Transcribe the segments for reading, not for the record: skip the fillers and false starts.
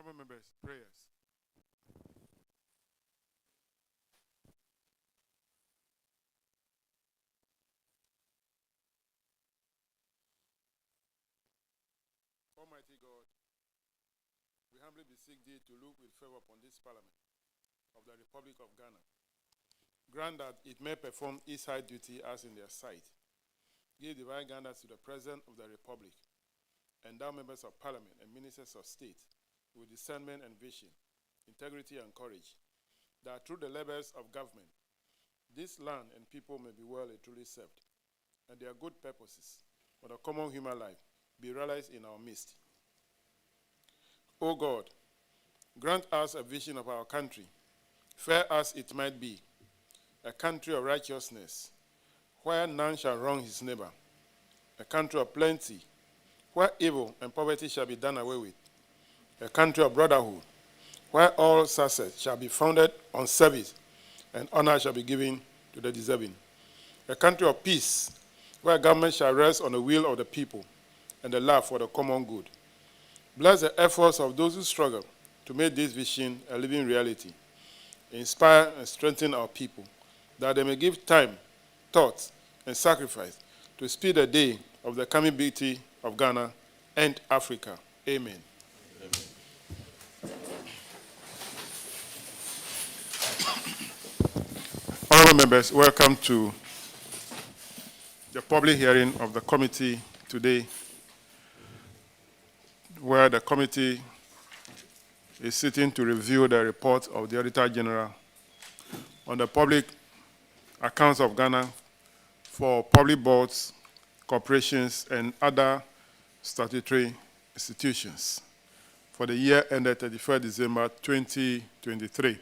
Honorable members, prayers. Almighty God, we humbly beseech thee to look with favor upon this parliament of the Republic of Ghana. Grant that it may perform its high duty as in their sight. Give divine guidance to the President of the Republic, endow members of Parliament and ministers of state with discernment and vision, integrity and courage, that through the labors of government, this land and people may be well and truly served, and their good purposes for the common human life be realized in our midst. O God, grant us a vision of our country, fair as it might be, a country of righteousness, where none shall wrong his neighbor, a country of plenty, where evil and poverty shall be done away with, a country of brotherhood, where all success shall be founded on service and honor shall be given to the deserving, a country of peace, where government shall rest on the will of the people and the love for the common good. Bless the efforts of those who struggle to make this vision a living reality. Inspire and strengthen our people, that they may give time, thought, and sacrifice to speed the day of the coming beauty of Ghana and Africa. Amen. Honorable members, welcome to the public hearing of the committee today, where the committee is sitting to review the report of the Auditor General on the public accounts of Ghana for public boards, corporations, and other statutory institutions for the year ended 31st December 2023.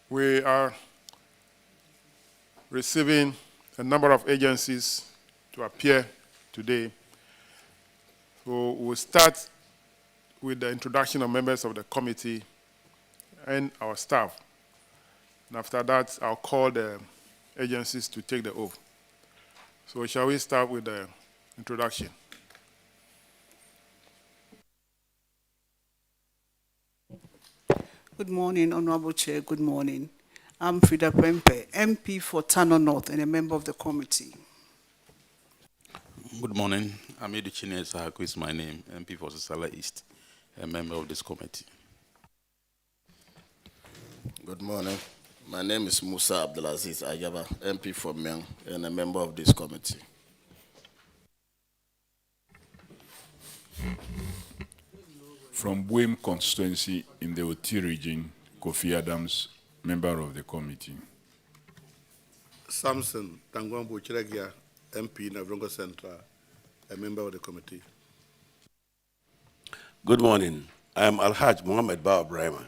We are receiving a number of agencies to appear today. So we'll start with the introduction of members of the committee and our staff. And after that, I'll call the agencies to take the oath. So shall we start with the introduction? Good morning, Honorable Chair. Good morning. I'm Frida Pempe, MP for Tano North and a member of the committee. Good morning. I'm Educhine Sahaku is my name, MP for Sisala East, a member of this committee. Good morning. My name is Musa Abdulaziz Ayaba, MP for Meng, and a member of this committee. From Buem constituency in the Oti region, Kofi Adams, member of the committee. Samson Tangwambu Chiregia, MP Navrongo Central, a member of the committee. Good morning. I am Alhaj Mohammed Bawa Brahma,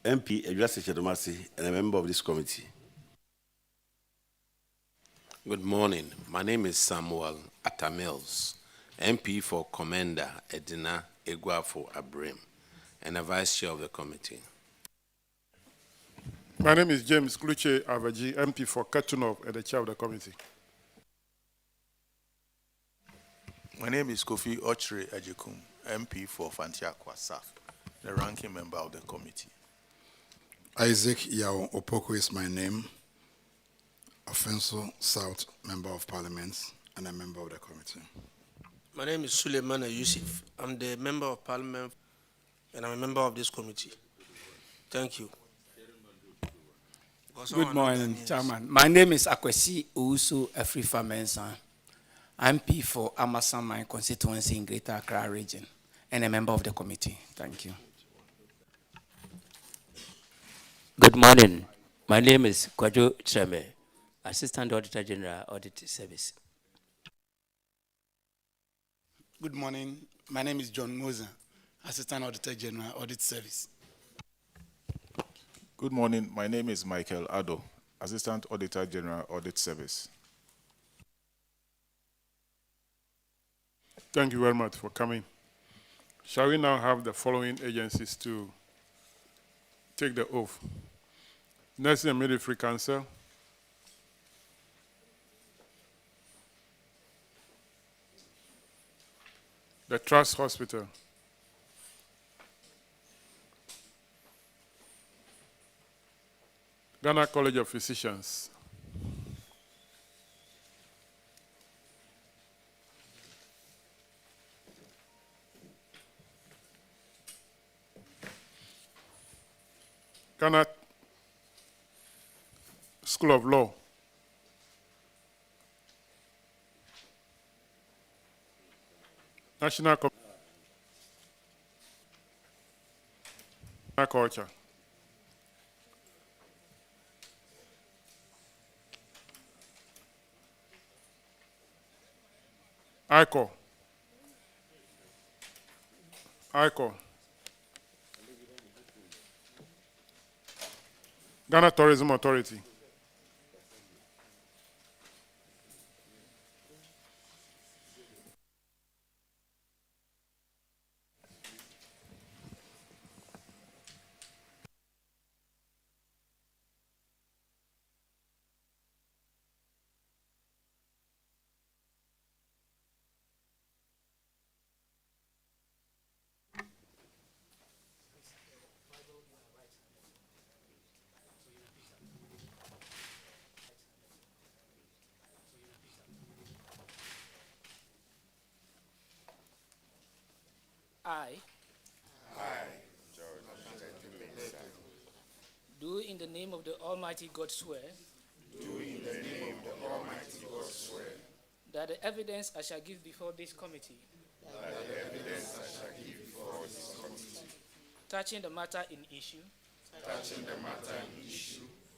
MP Ejwasi Chedumasi, and a member of this committee. Good morning. My name is Samuel Atamils, MP for Commander Edina Egwafo Abrim, and a vice chair of the committee. My name is James Kluche Avaji, MP for Katunov, and the chair of the committee. My name is Kofi Ochre Ajekum, MP for Fantia Kwasaf, the ranking member of the committee. Isaac Yao Opoko is my name, Offenso South, member of Parliament, and a member of the committee. My name is Suleiman Yusuf. I'm the member of Parliament, and I'm a member of this committee. Thank you. Good morning, Chairman. My name is Akwesi Ousu Afrifa Mensa. I'm MP for Amasan, my constituency in Greater Accra region, and a member of the committee. Thank you. Good morning. My name is Kwadwo Treme, Assistant Auditor General, Audit Service. Good morning. My name is John Moser, Assistant Auditor General, Audit Service. Good morning. My name is Michael Addo, Assistant Auditor General, Audit Service. Thank you very much for coming. Shall we now have the following agencies to take the oath? Nursing and Midwifery Council, the Trust Hospital, Ghana College of Physicians. Ghana School of Law. National Culture. ICO. Ghana Tourism Authority. I do in the name of the Almighty God swear that the evidence I shall give before this committee touching the matter in issue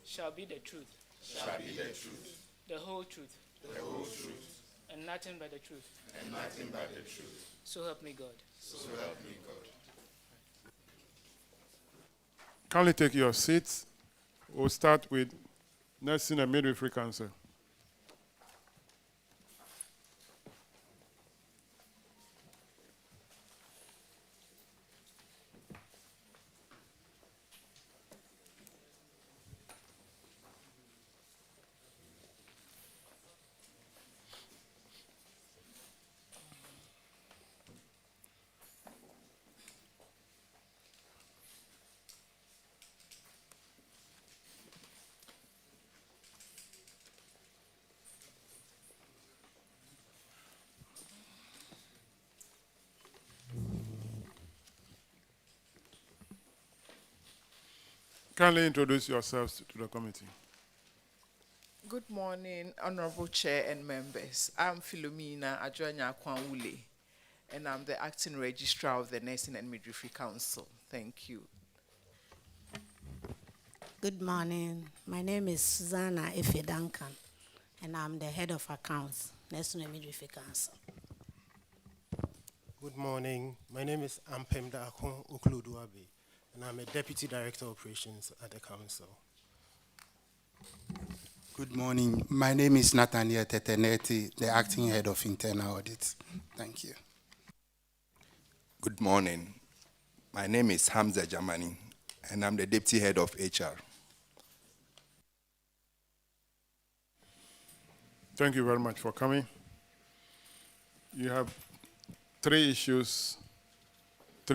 shall be the truth, the whole truth, and nothing but the truth. So help me God. Kindly take your seats. We'll start with Nursing and Midwifery Council. Kindly introduce yourselves to the committee. Good morning, Honorable Chair and members. I'm Philomena Adjoanya Kwanwule, and I'm the Acting Registrar of the Nursing and Midwifery Council. Thank you. Good morning. My name is Susanna Ife Duncan, and I'm the Head of Accounts, Nursing and Midwifery Council. Good morning. My name is Ampemda Akon Ukluduabe, and I'm a Deputy Director of Operations at the Council. Good morning. My name is Nathaniel Teteneti, the Acting Head of Internal Audit. Thank you. Good morning. My name is Hamza Jamani, and I'm the Deputy Head of HR. Thank you very much for coming. You have three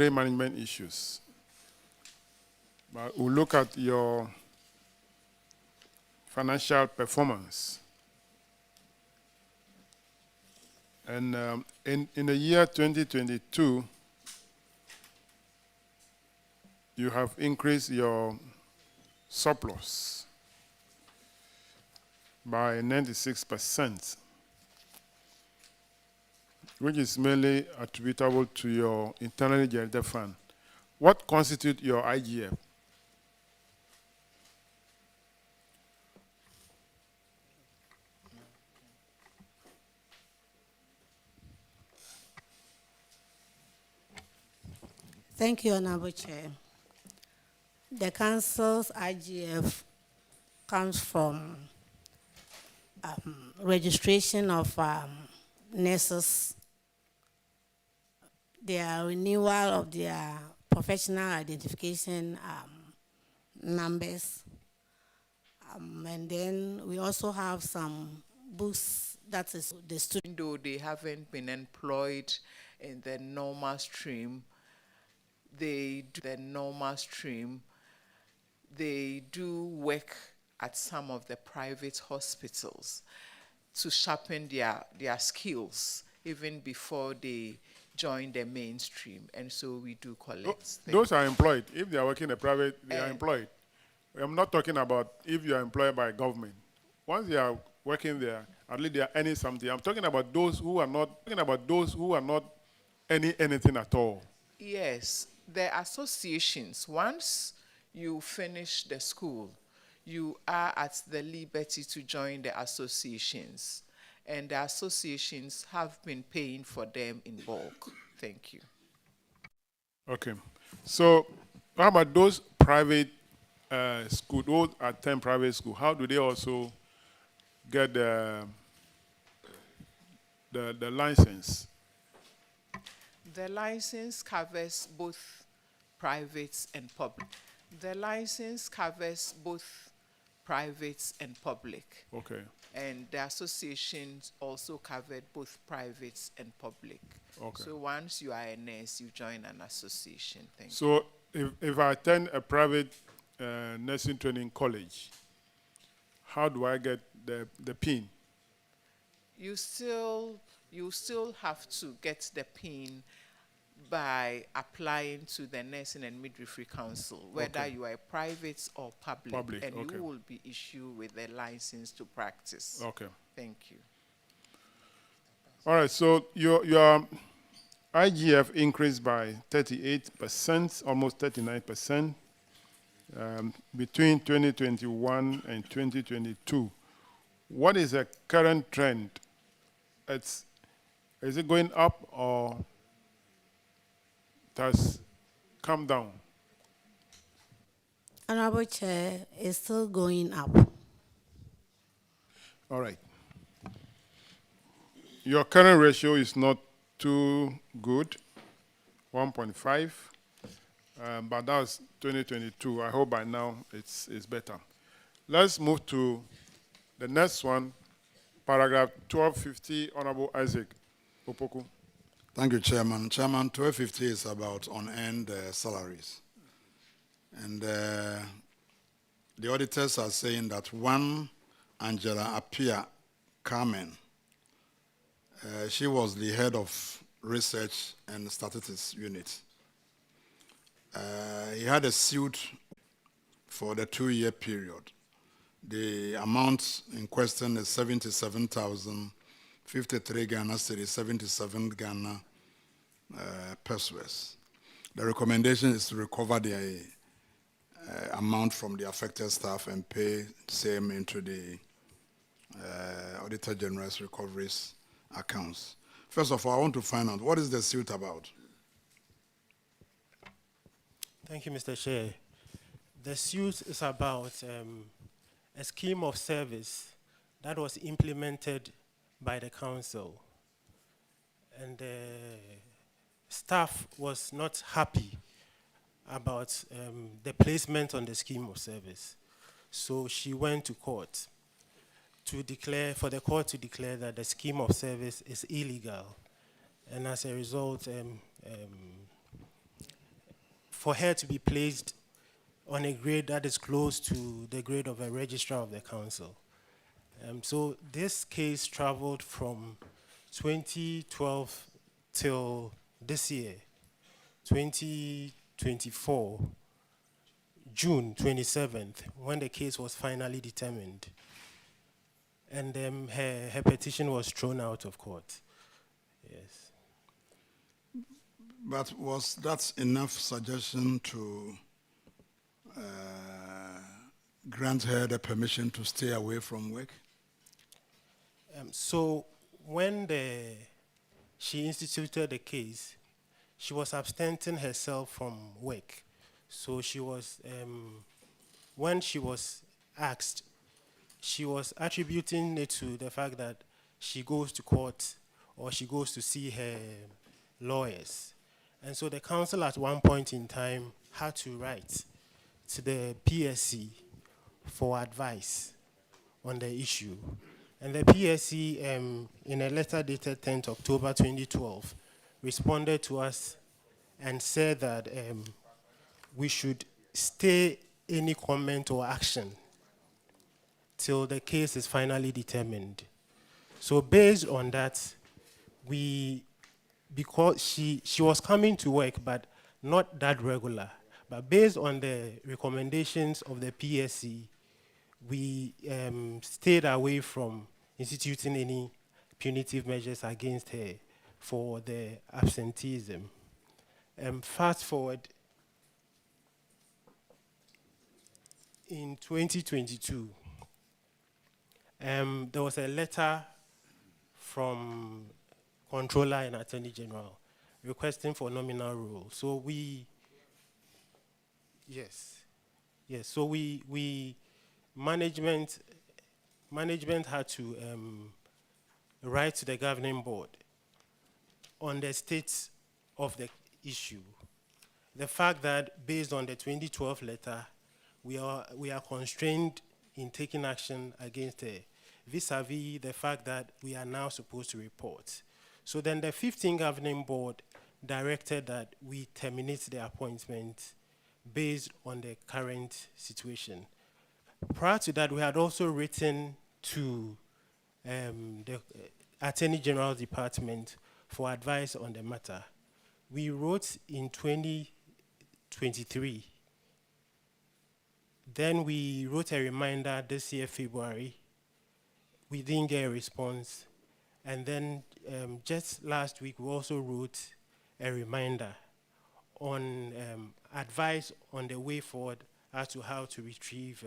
management issues. But we'll look at your financial performance. And in the year 2022, you have increased your surplus by 96%, which is mainly attributable to your internally generated fund. What constitutes your IGF? Thank you, Honorable Chair. The Council's IGF comes from registration of nurses, their renewal of their professional identification numbers, and then we also have some books that is the student. Though they haven't been employed in the normal stream, they do work at some of the private hospitals to sharpen their skills even before they join the mainstream. And so we do collect. Those are employed. If they are working in the private, they are employed. I'm not talking about if you are employed by government. Once they are working there, at least they are earning something. I'm talking about those who are not earning anything at all. Yes, the associations, once you finish the school, you are at the liberty to join the associations. And the associations have been paying for them in bulk. Thank you. Okay. So how about those private schools, those attend private school, how do they also get the license? The license covers both private and public. The license covers both private and public. Okay. And the associations also covered both private and public. Okay. So once you are a nurse, you join an association. Thank you. So if I attend a private nursing training college, how do I get the PIN? You still have to get the PIN by applying to the Nursing and Midwifery Council, whether Okay. you are private or public, and okay. you will be issued with a license to practice. Okay. Thank you. All right, so your IGF increased by 38%, almost 39%, between 2021 and 2022. What is the current trend? Is it going up or it has come down? Honorable Chair, it's still going up. All right. Your current ratio is not too good, 1.5, but that was 2022. I hope by now it's better. Let's move to the next one, paragraph 1250, Honorable Isaac Opoku. Thank you, Chairman. Chairman, 1250 is about unearned salaries. And the auditors are saying that one Angela Apia Carmen, she was the head of research and statistics unit. He had a suit for the 2-year period. The amount in question is 77,053 Ghana cedis, 77 Ghana pesos. The recommendation is to recover the amount from the affected staff and pay same into the Auditor General's recoveries accounts. First of all, I want to find out, what is the suit about? Thank you, Mr. Chair. The suit is about a scheme of service that was implemented by the council. And the staff was not happy about the placement on the scheme of service. So she went to court to declare, for the court to declare that the scheme of service is illegal. And as a result, for her to be placed on a grade that is close to the grade of a registrar of the council. So this case traveled from 2012 till this year, 2024, June 27th, when the case was finally determined. And her petition was thrown out of court. Yes. But was that enough suggestion to grant her the permission to stay away from work? So when she instituted the case, she was absenting herself from work. So she was, when she was asked, she was attributing it to the fact that she goes to court or she goes to see her lawyers. And so the council at one point in time had to write to the PSC for advice on the issue. And the PSC, in a letter dated 10th October 2012, responded to us and said that we should stay any comment or action till the case is finally determined. So based on that, because she was coming to work, but not that regular, but based on the recommendations of the PSC, we stayed away from instituting any punitive measures against her for the absenteeism. Fast forward, in 2022, there was a letter from Controller and Attorney General requesting for nominal rule. So so management had to write to the governing board on the state of the issue. The fact that based on the 2012 letter, we are constrained in taking action against her, vis-a-vis the fact that we are now supposed to report. So then the 15th governing board directed that we terminate the appointment based on the current situation. Prior to that, we had also written to the Attorney General's Department for advice on the matter. We wrote in 2023. Then we wrote a reminder this year, February. We didn't get a response. And then just last week, we also wrote a reminder on advice on the way forward as to how to retrieve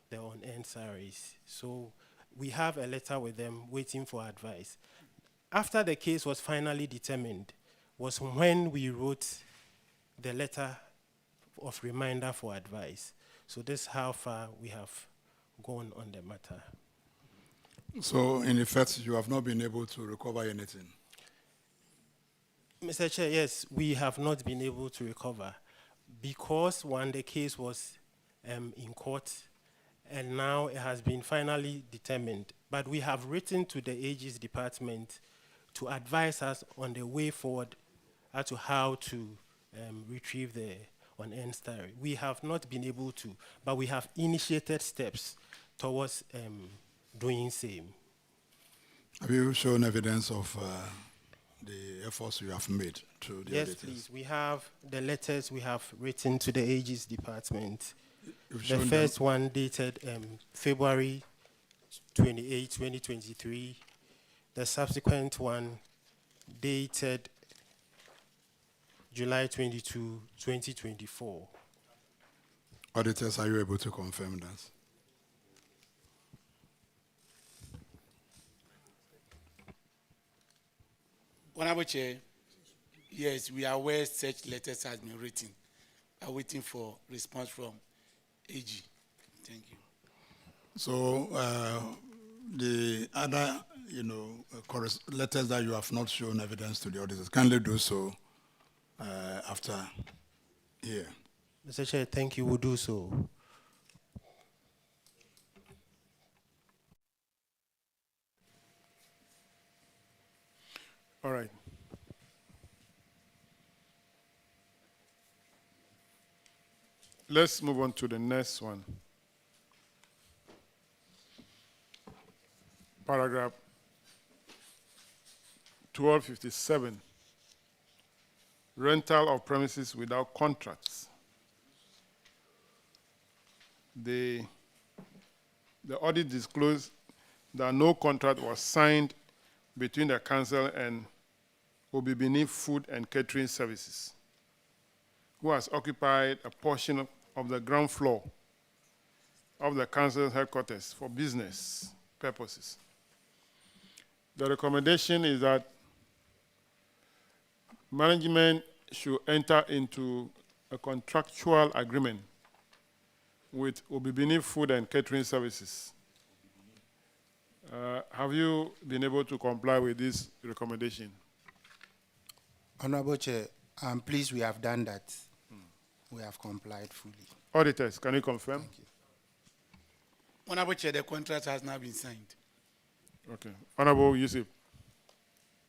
the unearned salaries. So we have a letter with them waiting for advice. After the case was finally determined was when we wrote the letter of reminder for advice. So this is how far we have gone on the matter. So, in effect, you have not been able to recover anything? Mr. Chair, yes, we have not been able to recover because, one, the case was in court, and now it has been finally determined. But we have written to the AG's department to advise us on the way forward as to how to retrieve the unearned salary. We have not been able to, but we have initiated steps towards doing same. Have you shown evidence of the efforts you have made to the Yes, auditors? please. We have the letters we have written to the AG's department. You've The shown first them? one dated February 28, 2023. The subsequent one dated July 22, 2024. Auditors, are you able to confirm that? Honorable Chair, yes, we are aware such letters has been written. We are waiting for response from AG. Thank you. So, the other, letters that you have not shown evidence to the auditors, kindly do so after here. Mr. Chair, thank you. We'll do so. All right. Let's move on to the next one. Paragraph 1257. Rental of premises without contracts. The audit disclosed that no contract was signed between the council and Obibini Food and Catering Services, who has occupied a portion of the ground floor of the council's headquarters for business purposes. The recommendation is that management should enter into a contractual agreement with Obibini Food and Catering Services. Have you been able to comply with this recommendation? Honorable Chair, I'm pleased we have done that. We have complied fully. Auditors, can you confirm? Thank you. Honorable Chair, the contract has now been signed. Okay. Honorable Yusuf.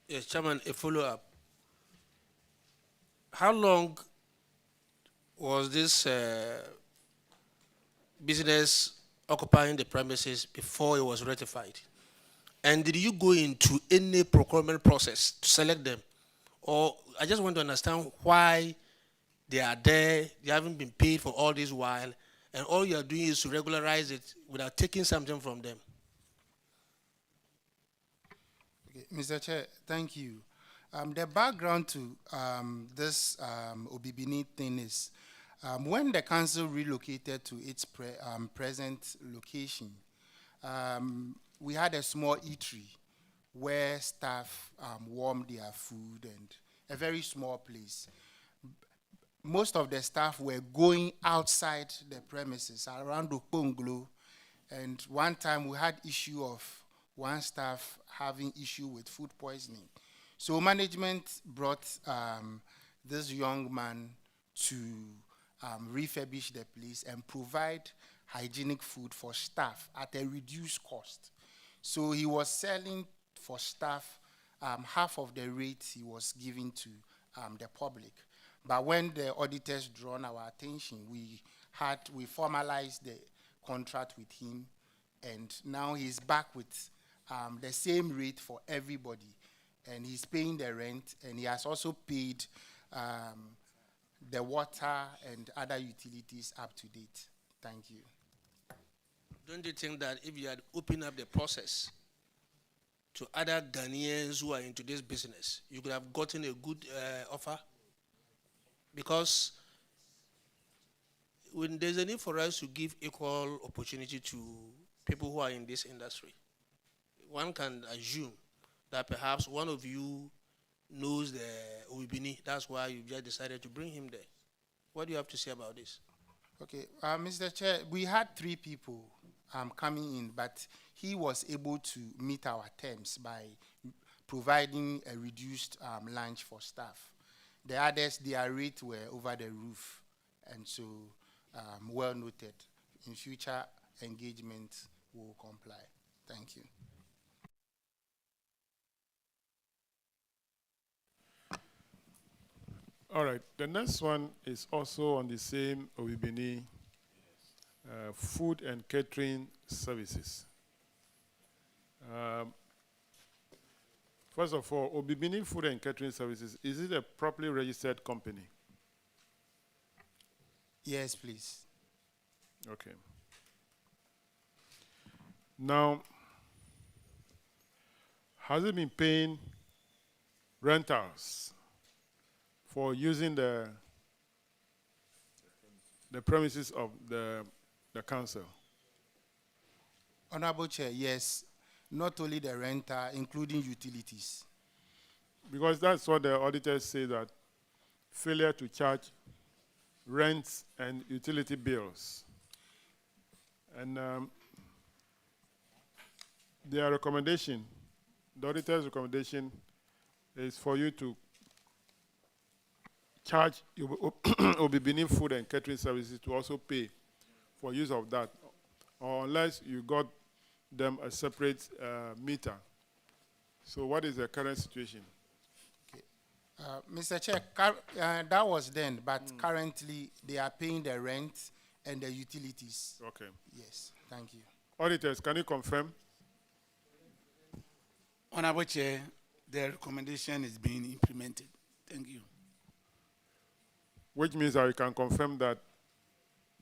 Yes, Chairman, a follow-up. How long was this business occupying the premises before it was ratified? And did you go into any procurement process to select them? Or I just want to understand why they are there, they haven't been paid for all this while, and all you are doing is to regularize it without taking something from them. Okay, Mr. Chair, thank you. The background to this Obibini thing is when the council relocated to its present location, we had a small eatery where staff warmed their food, and a very small place. Most of the staff were going outside the premises around Okponglo, and one time we had issue of one staff having issue with food poisoning. So management brought this young man to refurbish the place and provide hygienic food for staff at a reduced cost. So he was selling for staff half of the rate he was giving to the public. But when the auditors drawn our attention, we formalized the contract with him, and now he's back with the same rate for everybody, and he's paying the rent, and he has also paid the water and other utilities up to date. Thank you. Don't you think that if you had opened up the process to other Ghanaians who are into this business, you could have gotten a good offer? Because when there's a need for us to give equal opportunity to people who are in this industry, one can assume that perhaps one of you knows the Obibini. That's why you just decided to bring him there. What do you have to say about this? Okay, Mr. Chair, we had 3 people coming in, but he was able to meet our terms by providing a reduced lunch for staff. The others, their rates were over the roof, and so well noted. In future engagements, we will comply. Thank you. All right, the next one is also on the same Obibini, food and catering services. First of all, Obibini Food and Catering Services, is it a properly registered company? Yes, please. Okay. Now, has it been paying rentals for using the premises of the council? Honorable Chair, yes. Not only the renter, including utilities. Because that's what the auditors say, that failure to charge rents and utility bills. And their recommendation, the auditor's recommendation, is for you to charge Obibini Food and Catering Services to also pay for use of that, or unless you got them a separate meter. So what is the current situation? Okay. Mr. Chair, that was then, but currently they are paying the rent and the utilities. Okay. Yes, thank you. Auditors, can you confirm? Honorable Chair, the recommendation is being implemented. Thank you. Which means that you can confirm that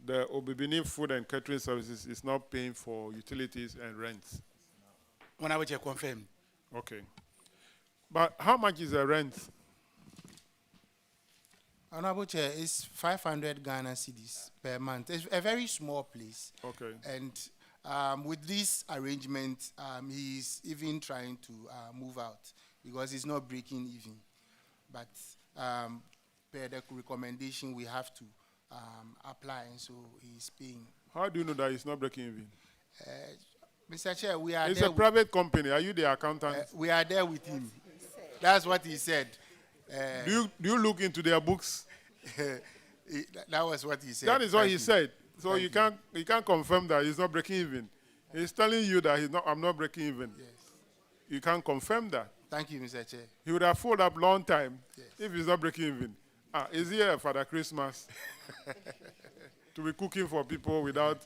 the Obibini Food and Catering Services is not paying for utilities and rents. Honorable Chair, confirm. Okay. But how much is the rent? Honorable Chair, it's 500 Ghana cedis per month. It's a very small place. Okay. And with this arrangement, he's even trying to move out because he's not breaking even. But per the recommendation, we have to apply, and so he's paying. How do you know that he's not breaking even? Mr. Chair, we are It's there. a private company. Are you the accountant? We are there with him. That's what he said. Do you look into their books? That was what he said. That is what he said. So you can't confirm that he's not breaking even. He's telling you that I'm not breaking even. Yes. You can't confirm that. Thank you, Mr. Chair. He would have followed up long time if he's not breaking even. Is he here for the Christmas to be cooking for people without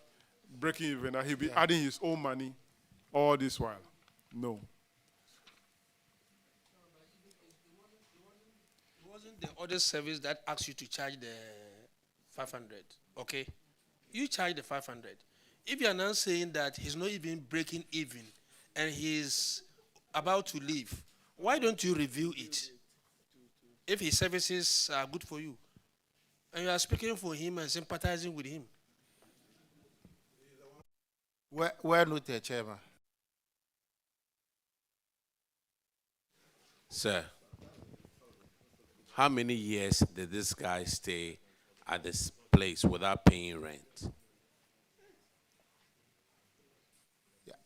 breaking even, that he'll be adding his own money all this while. No. It wasn't the other service that asked you to charge the 500, okay? You charge the 500. If you are now saying that he's not even breaking even and he's about to leave, why don't you review it? If his services are good for you, and you are speaking for him and sympathizing with him. Where noted, Chairman? Sir, how many years did this guy stay at this place without paying rent?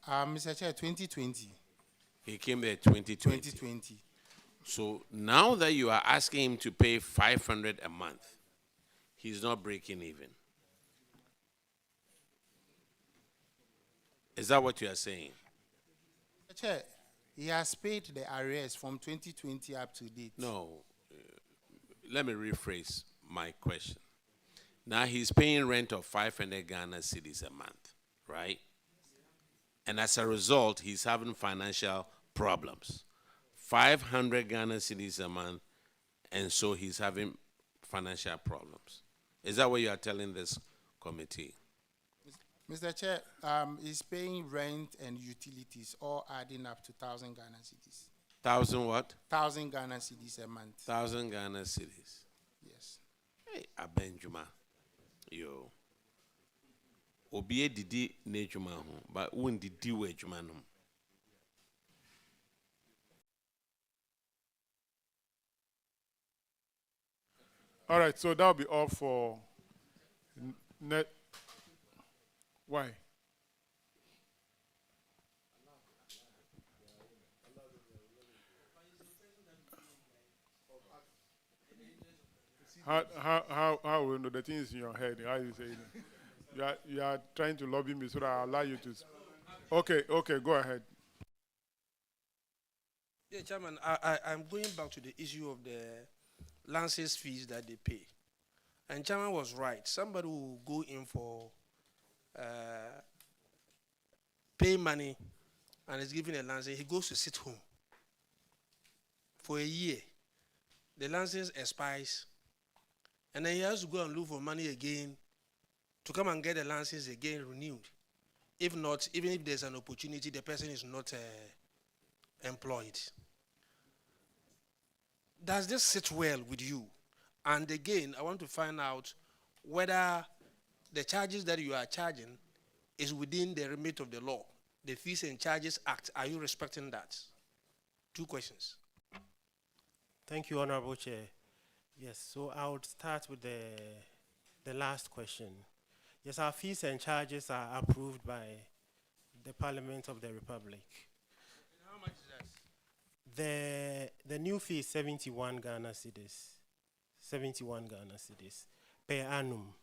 Mr. Chair, 2020. He came there 2020. 2020. So now that you are asking him to pay 500 a month, he's not breaking even. Is that what you are saying? Mr. Chair, he has paid the arrears from 2020 up to date. No. Let me rephrase my question. Now he's paying rent of 500 Ghana cedis a month, right? And as a result, he's having financial problems. 500 Ghana cedis a month, and so he's having financial problems. Is that what you are telling this committee? Mr. Chair, he's paying rent and utilities, all adding up to 1,000 Ghana cedis. 1,000 what? 1,000 Ghana cedis a month. 1,000 Ghana cedis. Yes. Hey, Abenjuma. Yo. Obiye didi nejuma ho, but won didi we juma no. All right, so that'll be all for net. Why? How will you know the things in your head? How you say it? You are trying to lobby me so that I allow you to. Okay, go ahead. Yeah, Chairman, I'm going back to the issue of the license fees that they pay. And Chairman was right. Somebody will go in for pay money and is given a license. He goes to sit home for a year. The license expires. And then he has to go and look for money again to come and get the license again renewed. If not, even if there's an opportunity, the person is not employed. Does this sit well with you? And again, I want to find out whether the charges that you are charging is within the remit of the law. The Fees and Charges Act, are you respecting that? 2 questions. Thank you, Honorable Chair. Yes, so I would start with the last question. Yes, our fees and charges are approved by the Parliament of the Republic. And how much is that? The new fee is 71 Ghana cedis. 71 Ghana cedis per annum.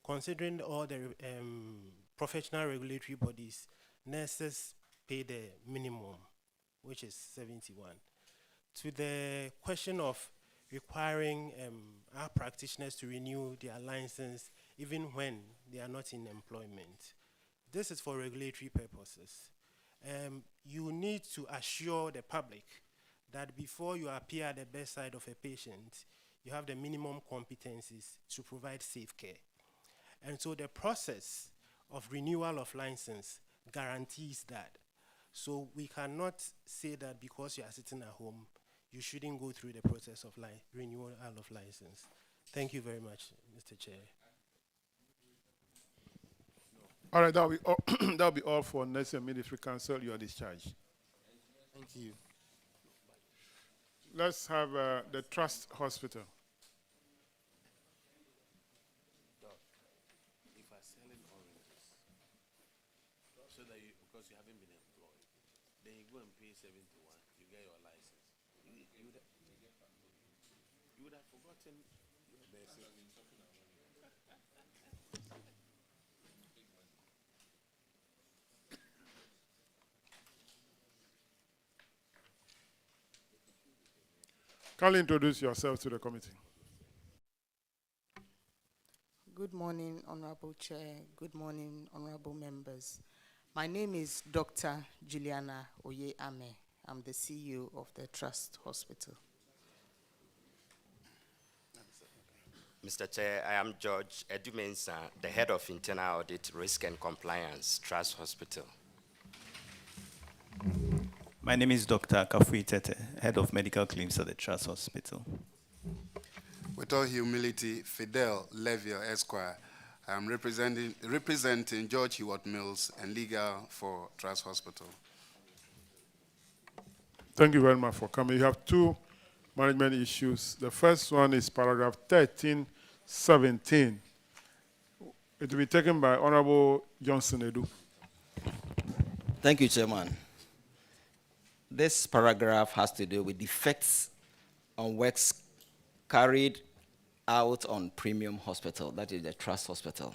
Considering all the professional regulatory bodies, nurses pay the minimum, which is 71. To the question of requiring our practitioners to renew their license even when they are not in employment, this is for regulatory purposes. You need to assure the public that before you appear at the bedside of a patient, you have the minimum competencies to provide safe care. And so the process of renewal of license guarantees that. So we cannot say that because you are sitting at home, you shouldn't go through the process of renewal of license. Thank you very much, Mr. Chair. All right, that'll be all for Nurse and Midwifery Council. You are discharged. Thank you. Let's have the Trust Hospital. If I sell in oranges, so that because you haven't been employed, then you go and pay 71, you get your license. You would have forgotten your blessing. Kindly introduce yourself to the committee. Good morning, Honorable Chair. Good morning, honorable members. My name is Dr. Juliana Oye Ame. I'm the CEO of the Trust Hospital. Mr. Chair, I am George Edumensa, the head of Internal Audit, Risk and Compliance, Trust Hospital. My name is Dr. Kafui Tete, head of medical claims at the Trust Hospital. With all humility, Fidel Levier Esquire, I am representing George Hewitt Mills and legal for Trust Hospital. Thank you very much for coming. You have two management issues. The first one is paragraph 1317. It will be taken by Honorable Johnson Edu. Thank you, Chairman. This paragraph has to do with defects on works carried out on Premium Hospital, that is the Trust Hospital.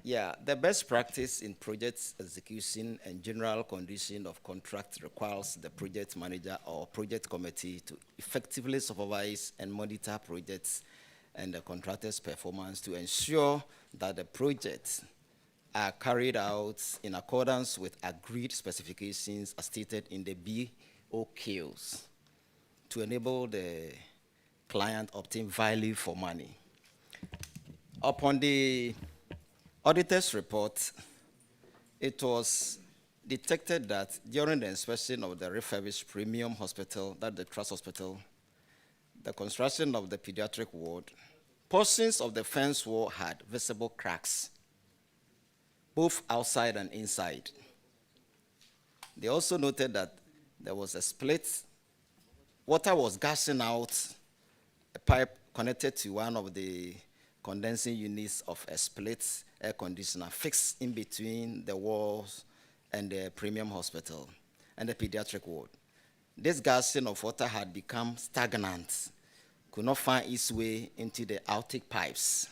Yeah, the best practice in project execution and general condition of contract requires the project manager or project committee to effectively supervise and monitor projects and the contractor's performance to ensure that the projects are carried out in accordance with agreed specifications as stated in the BOQs to enable the client obtain value for money. Upon the auditor's report, it was detected that during the inspection of the refurbished Premium Hospital, that the Trust Hospital, the construction of the pediatric ward, portions of the fence wall had visible cracks, both outside and inside. They also noted that there was a split. Water was gushing out a pipe connected to one of the condensing units of a split air conditioner fixed in between the walls and the Premium Hospital and the pediatric ward. This gushing of water had become stagnant, could not find its way into the outtake pipes.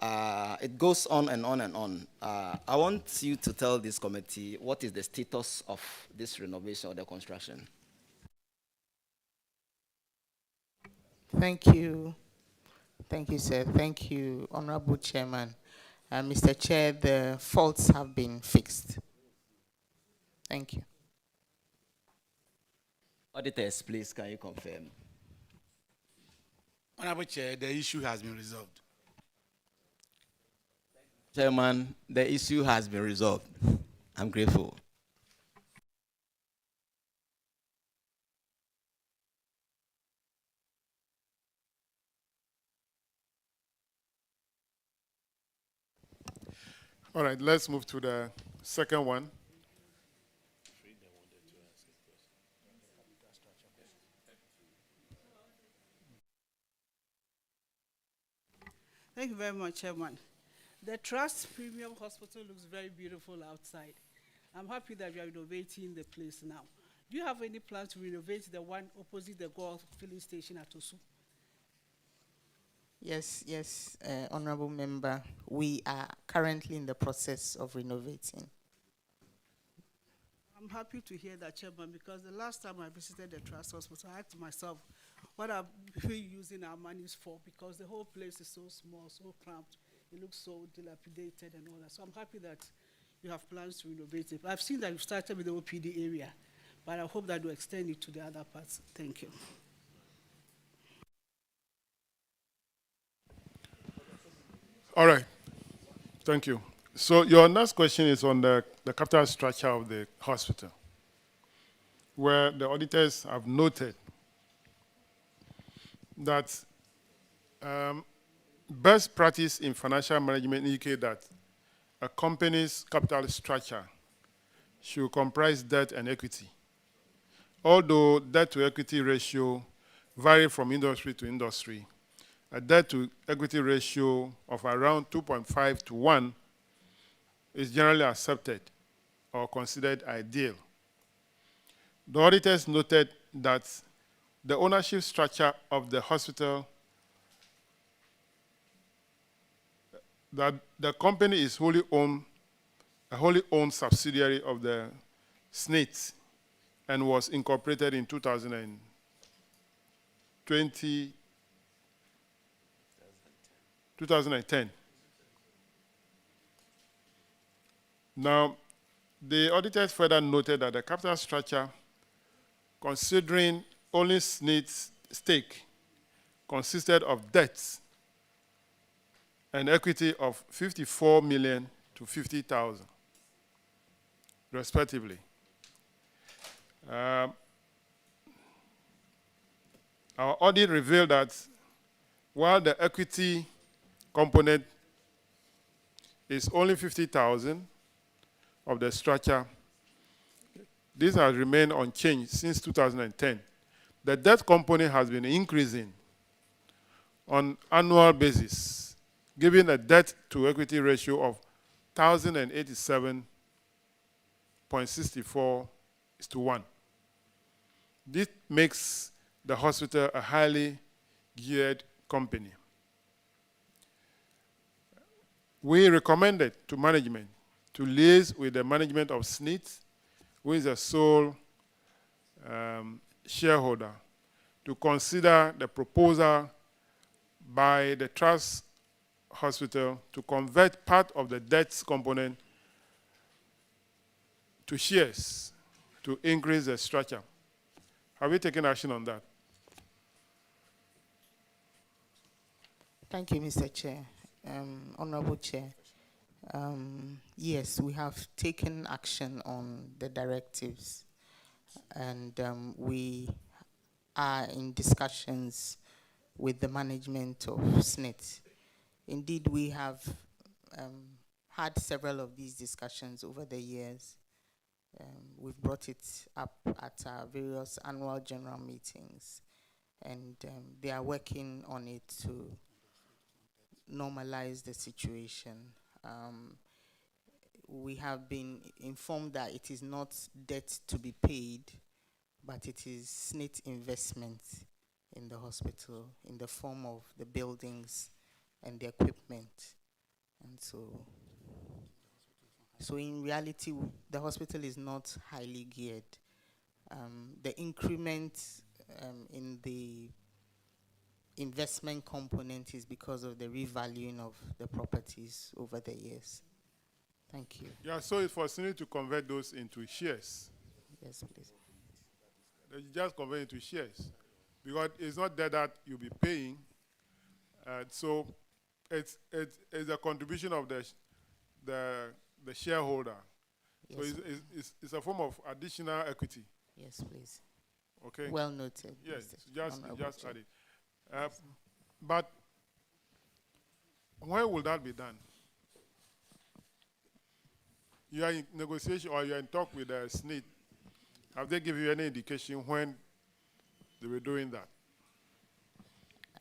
It goes on and on and on. I want you to tell this committee what is the status of this renovation or the construction. Thank you. Thank you, sir. Thank you, Honorable Chairman. Mr. Chair, the faults have been fixed. Thank you. Auditors, please, can you confirm? Honorable Chair, the issue has been resolved. Chairman, the issue has been resolved. I'm grateful. All right, let's move to the second one. Thank you very much, Chairman. The Trust Premium Hospital looks very beautiful outside. I'm happy that we are renovating the place now. Do you have any plans to renovate the one opposite the Golf filling station at Osu? Yes, Honorable Member. We are currently in the process of renovating. I'm happy to hear that, Chairman, because the last time I visited the Trust Hospital, I asked myself, what are we using our monies for? Because the whole place is so small, so cramped. It looks so dilapidated and all that. So I'm happy that you have plans to renovate it. I've seen that you've started with the OPD area, but I hope that you extend it to the other parts. Thank you. All right. Thank you. So your next question is on the capital structure of the hospital, where the auditors have noted that best practice in financial management indicate that a company's capital structure should comprise debt and equity. Although debt to equity ratio vary from industry to industry, a debt to equity ratio of around 2.5 to 1 is generally accepted or considered ideal. The auditors noted that the ownership structure of the hospital, that the company is a wholly owned subsidiary of the SNIT and was incorporated in 2020. 2010. Now, the auditors further noted that the capital structure, considering only SNIT's stake, consisted of debts and equity of 54 million to 50,000, respectively. Our audit revealed that while the equity component is only 50,000 of the structure, this has remained unchanged since 2010. The debt component has been increasing on annual basis, giving a debt to equity ratio of 1,087.64:1. This makes the hospital a highly geared company. We recommended to management to liaise with the management of SNIT, who is a sole shareholder, to consider the proposal by the trust hospital to convert part of the debts component to shares to increase the structure. Have you taken action on that? Thank you, Mr. Chair. Honorable Chair. Yes, we have taken action on the directives, and we are in discussions with the management of SNIT. Indeed, we have had several of these discussions over the years. We've brought it up at our various annual general meetings, and they are working on it to normalize the situation. We have been informed that it is not debt to be paid, but it is SNIT investment in the hospital in the form of the buildings and the equipment. And so in reality, the hospital is not highly geared. The increment in the investment component is because of the revaluing of the properties over the years. Thank you. Yeah, so it's for SNIT to convert those into shares. Yes, please. They just convert into shares, because it's not that you'll be paying. So it's a contribution of the shareholder. Yes. So it's a form of additional equity. Yes, please. Okay. Well noted. Yes, Mr. just add it. But when will that be done? You are in negotiation or you are in talk with the SNIT. Have they given you any indication when they were doing that?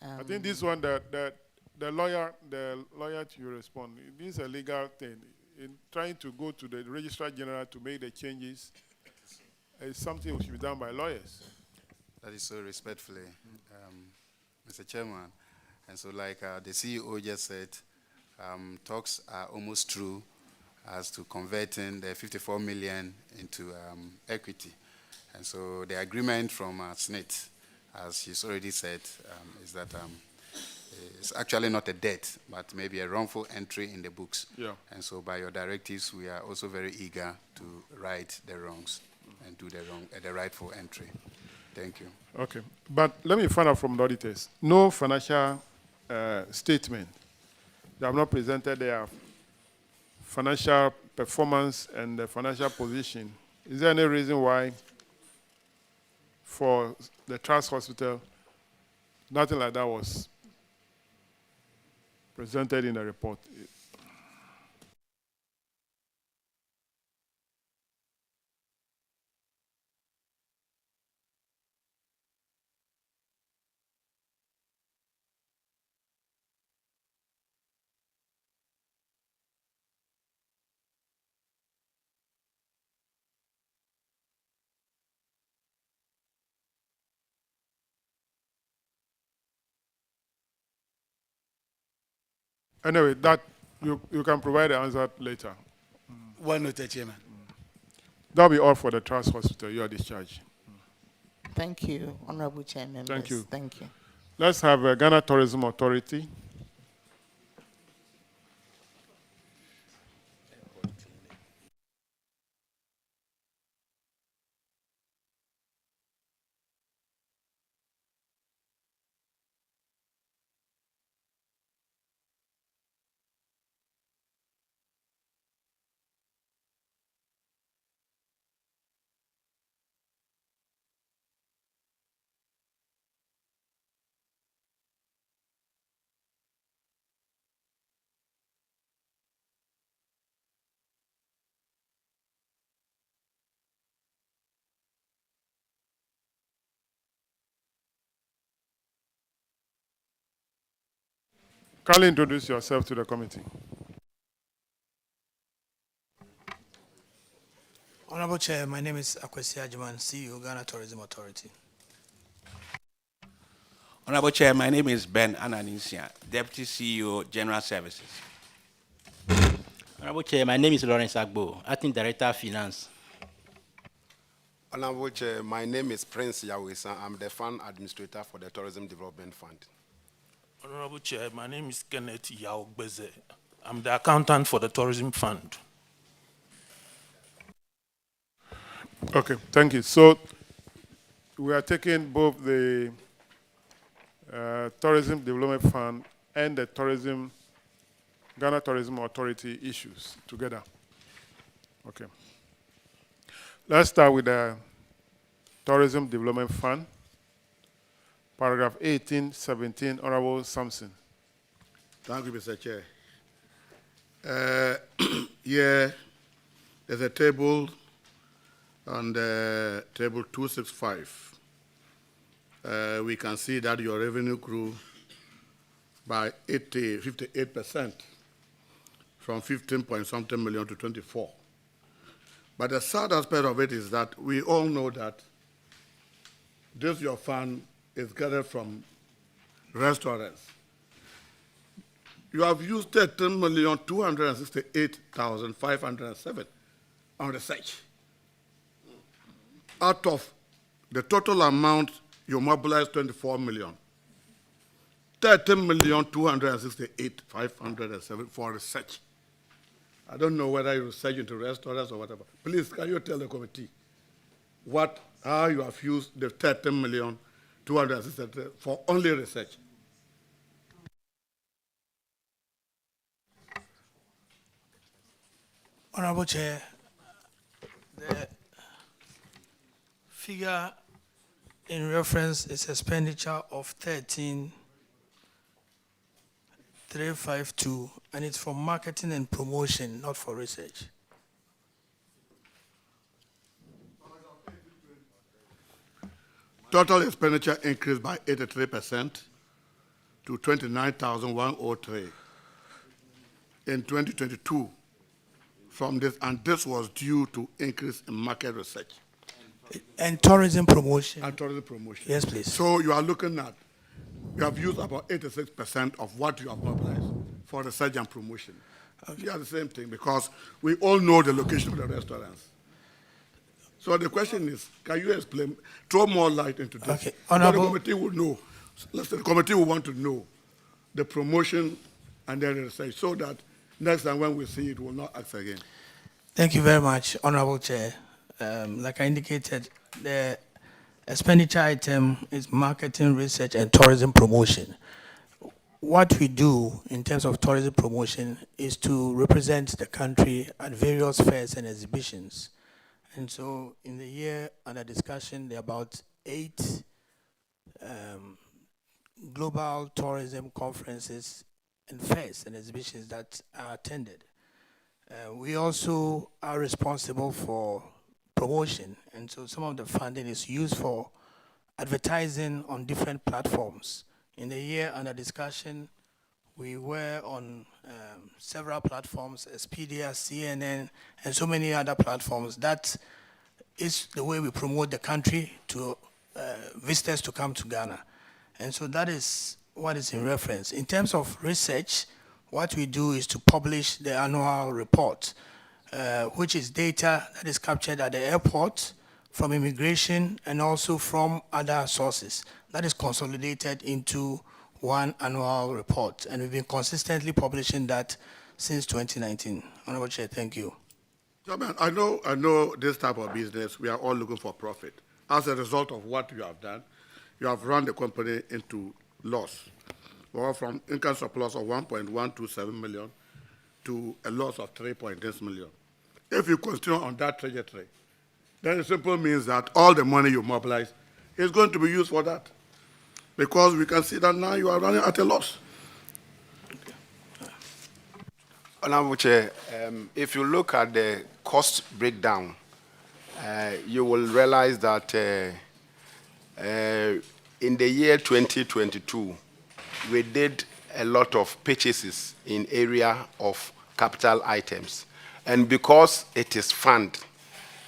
I think this one, the lawyer to respond. This is a legal thing. In trying to go to the Registrar General to make the changes, it's something which should be done by lawyers. That is so respectfully, Mr. Chairman. And so like the CEO just said, talks are almost through as to converting the 54 million into equity. And so the agreement from SNIT, as she's already said, is that it's actually not a debt, but maybe a wrongful entry in the books. Yeah. And so by your directives, we are also very eager to right the wrongs and do the rightful entry. Thank you. Okay. But let me find out from the auditors. No financial statement. They have not presented their financial performance and the financial position. Is there any reason why for the trust hospital, nothing like that was presented in the report? Anyway, that you can provide the answer later. Well noted, Chairman. That'll be all for the trust hospital. You are discharged. Thank you, Honorable Chair members. Thank you. Thank you. Let's have Ghana Tourism Authority. Kindly introduce yourself to the committee. Honorable Chair, my name is Akwesi Ajiman, CEO, Ghana Tourism Authority. Honorable Chair, my name is Ben Ananisia, Deputy CEO, General Services. Honorable Chair, my name is Lawrence Agbo, Acting Director of Finance. Honorable Chair, my name is Prince Yawisa. I'm the Fund Administrator for the Tourism Development Fund. Honorable Chair, my name is Kenneth Yao Beze. I'm the Accountant for the Tourism Fund. Okay, thank you. So we are taking both the Tourism Development Fund and the Ghana Tourism Authority issues together. Okay. Let's start with the Tourism Development Fund. Paragraph 1817, Honorable Sampson. Thank you, Mr. Chair. Here, there's a table on the table 265. We can see that your revenue grew by 58%, from 15 point something million to 24. But the sad aspect of it is that we all know that this your fund is gathered from restaurants. You have used 13,268,507 on research. Out of the total amount, you mobilized 24 million. 13,268,507 for research. I don't know whether you research into restaurants or whatever. Please, can you tell the committee how you have used the 13,268,000 for only research? Honorable Chair, the figure in reference is expenditure of 13,352, and it's for marketing and promotion, not for research. Total expenditure increased by 83% to 29,103 in 2022 from this, and this was due to increase in market research. And tourism promotion. And tourism promotion. Yes, please. So you are looking at, you have used about 86% of what you have mobilized for research and promotion. Okay. You are the same thing because we all know the location of the restaurants. So the question is, can you explain, throw more light into this? Okay, Honorable. So the committee will know, the committee will want to know the promotion and then the research so that next time when we see it, we will not ask again. Thank you very much, Honorable Chair. Like I indicated, the expenditure item is marketing, research, and tourism promotion. What we do in terms of tourism promotion is to represent the country at various fairs and exhibitions. And so in the year under discussion, there are about 8 global tourism conferences and fairs and exhibitions that are attended. We also are responsible for promotion, and so some of the funding is used for advertising on different platforms. In the year under discussion, we were on several platforms, Expedia, CNN, and so many other platforms. That is the way we promote the country to visitors to come to Ghana. And so that is what is in reference. In terms of research, what we do is to publish the annual report, which is data that is captured at the airport, from immigration, and also from other sources. That is consolidated into one annual report, and we've been consistently publishing that since 2019. Honorable Chair, thank you. Chairman, I know this type of business, we are all looking for profit. As a result of what you have done, you have run the company into loss, or from income surplus of 1.127 million to a loss of 3.6 million. If you continue on that trajectory, then it simply means that all the money you mobilize is going to be used for that. Because we can see that now you are running at a loss. Honorable Chair, if you look at the cost breakdown, you will realize that in the year 2022, we did a lot of purchases in area of capital items. And because it is fund,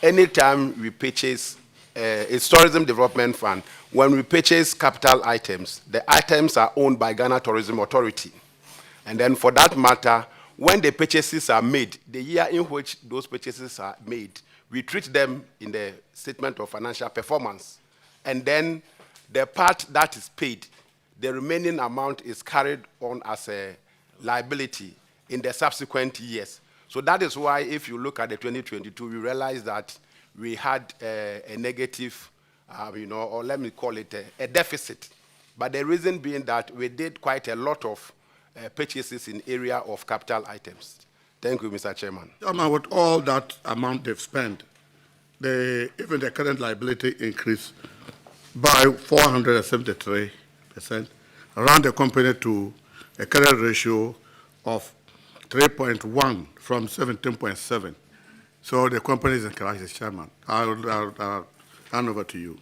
anytime we purchase, it's tourism development fund, when we purchase capital items, the items are owned by Ghana Tourism Authority. And then for that matter, when the purchases are made, the year in which those purchases are made, we treat them in the statement of financial performance. And then the part that is paid, the remaining amount is carried on as a liability in the subsequent years. So that is why if you look at the 2022, we realize that we had a negative, or let me call it a deficit. But the reason being that we did quite a lot of purchases in area of capital items. Thank you, Mr. Chairman. Chairman, with all that amount they've spent, even the current liability increased by 473%, around the company to a current ratio of 3.1 from 17.7. So the company is in crisis, Chairman. I'll hand over to you.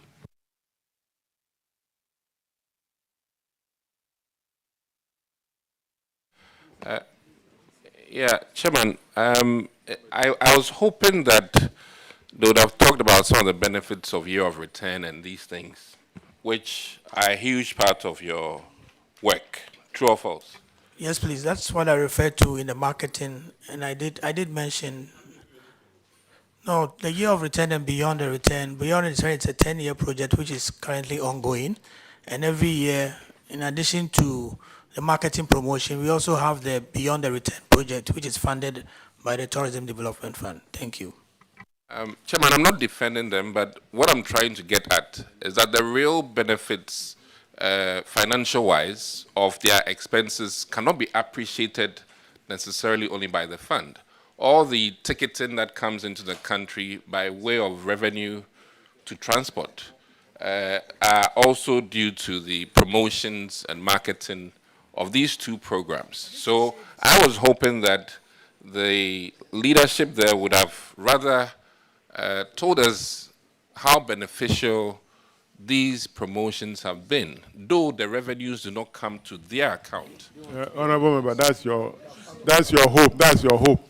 Yeah, Chairman, I was hoping that they would have talked about some of the benefits of year of return and these things, which are a huge part of your work. True or false? Yes, please. That's what I referred to in the marketing, and I did mention. No, the year of return and beyond the return. Beyond the return, it's a 10-year project which is currently ongoing, and every year, in addition to the marketing promotion, we also have the Beyond the Return project, which is funded by the Tourism Development Fund. Thank you. Chairman, I'm not defending them, but what I'm trying to get at is that the real benefits, financial-wise, of their expenses cannot be appreciated necessarily only by the fund. All the ticketing that comes into the country by way of revenue to transport are also due to the promotions and marketing of these two programs. So I was hoping that the leadership there would have rather told us how beneficial these promotions have been, though the revenues do not come to their account. Honorable Member, that's your hope. That's your hope.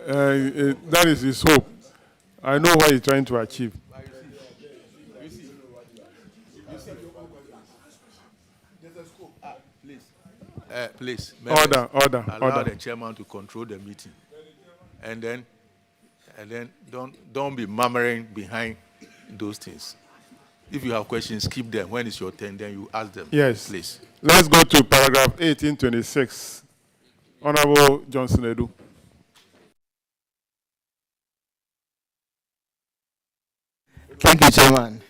That is his hope. I know what he's trying to achieve. Please, order. Allow the chairman to control the meeting, and then don't be murmuring behind those things. If you have questions, keep them. When it's your turn, then you ask them. Yes, please. Let's go to paragraph 1826. Honorable Johnson Edu. Thank you, Chairman.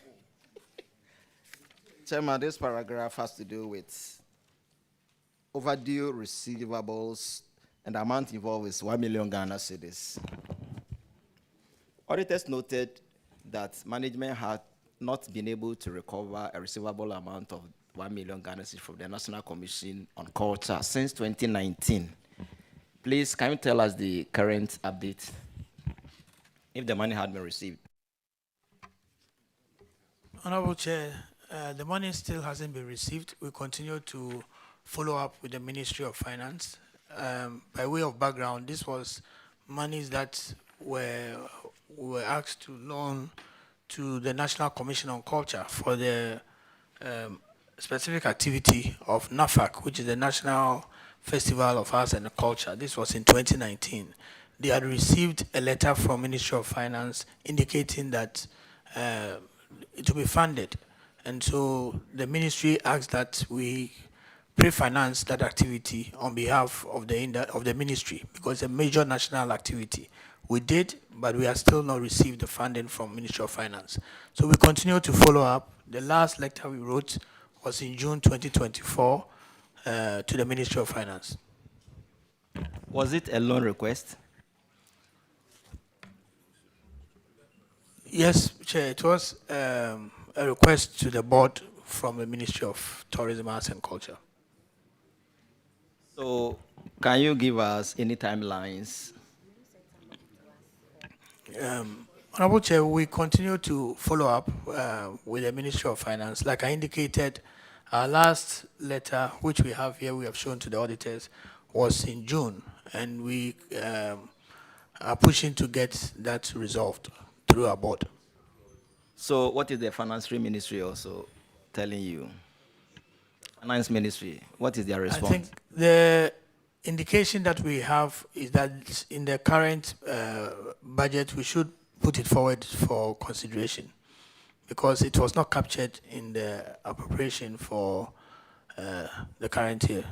Chairman, this paragraph has to do with overdue receivables, and the amount involved is 1 million Ghana cedis. Auditors noted that management had not been able to recover a receivable amount of 1 million Ghana cedis from the National Commission on Culture since 2019. Please, can you tell us the current update, if the money had been received? Honorable Chair, the money still hasn't been received. We continue to follow up with the Ministry of Finance. By way of background, this was monies that were asked to loan to the National Commission on Culture for the specific activity of NAFAC, which is the National Festival of Arts and Culture. This was in 2019. They had received a letter from Ministry of Finance indicating that it will be funded. And so the ministry asked that we pre-finance that activity on behalf of the ministry, because it's a major national activity. We did, but we have still not received the funding from Ministry of Finance. So we continue to follow up. The last letter we wrote was in June 2024 to the Ministry of Finance. Was it a loan request? Yes, Chair, it was a request to the board from the Ministry of Tourism, Arts and Culture. So, can you give us any timelines? Honorable Chair, we continue to follow up with the Ministry of Finance. Like I indicated, Our last letter, which we have here, we have shown to the auditors, was in June, and we are pushing to get that resolved through our board. So what is the finance ministry also telling you? Finance ministry, what is their response? I think the indication that we have is that in the current budget, we should put it forward for consideration because it was not captured in the appropriation for the current year.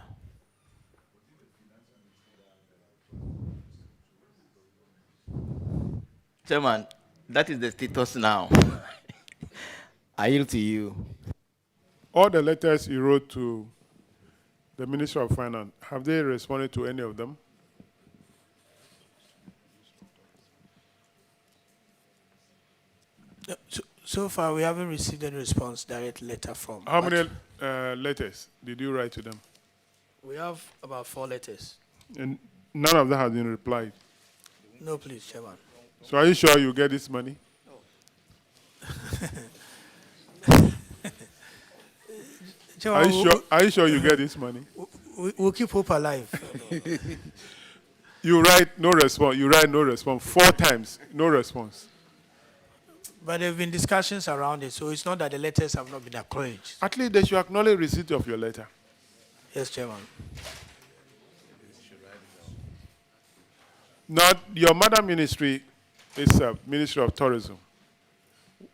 Chairman, that is the status now. I yield to you. All the letters you wrote to the Minister of Finance, have they responded to any of them? So far, we haven't received any response, direct letter from. How many letters did you write to them? We have about 4 letters. And none of them has been replied. No, please, Chairman. So are you sure you get this money? Chairman, are you sure you get this money? We'll keep hope alive. You write no response. You write no response 4 times, no response. But there have been discussions around it, so it's not that the letters have not been acknowledged. At least they should acknowledge receipt of your letter. Yes, Chairman. Now, your mother ministry is a Ministry of Tourism.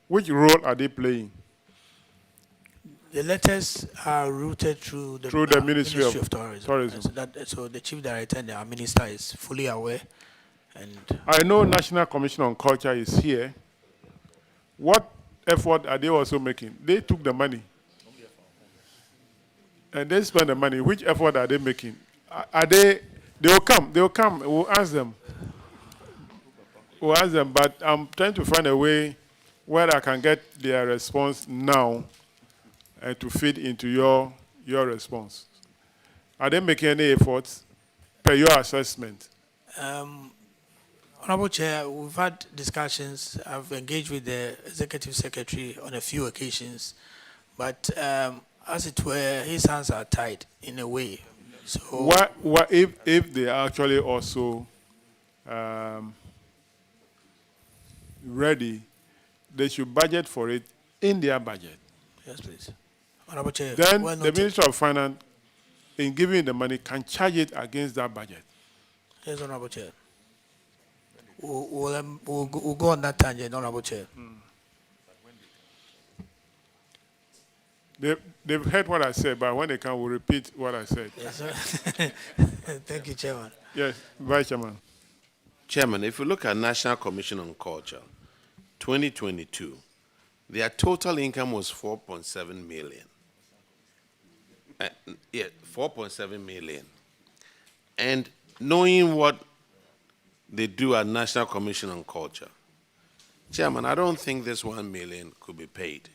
Which role are they playing? The letters are routed through the Ministry of Tourism. So the Chief Director and our Minister is fully aware. And I know National Commission on Culture is here. What effort are they also making? They took the money. And they spend the money. Which effort are they making? Are they will come. We'll ask them. But I'm trying to find a way where I can get their response now and to fit into your response. Are they making any efforts per your assessment? Honorable Chair, we've had discussions. I've engaged with the Executive Secretary on a few occasions, but as it were, his hands are tied in a way. So, what if they are actually also ready, they should budget for it in their budget. Yes, please. Honorable Chair, then well the Minister of Finance, in giving the money, can charge it against that budget. Yes, Honorable Chair. We'll go on that tangent, Honorable Chair. They've heard what I said, but when they can, we'll repeat what I said. Yes, sir. Thank you, Chairman. Yes, Vice Chairman. Chairman, if you look at National Commission on Culture, 2022, their total income was 4.7 million. 4.7 million. And knowing what they do at National Commission on Culture, Chairman, I don't think this 1 million could be paid.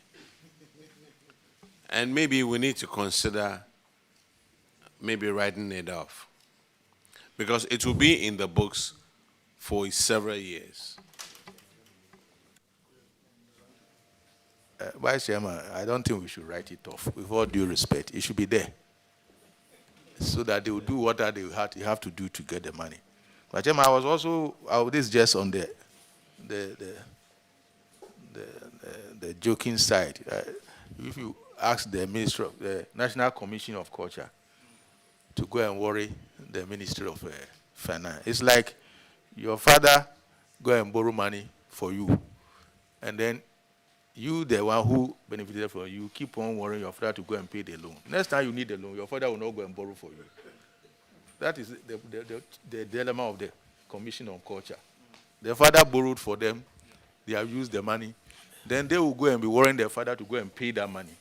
And maybe we need to consider maybe writing it off, because it will be in the books for several years. Vice Chairman, I don't think we should write it off. With all due respect, it should be there, so that they will do what they have to do to get the money. But Chairman, I was also, this is just on the joking side. If you ask the Minister of the National Commission of Culture to go and worry the Ministry of Finance, it's like your father go and borrow money for you, and then you, the one who benefited from you, keep on worrying your father to go and pay the loan. Next time you need the loan, your father will not go and borrow for you. That is the dilemma of the Commission on Culture. The father borrowed for them, they have used the money, then they will go and be worrying their father to go and pay that money.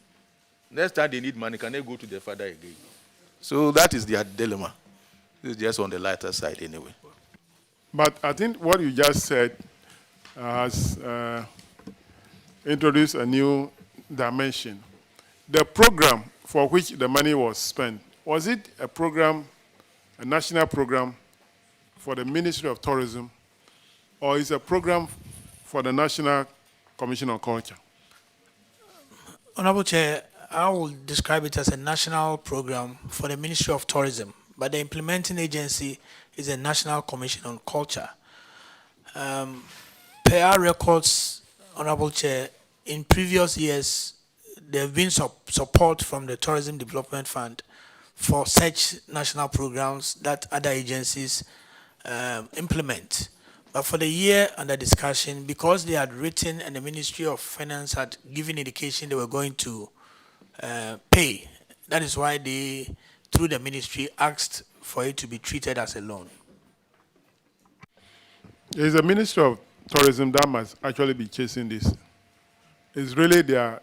Next time they need money, can they go to their father again? So that is their dilemma. This is just on the lighter side anyway. But I think what you just said has introduced a new dimension. The program for which the money was spent, was it a program, a national program for the Ministry of Tourism, or is it a program for the National Commission on Culture? Honorable Chair, I will describe it as a national program for the Ministry of Tourism, but the implementing agency is a National Commission on Culture. Per our records, Honorable Chair, in previous years, there have been support from the Tourism Development Fund for such national programs that other agencies implement. But for the year under discussion, because they had written and the Ministry of Finance had given indication they were going to pay, that is why they, through the ministry, asked for it to be treated as a loan. It's the Ministry of Tourism that must actually be chasing this. It's really their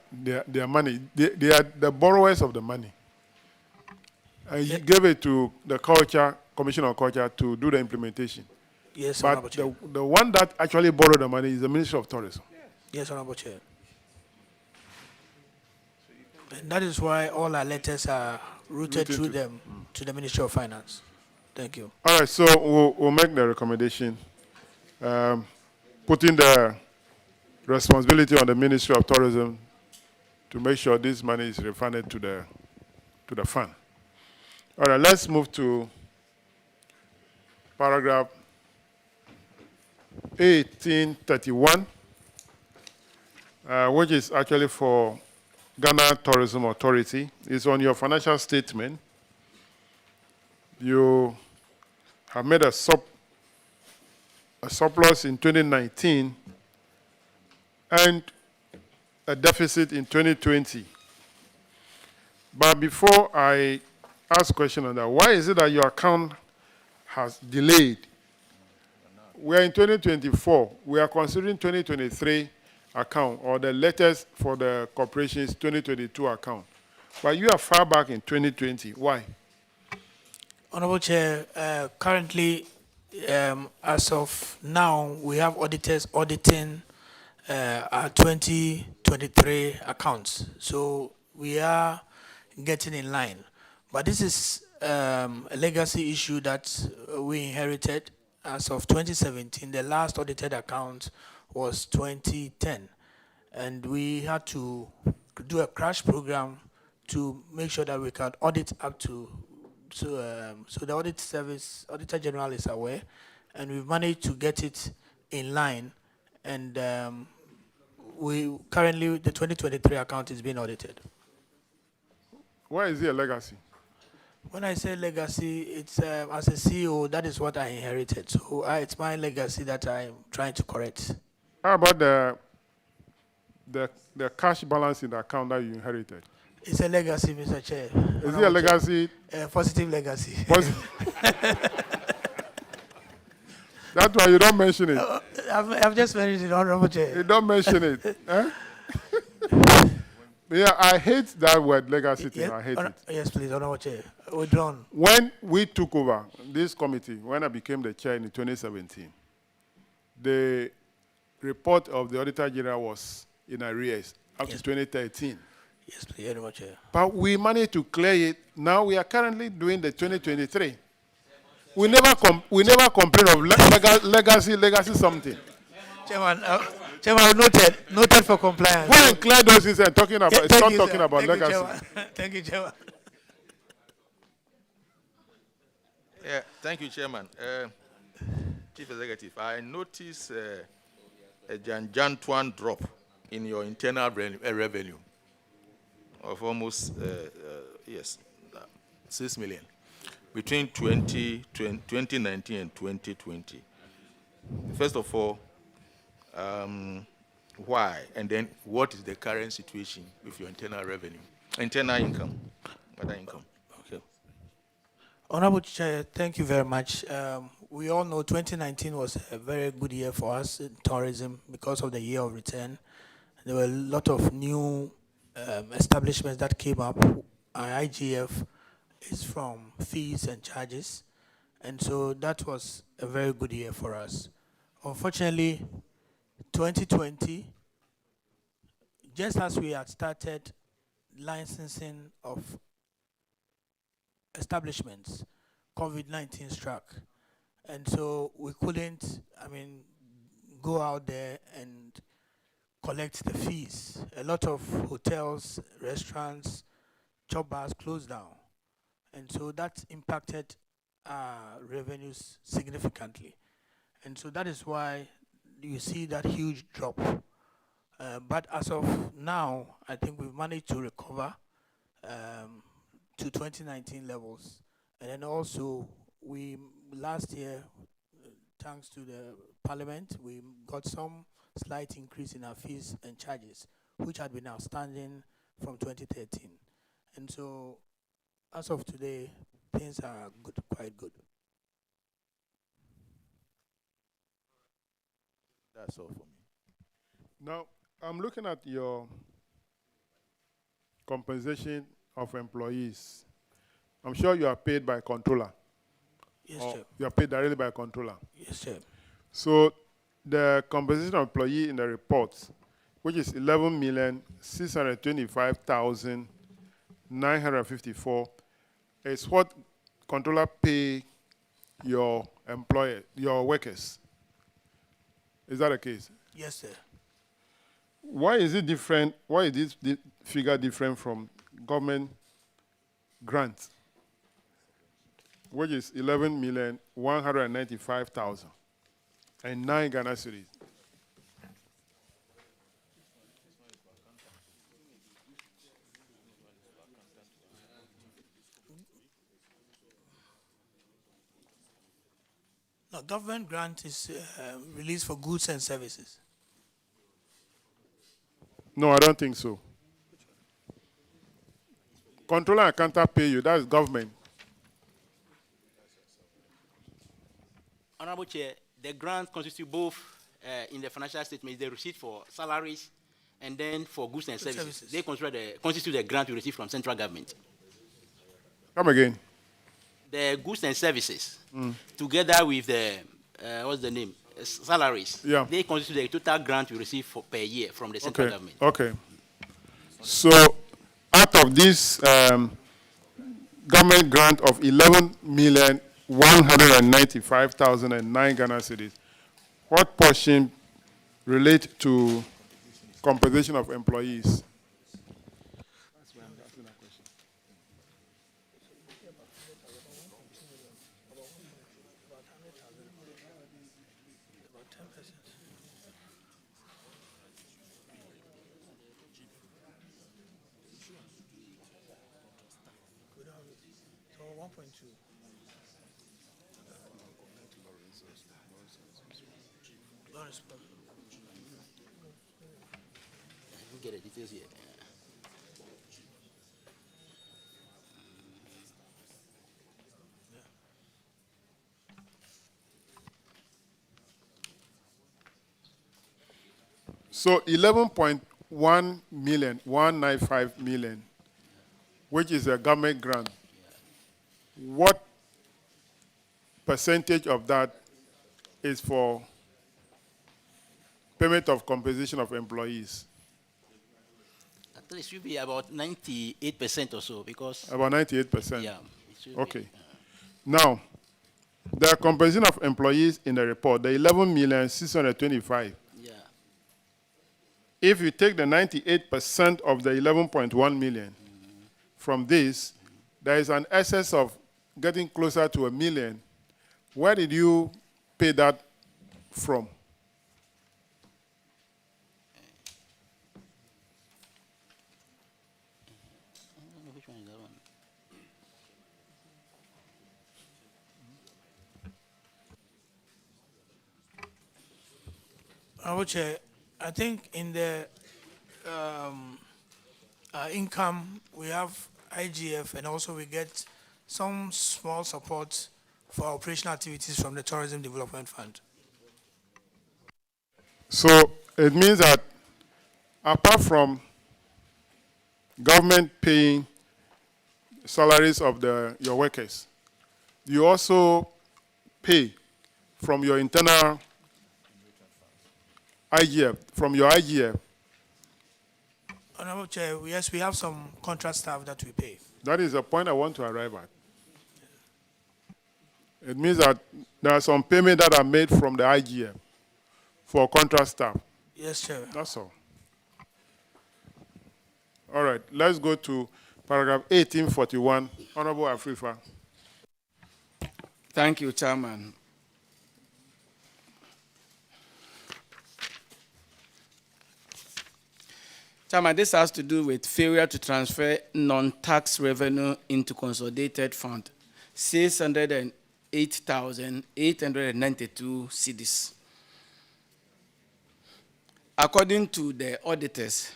money. They are the borrowers of the money. And you gave it to the Commission on Culture to do the implementation. Yes, but Honorable Chair. the one that actually borrowed the money is the Ministry of Tourism. Yes, Honorable Chair. And that is why all our letters are routed through them to the Ministry of Finance. Thank you. All right, so we'll make the recommendation, putting the responsibility on the Ministry of Tourism to make sure this money is refunded to the fund. All right, let's move to paragraph 1831, which is actually for Ghana Tourism Authority. It's on your financial statement. You have made a surplus in 2019 and a deficit in 2020. But before I ask a question on that, why is it that your account has delayed? We're in 2024. We are considering 2023 account, or the letters for the corporation's 2022 account. But you are far back in 2020. Why? Honorable Chair, currently, as of now, we have auditors auditing our 2023 accounts. So we are getting in line. But this is a legacy issue that we inherited. As of 2017, the last audited account was 2010. And we had to do a crash program to make sure that we can audit up to, so the audit service, Auditor General is aware, and we've managed to get it in line. And we currently, the 2023 account is being audited. Why is it a legacy? When I say legacy, it's as a CEO, that is what I inherited. So it's my legacy that I'm trying to correct. How about the cash balance in the account that you inherited? It's a legacy, Mr. Chair. Is it a legacy? Positive legacy. That's why you don't mention it. I've just mentioned it, Honorable Chair. You don't mention it. Eh? Yeah, I hate that word, legacy thing. I hate it. Yes, please, Honorable Chair. Withdrawn. When we took over this committee, when I became the chair in 2017, the report of the Auditor General was in arrears up to 2013. Yes, please, Honorable Chair. But we managed to clear it. Now we are currently doing the 2023. We never complain of legacy something. Chairman, noted for compliance. Go and clear those things and talking about. Stop talking about legacy. Thank you, Chairman. Yeah, thank you, Chairman. Chief Executive, I noticed a gigantuan drop in your internal revenue of almost 6 million between 2019 and 2020. First of all, why? And then what is the current situation with your internal revenue, internal income, other income? Okay. Honorable Chair, thank you very much. We all know 2019 was a very good year for us in tourism because of the year of return. There were a lot of new establishments that came up. Our IGF is from fees and charges. And so that was a very good year for us. Unfortunately, 2020, just as we had started licensing of establishments, COVID-19 struck. And so we couldn't, go out there and collect the fees. A lot of hotels, restaurants, chop bars closed down. And so that impacted revenues significantly. And so that is why you see that huge drop. But as of now, I think we've managed to recover to 2019 levels. And then also, last year, thanks to the parliament, we got some slight increase in our fees and charges, which had been outstanding from 2013. And so, as of today, things are good, quite good. That's all for me. Now, I'm looking at your compensation of employees. I'm sure you are paid by controller. Yes, or sir. You are paid directly by controller. Yes, sir. So the compensation of employee in the report, which is 11,625,954, is what controller pay your workers. Is that the case? Yes, sir. Why is it different? Why is this figure different from government grants, which is 11,195,009 Ghana cedis? No, government grant is released for goods and services. No, I don't think so. Controller and accountant pay you. That is government. Honorable Chair, the grant constitutes both in the financial statement, the receipt for salaries and then for goods and services. They constitute the grant we receive from central government. Come again. The goods and services, together with the, what's the name? Salaries. Yeah. They constitute the total grant we receive per year from the central government. Okay. So, out of this government grant of 11,195,009 Ghana cedis, what portion relate to compensation of employees? Get the details here. So 11.1 million, 195 million, which is a government grant. What percentage of that is for payment of compensation of employees? Actually, it should be about 98% or so because... About 98%? Yeah. Okay. Now, the compensation of employees in the report, the 11,625,000. Yeah. If you take the 98% of the 11.1 million from this, there is an excess of getting closer to 1 million. Where did you pay that from? Which one is that one? Honorable Chair, I think in the income, we have IGF and also we get some small support for operational activities from the Tourism Development Fund. So it means that apart from government paying salaries of your workers, you also pay from your internal IGF, from your IGF. Honorable Chair, yes, we have some contract staff that we pay. That is the point I want to arrive at. It means that there are some payments that are made from the IGF for contract staff. Yes, Chair. That's all. All right, let's go to paragraph 1841. Honorable Afrifa. Thank you, Chairman. Chairman, this has to do with failure to transfer non-tax revenue into consolidated fund, 608,892 cedis. According to the auditors,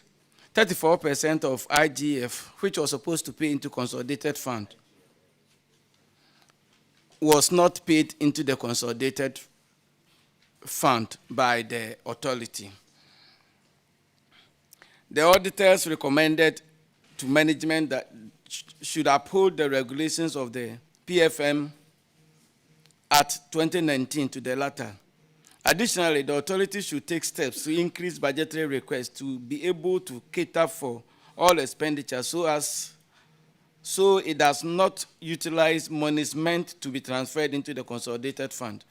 34% of IGF, which was supposed to pay into consolidated fund, was not paid into the consolidated fund by the authority. The auditors recommended to management that should uphold the regulations of the PFM Act 2019 to the latter. Additionally, the authority should take steps to increase budgetary requests to be able to cater for all expenditures so it does not utilize monies meant to be transferred into the consolidated fund.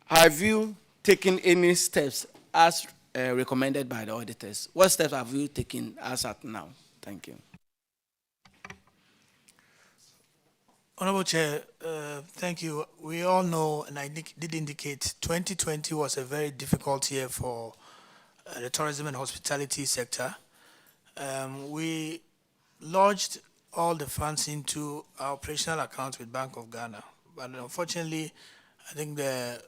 Have you taken any steps as recommended by the auditors? What steps have you taken as at now? Thank you. Honorable Chair, thank you. We all know, and I did indicate, 2020 was a very difficult year for the tourism and hospitality sector. We lodged all the funds into our operational accounts with Bank of Ghana, but unfortunately, I think the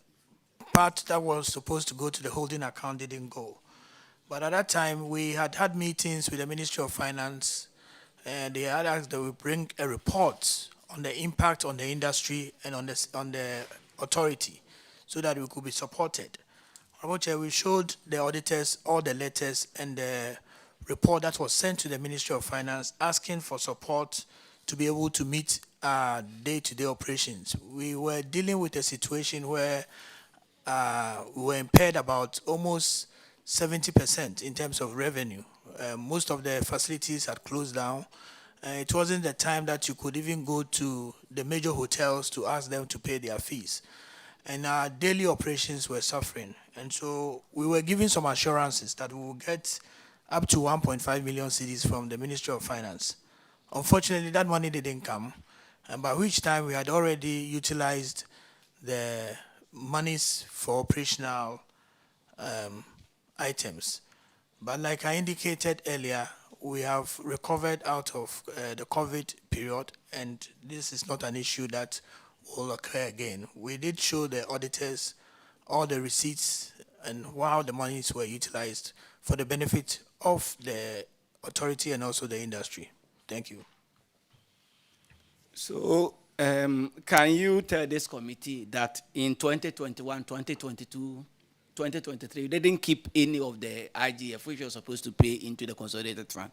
part that was supposed to go to the holding account didn't go. But at that time, we had meetings with the Ministry of Finance, and they had asked that we bring a report on the impact on the industry and on the authority so that we could be supported. Honorable Chair, we showed the auditors all the letters and the report that was sent to the Ministry of Finance asking for support to be able to meet day-to-day operations. We were dealing with a situation where we were impaired about almost 70% in terms of revenue. Most of the facilities had closed down. It wasn't the time that you could even go to the major hotels to ask them to pay their fees. And our daily operations were suffering. And so we were given some assurances that we will get up to 1.5 million cedis from the Ministry of Finance. Unfortunately, that money didn't come, and by which time we had already utilized the monies for operational items. But like I indicated earlier, we have recovered out of the COVID period, and this is not an issue that will occur again. We did show the auditors all the receipts and how the monies were utilized for the benefit of the authority and also the industry. Thank you. So can you tell this committee that in 2021, 2022, 2023, they didn't keep any of the IGF which was supposed to pay into the consolidated fund?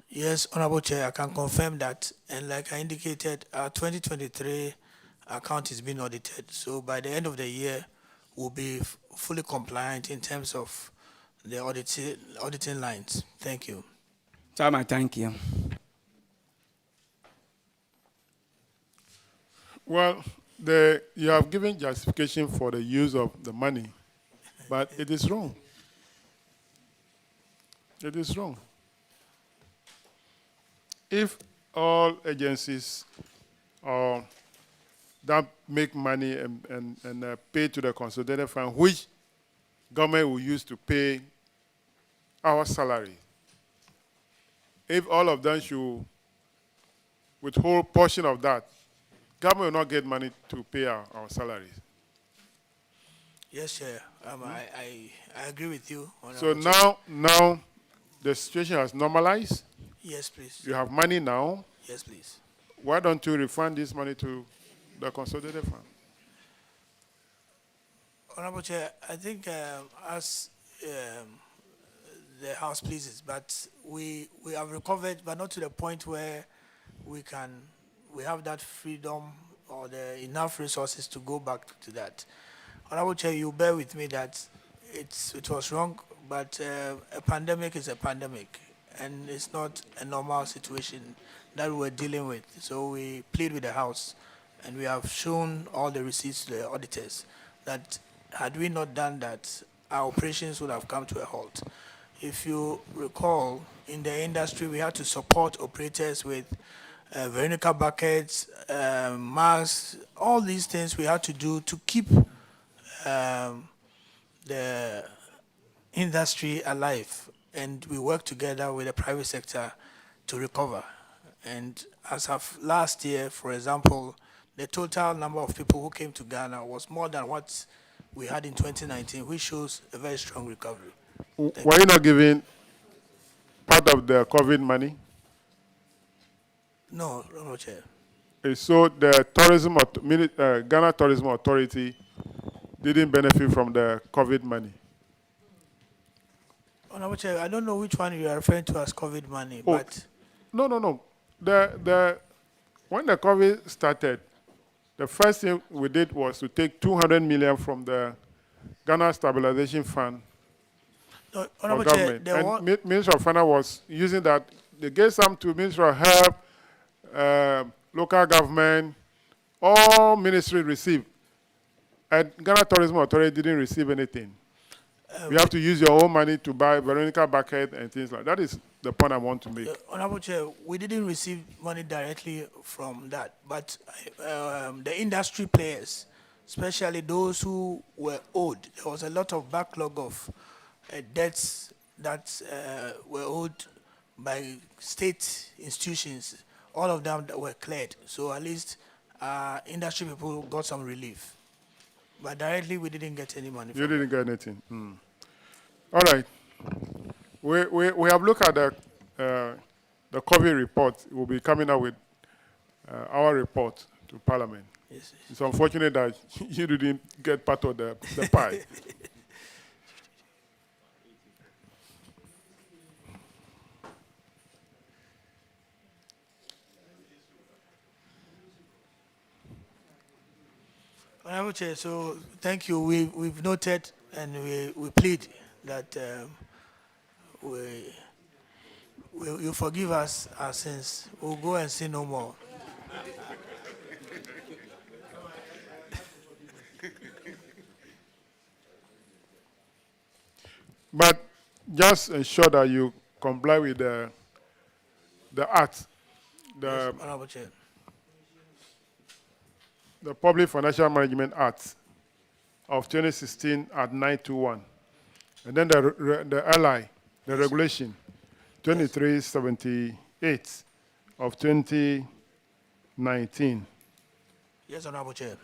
Yes, Honorable Chair, I can confirm that. And like I indicated, our 2023 account is being audited. So by the end of the year, we'll be fully compliant in terms of the auditing lines. Thank you. Chairman, thank you. Well, you have given justification for the use of the money, but it is wrong. It is wrong. If all agencies that make money and pay to the consolidated fund, which government will use to pay our salary, if all of them should withhold portion of that, government will not get money to pay our salaries. Yes, Chair. I agree with you. So now the situation has normalized. Yes, please. You have money now. Yes, please. Why don't you refund this money to the consolidated fund? Honorable Chair, I think as the House pleases, but we have recovered, but not to the point where we have that freedom or the enough resources to go back to that. Honorable Chair, you bear with me that it was wrong, but a pandemic is a pandemic, and it's not a normal situation that we're dealing with. So we plead with the House, and we have shown all the receipts to the auditors that had we not done that, our operations would have come to a halt. If you recall, in the industry, we had to support operators with Veronica buckets, masks, all these things we had to do to keep the industry alive. And we worked together with the private sector to recover. And as of last year, for example, the total number of people who came to Ghana was more than what we had in 2019, which shows a very strong recovery. Were you not giving part of the COVID money? No, Honorable Chair. So the Ghana Tourism Authority didn't benefit from the COVID money. Honorable Chair, I don't know which one you are referring to as COVID money, but No. When the COVID started, the first thing we did was to take 200 million from the Ghana Stabilization Fund no, for Honorable Chair, government. there was And Minister of Finance was using that. They gave some to Minister of Health, local government, all ministries received. And Ghana Tourism Authority didn't receive anything. You have to use your own money to buy Veronica bucket and things like that. That is the point I want to make. Honorable Chair, we didn't receive money directly from that, but the industry players, especially those who were owed, there was a lot of backlog of debts that were owed by state institutions. All of them that were cleared. So at least industry people got some relief. But directly, we didn't get any money. You didn't get anything. All right. We have looked at the COVID report. We'll be coming out with our report to Parliament. Yes. It's unfortunate that you didn't get part of the pie. Honorable Chair, so thank you. We've noted and we plead that you forgive us our sins. We'll go and sin no more. But just ensure that you comply with the Act, Yes, Honorable Chair. the Public Financial Management Act of 2016 at 921. And then the LI, the regulation, 2378 of 2019. Yes, Honorable Chair.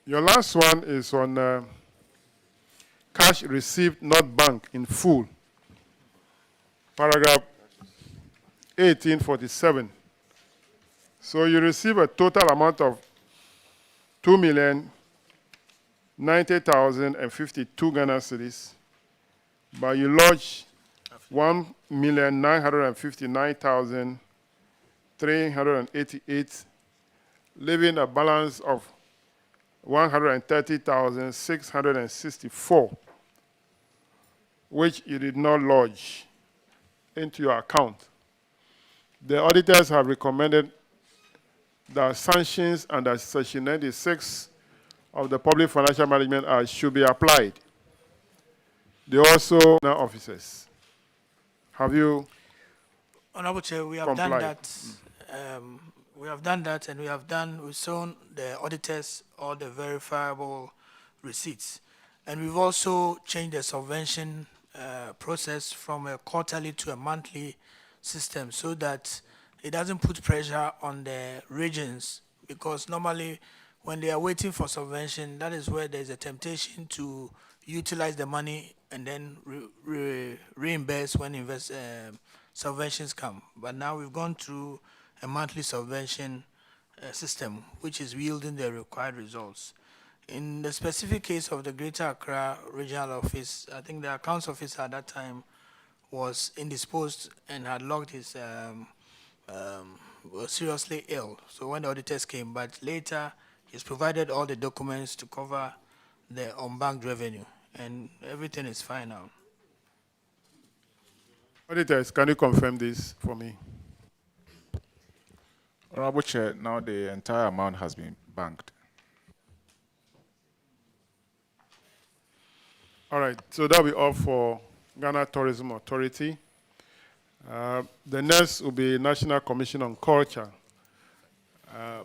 Your last one is on cash received not bank in full. Paragraph 1847. So you receive a total amount of 2,090,052 Ghana cedis, but you lodge 1,959,388, leaving a balance of 130,664, which you did not lodge into your account. The auditors have recommended that sanctions under Section 96 of the Public Financial Management Act should be applied. They also now officers. Have you Honorable Chair, we have complied? done that. We have done that, and we've shown the auditors all the verifiable receipts. And we've also changed the subvention process from a quarterly to a monthly system so that it doesn't put pressure on the regions, because normally when they are waiting for subvention, that is where there's a temptation to utilize the money and then reimburse when subventions come. But now we've gone through a monthly subvention system, which is yielding the required results. In the specific case of the Greater Accra Regional Office, I think the accounts officer at that time was indisposed and had logged his was seriously ill. So when the auditors came, but later he's provided all the documents to cover the unbanked revenue, and everything is fine now. Auditors, can you confirm this for me? Honorable Chair, now the entire amount has been banked. All right, so that'll be all for Ghana Tourism Authority. The next will be National Commission on Culture.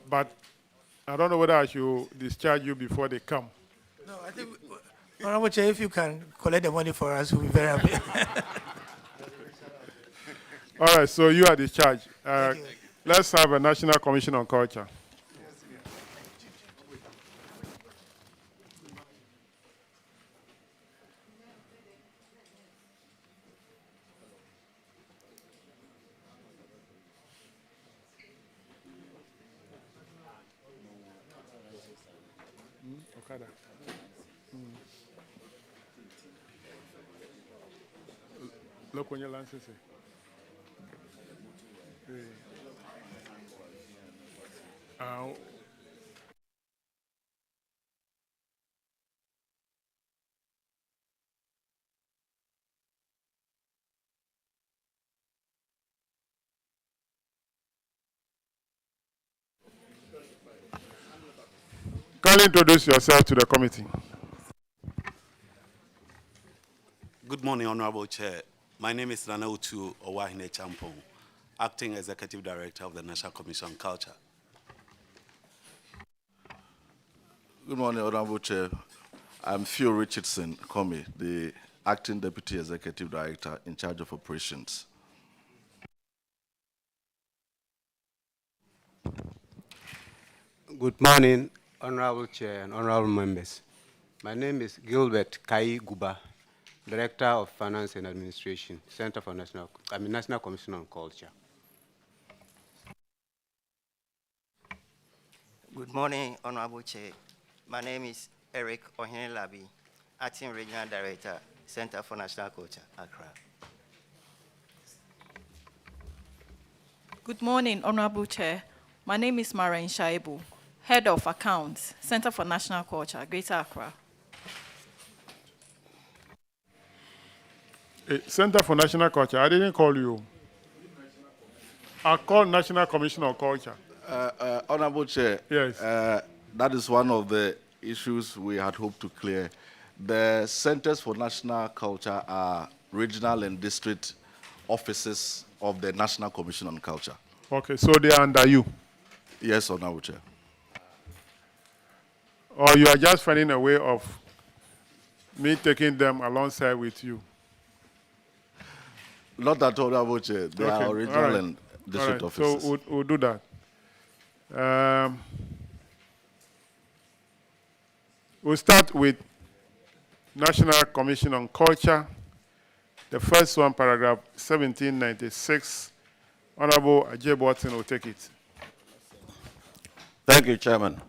But I don't know whether I should discharge you before they come. No, I think, Honorable Chair, if you can collect the money for us, we'll be very happy. All right, so you are discharged. Let's have a National Commission on Culture. Okada. Look when your lances. Kindly introduce yourself to the committee. Good morning, Honorable Chair. My name is Ranautu Owahine Champong, Acting Executive Director of the National Commission on Culture. Good morning, Honorable Chair. I'm Theo Richardson Komi, the Acting Deputy Executive Director in charge of operations. Good morning, Honorable Chair and Honorable Members. My name is Gilbert Kai Guba, Director of Finance and Administration, Center for National Commission on Culture. Good morning, Honorable Chair. My name is Eric Ohinelabi, Acting Regional Director, Center for National Culture, Accra. Good morning, Honorable Chair. My name is Maren Shaibu, Head of Accounts, Center for National Culture, Greater Accra. Center for National Culture, I didn't call you. I called National Commission on Culture. Honorable Chair, yes. That is one of the issues we had hoped to clear. The Centers for National Culture are regional and district offices of the National Commission on Culture. Okay, so they are under you? Yes, Honorable Chair. Or you are just finding a way of me taking them alongside with you? Not at all, Honorable Chair. They are regional and district offices. So we'll do that. We'll start with National Commission on Culture. The first one, paragraph 1796. Honorable Ajay Watson will take it. Thank you, Chairman.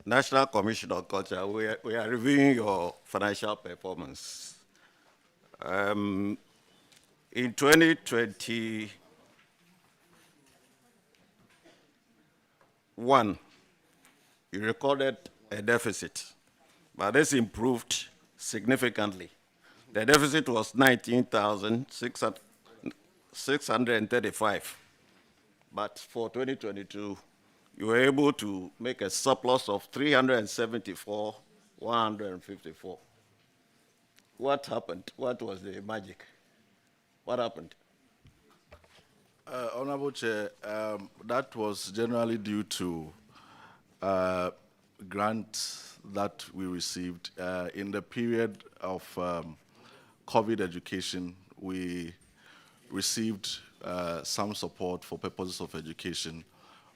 National Commission on Culture, we are reviewing your financial performance. In 2021, you recorded a deficit, but this improved significantly. The deficit was 19,635, but for 2022, you were able to make a surplus of 374,154. What happened? What was the magic? What happened? Honorable Chair, that was generally due to grants that we received. In the period of COVID education, we received some support for purposes of education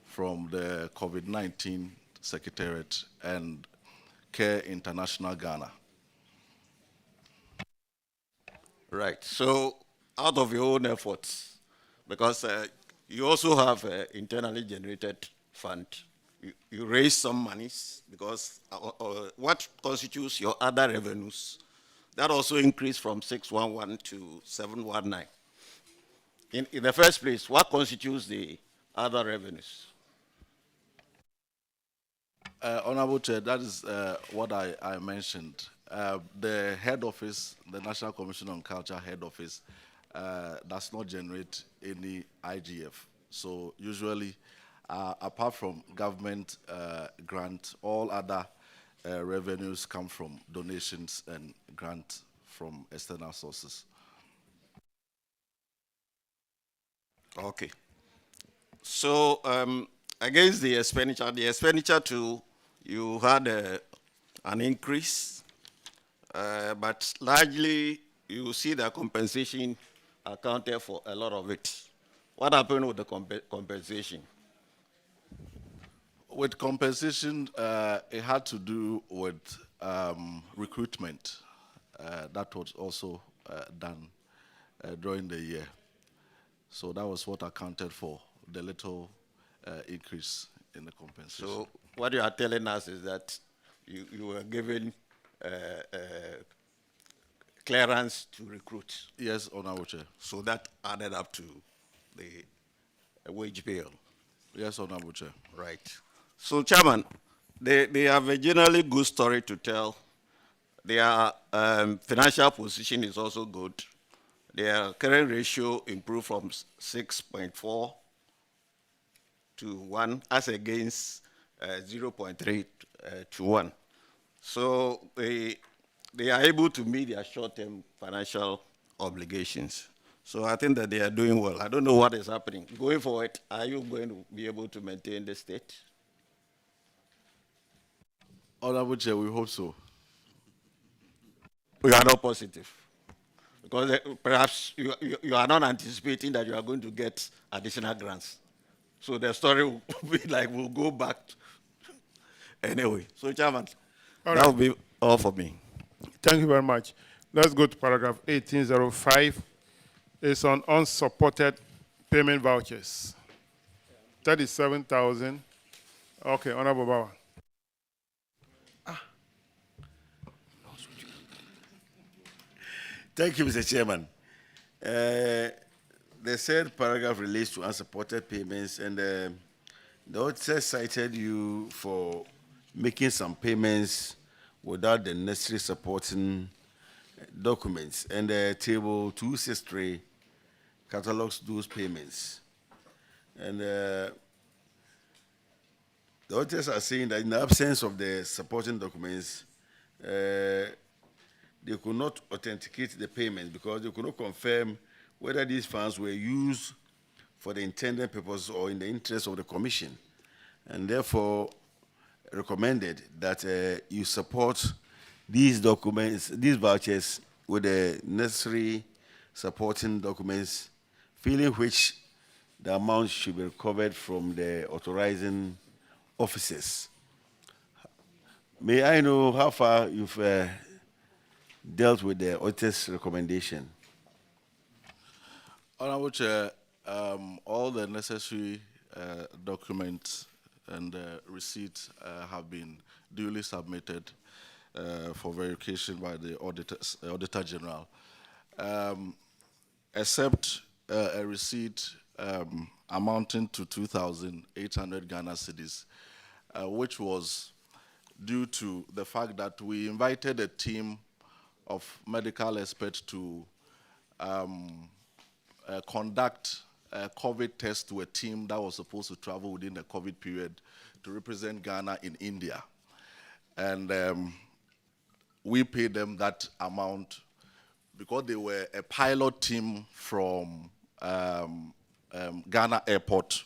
from the COVID-19 Secretariat and Care International Ghana. Right. So, out of your own efforts, because you also have an internally generated fund, you raise some monies because what constitutes your other revenues, that also increased from 611 to 719. In the first place, what constitutes the other revenues? Honorable Chair, that is what I mentioned. The head office, the National Commission on Culture head office, does not generate any IGF. So usually, apart from government grant, all other revenues come from donations and grants from external sources. Okay. So against the expenditure too, you had an increase, but largely you see the compensation accounted for a lot of it. What happened with the compensation? With compensation, it had to do with recruitment. That was also done during the year. So that was what accounted for the little increase in the compensation. So what you are telling us is that you were given clearance to recruit. Yes, Honorable Chair. So that added up to the wage bill. Yes, Honorable Chair. Right. So, Chairman, they have a generally good story to tell. Their financial position is also good. Their current ratio improved from 6.4 to 1 as against 0.3 to 1. So they are able to meet their short-term financial obligations. So I think that they are doing well. I don't know what is happening. Going forward, are you going to be able to maintain the state? Honorable Chair, we hope so. We are not positive. Because perhaps you are not anticipating that you are going to get additional grants. So the story will be like, we'll go back. Anyway, so Chairman, that will be all for me. Thank you very much. Let's go to paragraph 1805. It's on unsupported payment vouchers. 37,000. Okay, Honorable Bawa. Thank you, Mr. Chairman. The third paragraph relates to unsupported payments, and the auditor cited you for making some payments without the necessary supporting documents. And table 263 catalogs those payments. And the auditors are saying that in the absence of the supporting documents, they could not authenticate the payments because they could not confirm whether these funds were used for the intended purpose or in the interest of the commission, and therefore recommended that you support these documents, these vouchers, with the necessary supporting documents, feeling which the amount should be recovered from the authorizing officers. May I know how far you've dealt with the auditor's recommendation? Honorable Chair, all the necessary documents and receipts have been duly submitted for verification by the Auditor General, except a receipt amounting to 2,800 Ghana cedis, which was due to the fact that we invited a team of medical experts to conduct a COVID test to a team that was supposed to travel within the COVID period to represent Ghana in India. And we paid them that amount because they were a pilot team from Ghana Airport.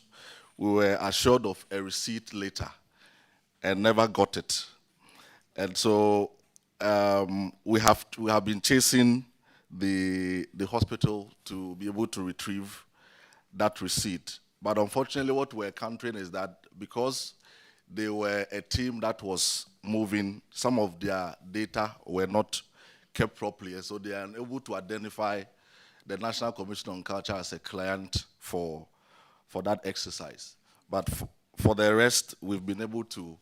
We were assured of a receipt later and never got it. And so we have been chasing the hospital to be able to retrieve that receipt. But unfortunately, what we're encountering is that because they were a team that was moving, some of their data were not kept properly, and so they are unable to identify the National Commission on Culture as a client for that exercise. But for the rest, we've been able to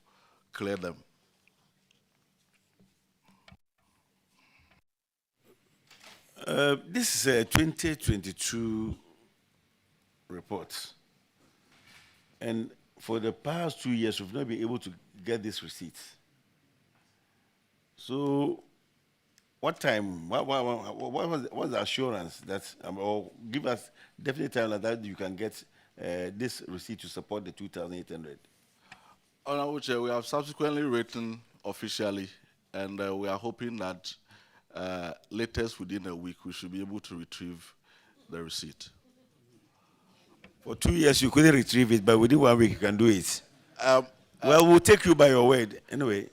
clear them. This is a 2022 report. And for the past 2 years, we've not been able to get this receipt. So what time, what was the assurance that, or give us definite time that you can get this receipt to support the 2,800? Honorable Chair, we have subsequently written officially, and we are hoping that latest within a week we should be able to retrieve the receipt. For 2 years you couldn't retrieve it, but within 1 week you can do it. Well, we'll take you by your word anyway.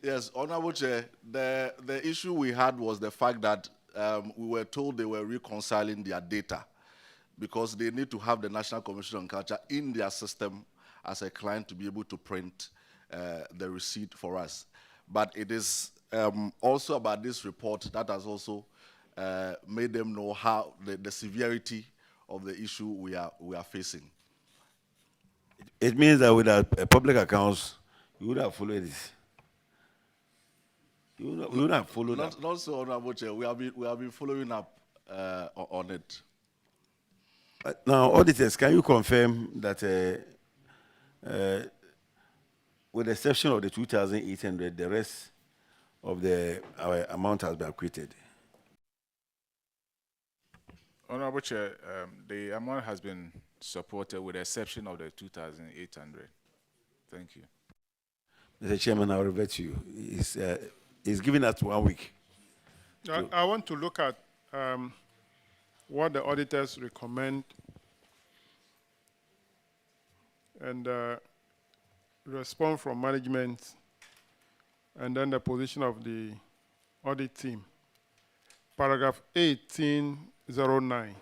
Yes, Honorable Chair, the issue we had was the fact that we were told they were reconciling their data because they need to have the National Commission on Culture in their system as a client to be able to print the receipt for us. But it is also about this report that has also made them know how the severity of the issue we are facing. It means that without public accounts, you would have followed this. You would have followed up. Not so, Honorable Chair. We have been following up on it. Now, auditors, can you confirm that with the exception of the 2,800, the rest of our amount has been acquitted? Honorable Chair, the amount has been supported with the exception of the 2,800. Thank you. Mr. Chairman, I'll revert to you. He's giving us 1 week. I want to look at what the auditors recommend and response from management, and then the position of the audit team. Paragraph 1809.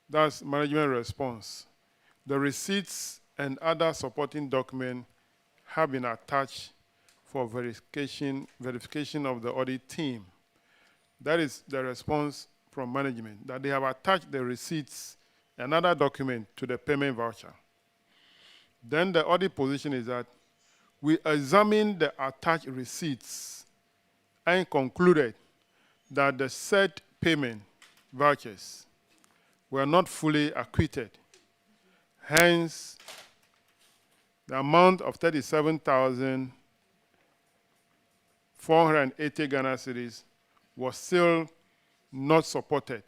That's management response. The receipts and other supporting documents have been attached for verification of the audit team. That is the response from management, that they have attached the receipts and other document to the payment voucher. Then the audit position is that we examined the attached receipts and concluded that the said payment vouchers were not fully acquitted. Hence, the amount of 37,480 Ghana cedis was still not supported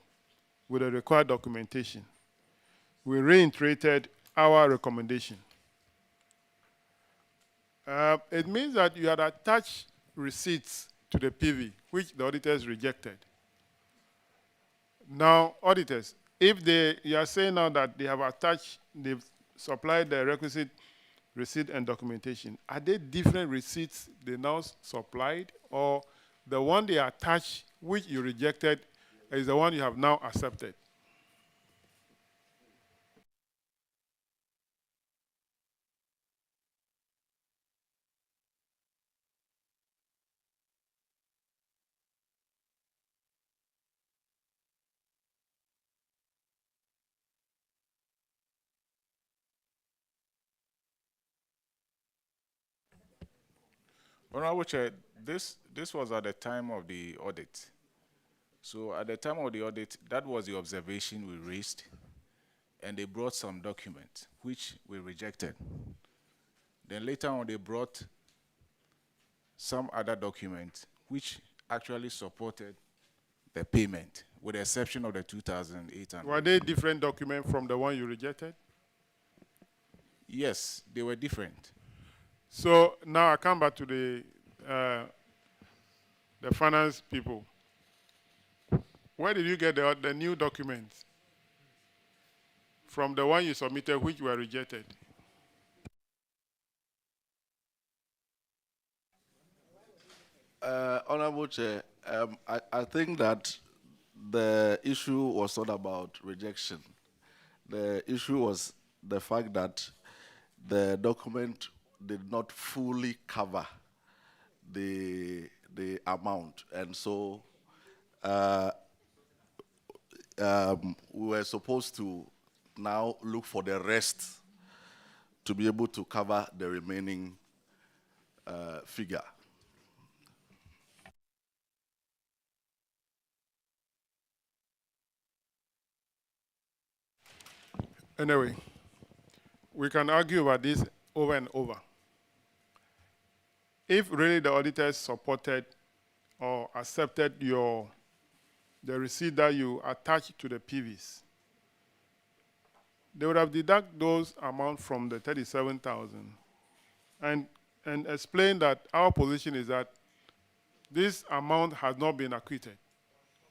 with the required documentation. We reiterated our recommendation. It means that you had attached receipts to the PV, which the auditors rejected. Now, auditors, if you are saying now that they have attached, they've supplied the requisite receipt and documentation, are they different receipts they now supplied, or the one they attached, which you rejected, is the one you have now accepted? Honorable Chair, this was at the time of the audit. So at the time of the audit, that was the observation we raised, and they brought some documents, which we rejected. Then later on, they brought some other documents, which actually supported the payment, with the exception of the 2,800. Were they different documents from the one you rejected? Yes, they were different. So now I come back to the finance people. Where did you get the new documents? From the one you submitted, which were rejected? Honorable Chair, I think that the issue was not about rejection. The issue was the fact that the document did not fully cover the amount, and so we were supposed to now look for the rest to be able to cover the remaining figure. Anyway, we can argue about this over and over. If really the auditors supported or accepted the receipt that you attached to the PVs, they would have deducted those amounts from the 37,000 and and explain that our position is that this amount has not been acquitted.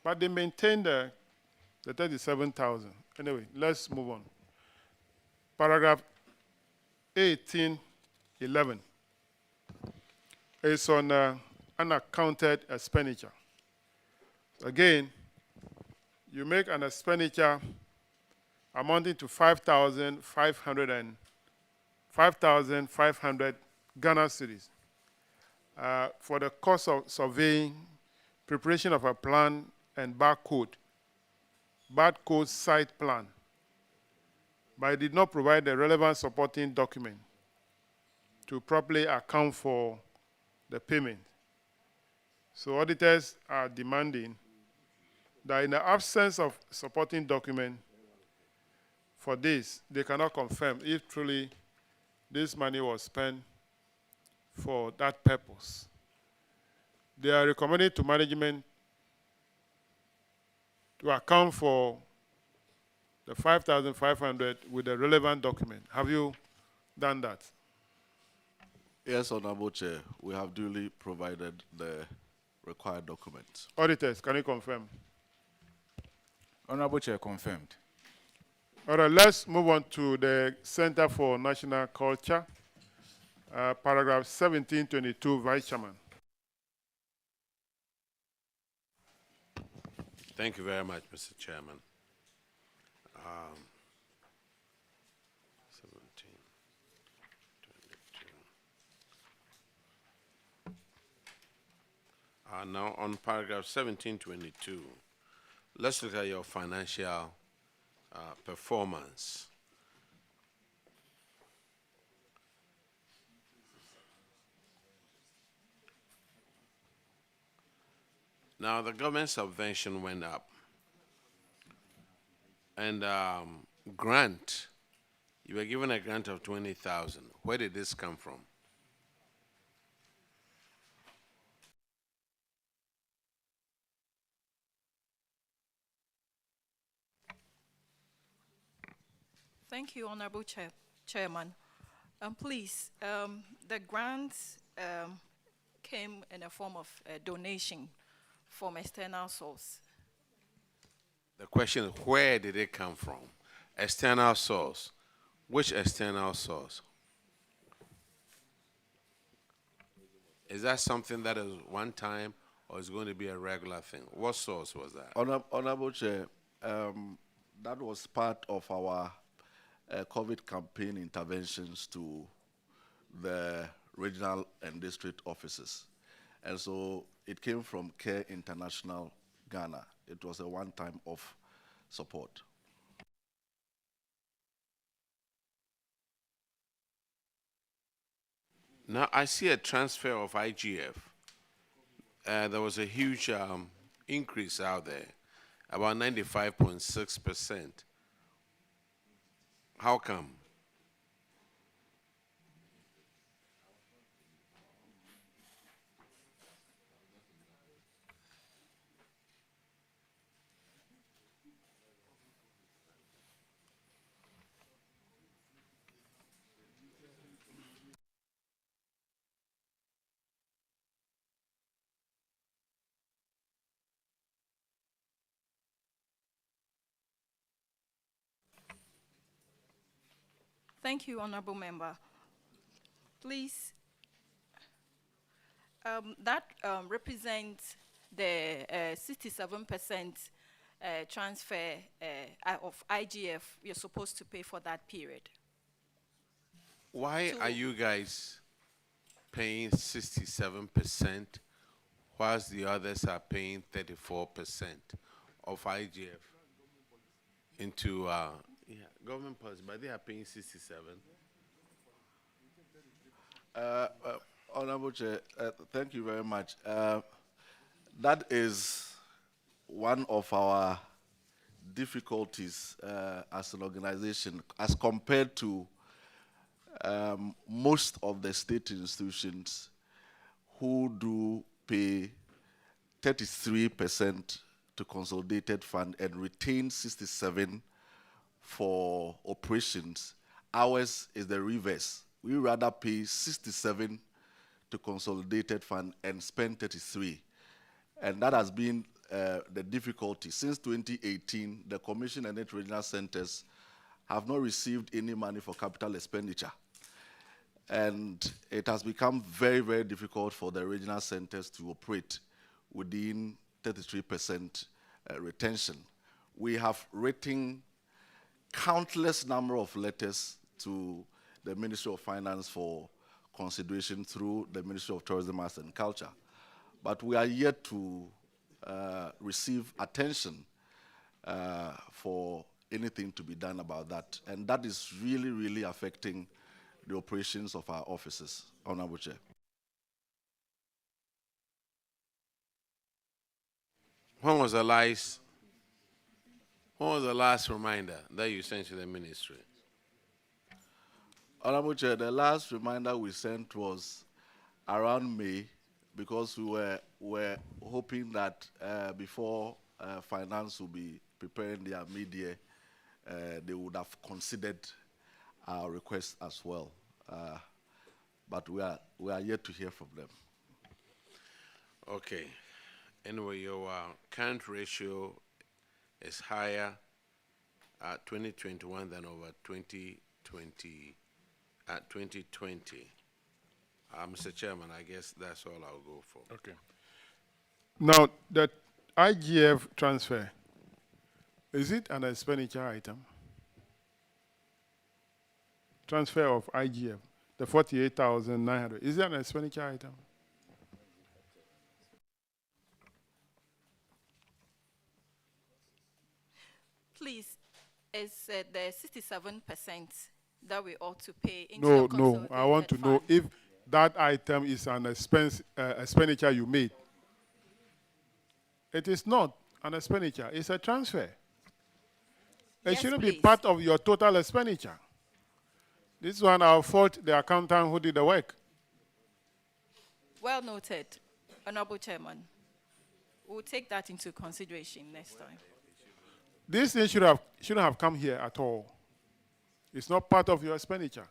But they maintain the 37,000. Anyway, let's move on. Paragraph 1811 is on unaccounted expenditure. Again, you make an expenditure amounting to 5,500 Ghana cedis for the cost of surveying, preparation of a plan, and barcode site plan, but it did not provide the relevant supporting document to properly account for the payment. So auditors are demanding that in the absence of supporting document for this, they cannot confirm if truly this money was spent for that purpose. They are recommending to management to account for the 5,500 with the relevant document. Have you done that? Yes, Honorable Chair. We have duly provided the required documents. Auditors, can you confirm? Honorable Chair, confirmed. All right, let's move on to the Center for National Culture, paragraph 1722, Vice Chairman. Thank you very much, Mr. Chairman. 1722. Now on paragraph 1722, let's look at your financial performance. Now, the government subvention went up. And grant, you were given a grant of 20,000. Where did this come from? Thank you, Honorable Chairman. Please, the grants came in a form of a donation from external source. The question is, where did it come from? External source. Which external source? Is that something that is one time or is going to be a regular thing? What source was that? Honorable Chair, that was part of our COVID campaign interventions to the regional and district offices. And so it came from Care International Ghana. It was a one-time off support. Now, I see a transfer of IGF. There was a huge increase out there, about 95.6%. How come? Thank you, Honorable Member. Please, that represents the 67% transfer of IGF you're supposed to pay for that period. Why are you guys paying 67% whilst the others are paying 34% of IGF into government policy, but they are paying 67? Honorable Chair, thank you very much. That is one of our difficulties as an organization as compared to most of the state institutions who do pay 33% to consolidated fund and retain 67% for operations. Ours is the reverse. We rather pay 67% to consolidated fund and spent 33. And that has been the difficulty. Since 2018, the Commission and its regional centers have not received any money for capital expenditure. And it has become very, very difficult for the regional centers to operate within 33% retention. We have written countless number of letters to the Ministry of Finance for consideration through the Ministry of Tourism, Arts and Culture. But we are yet to receive attention for anything to be done about that. And that is really, really affecting the operations of our offices, Honorable Chair. When was the last reminder that you sent to the ministry? Honorable Chair, the last reminder we sent was around May, because we were hoping that before finance will be preparing their mid-year, they would have considered our request as well. But we are yet to hear from them. Okay. Anyway, your current ratio is higher at 2021 than over 2020. Mr. Chairman, I guess that's all I'll go for. Okay. Now, the IGF transfer, is it an expenditure item? Transfer of IGF, the 48,900, is it an expenditure item? Please, it's the 67% that we ought to pay into No, the no, I want to know fund. if that item is an expenditure you made. It is not an expenditure, it's a transfer. It Yes, shouldn't be please. part of your total expenditure. This one, I'll fault the accountant who did the work. Well noted, Honorable Chairman. We'll take that into consideration next time. This thing shouldn't have come here at all. It's not part of your expenditure.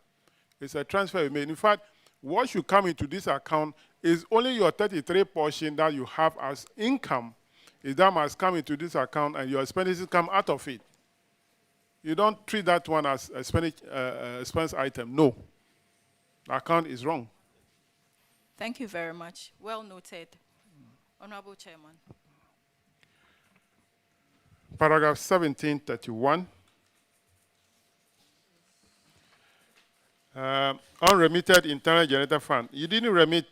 It's a transfer you made. In fact, what should come into this account is only your 33 portion that you have as income. Is that must come into this account and your expenses come out of it. You don't treat that one as expense item. No. The account is wrong. Thank you very much. Well noted, Honorable Chairman. Paragraph 1731. Unremitted internal generator fund. You didn't remit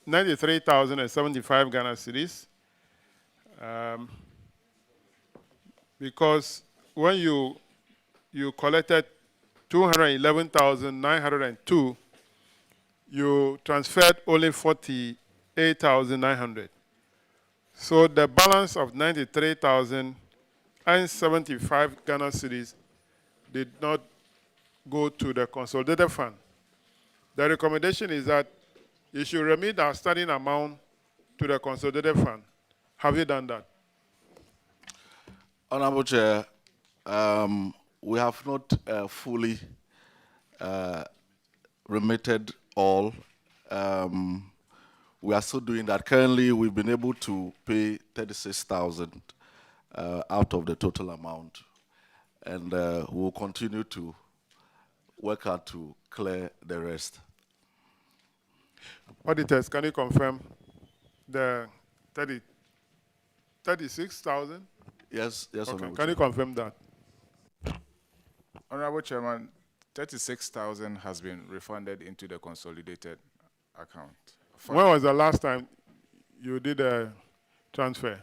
93,075 Ghana cedis. Because when you collected 211,902, you transferred only 48,900. So the balance of 93,075 Ghana cedis did not go to the consolidated fund. The recommendation is that you should remit the outstanding amount to the consolidated fund. Have you done that? Honorable Chair, we have not fully remitted all. We are still doing that. Currently, we've been able to pay 36,000 out of the total amount, and we'll continue to work hard to clear the rest. Auditors, can you confirm the 36,000? Yes, Okay. Honorable Can you confirm that? Honorable Chairman, 36,000 has been refunded into the consolidated account. When was the last time you did a transfer?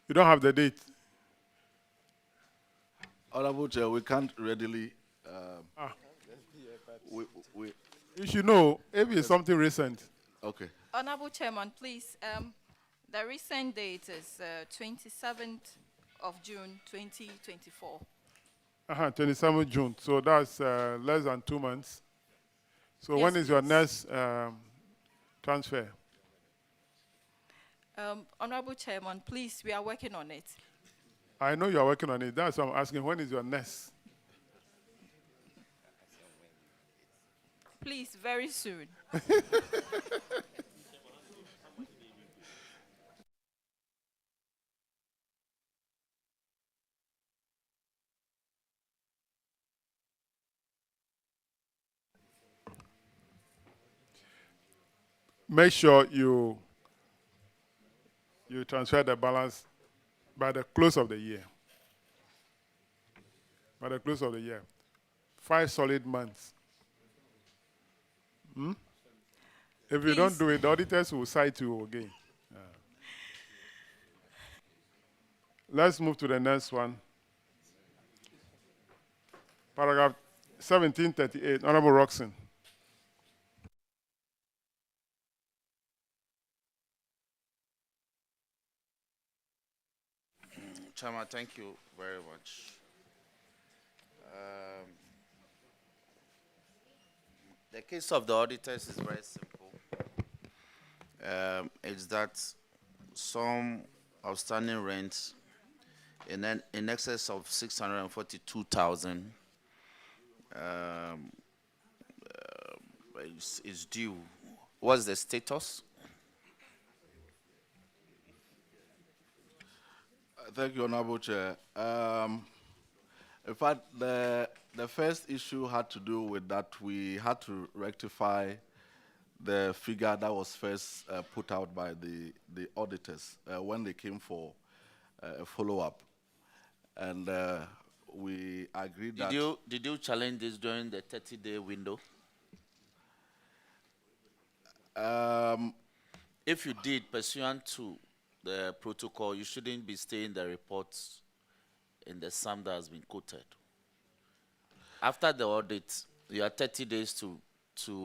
You don't have the date. Honorable Chair, we can't readily. You should know if it's something recent. Okay. Honorable Chairman, please, the recent date is 27th of June 2024. 27 June. So that's less than 2 months. So Yes, when is your please. next transfer? Honorable Chairman, please, we are working on it. I know you are working on it. That's why I'm asking, when is your next? Please, very soon. Make sure you transfer the balance by the close of the year. By the close of the year. 5 solid months. Hmm? If you don't do it, the auditors will cite you again. Let's move to the next one. Paragraph 1738, Honorable Roxon. Chairman, thank you very much. The case of the auditors is very simple. It's that some outstanding rents in excess of 642,000 is due. What's the status? Thank you, Honorable Chair. In fact, the first issue had to do with that we had to rectify the figure that was first put out by the auditors when they came for a follow-up. And we agreed that... Did you challenge this during the 30-day window? If you did, pursuant to the protocol, you shouldn't be staying the reports in the sum that has been quoted. After the audit, you have 30 days to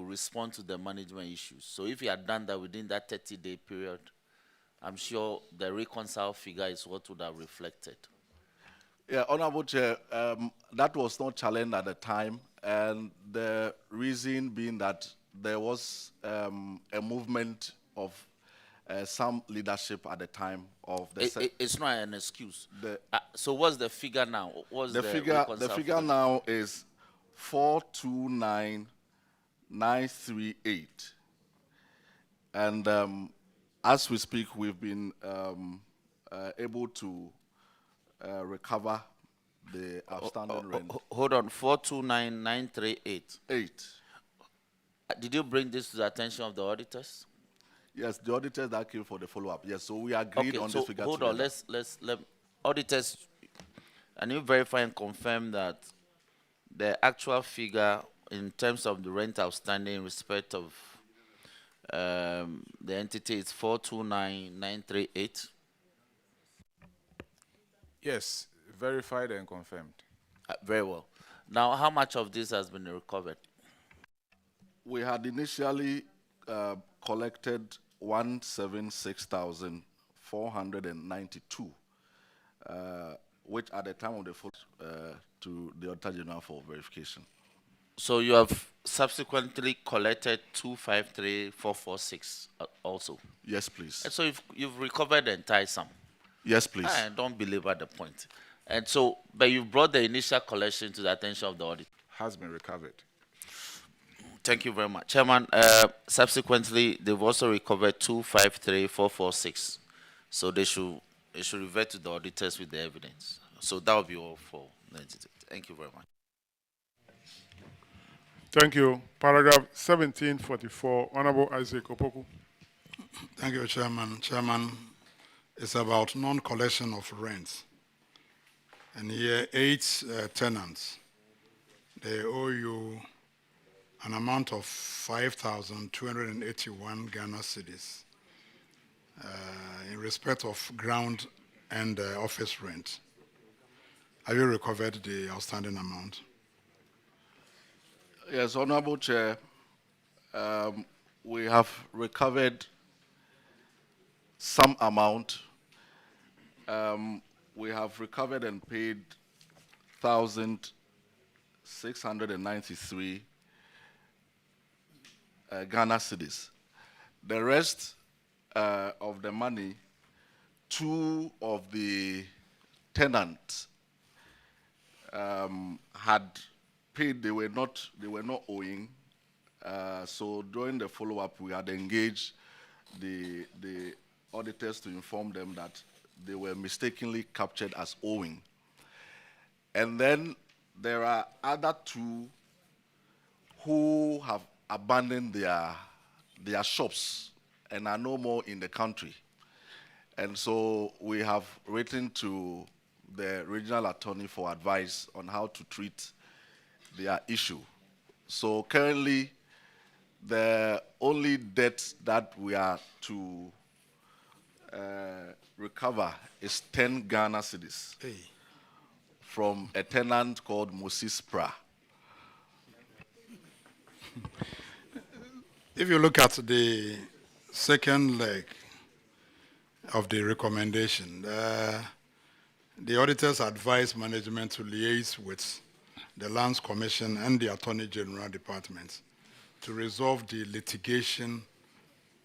respond to the management issues. So if you had done that within that 30-day period, I'm sure the reconciled figure is what would have reflected. Yeah, Honorable Chair, that was not challenged at the time, and the reason being that there was a movement of some leadership at the time of the... It's not an excuse. So what's the figure now? What's the figure now is 429,938. And as we speak, we've been able to recover the outstanding rent. Hold on, 429,938. Did you bring this to the attention of the auditors? Yes, the auditors that came for the follow-up. Yes, so we agreed on this figure. Hold on, let's auditors, and you verify and confirm that the actual figure in terms of the rent outstanding in respect of the entity is 429,938. Yes, verified and confirmed. Very well. Now, how much of this has been recovered? We had initially collected 176,492, which at the time of the vote to the Auditor General for verification. So you have subsequently collected 253,446 also? Yes, please. And so you've recovered the entire sum? Yes, please. Don't belabor the point. And so, but you brought the initial collection to the attention of the audit? Has been recovered. Thank you very much. Chairman, subsequently, they've also recovered 253,446. So they should revert to the auditors with the evidence. So that will be all for the entity. Thank you very much. Thank you. Paragraph 1744, Honorable Isaac Opoku. Thank you, Chairman. Chairman, it's about non-collection of rents. And here, 8 tenants, they owe you an amount of 5,281 Ghana cedis in respect of ground and office rent. Have you recovered the outstanding amount? Yes, Honorable Chair, we have recovered some amount. We have recovered and paid 1,693 Ghana cedis. The rest of the money, two of the tenants had paid, they were not owing. So during the follow-up, we had engaged the auditors to inform them that they were mistakenly captured as owing. And then there are other two who have abandoned their shops and are no more in the country. And so we have written to the regional attorney for advice on how to treat their issue. So currently, the only debt that we are to recover is 10 Ghana cedis from a tenant called Moses Pra. If you look at the second leg of the recommendation, the auditors advise management to liaise with the Lands Commission and the Attorney General Department to resolve the litigation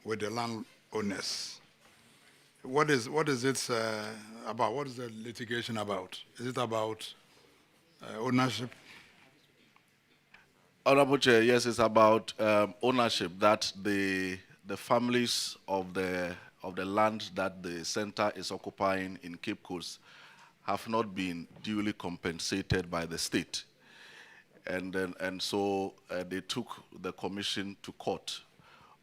with the landowners. What is it about? What is the litigation about? Is it about ownership? Honorable Chair, yes, it's about ownership, that the families of the land that the center is occupying in Cape Coast have not been duly compensated by the state. And so they took the commission to court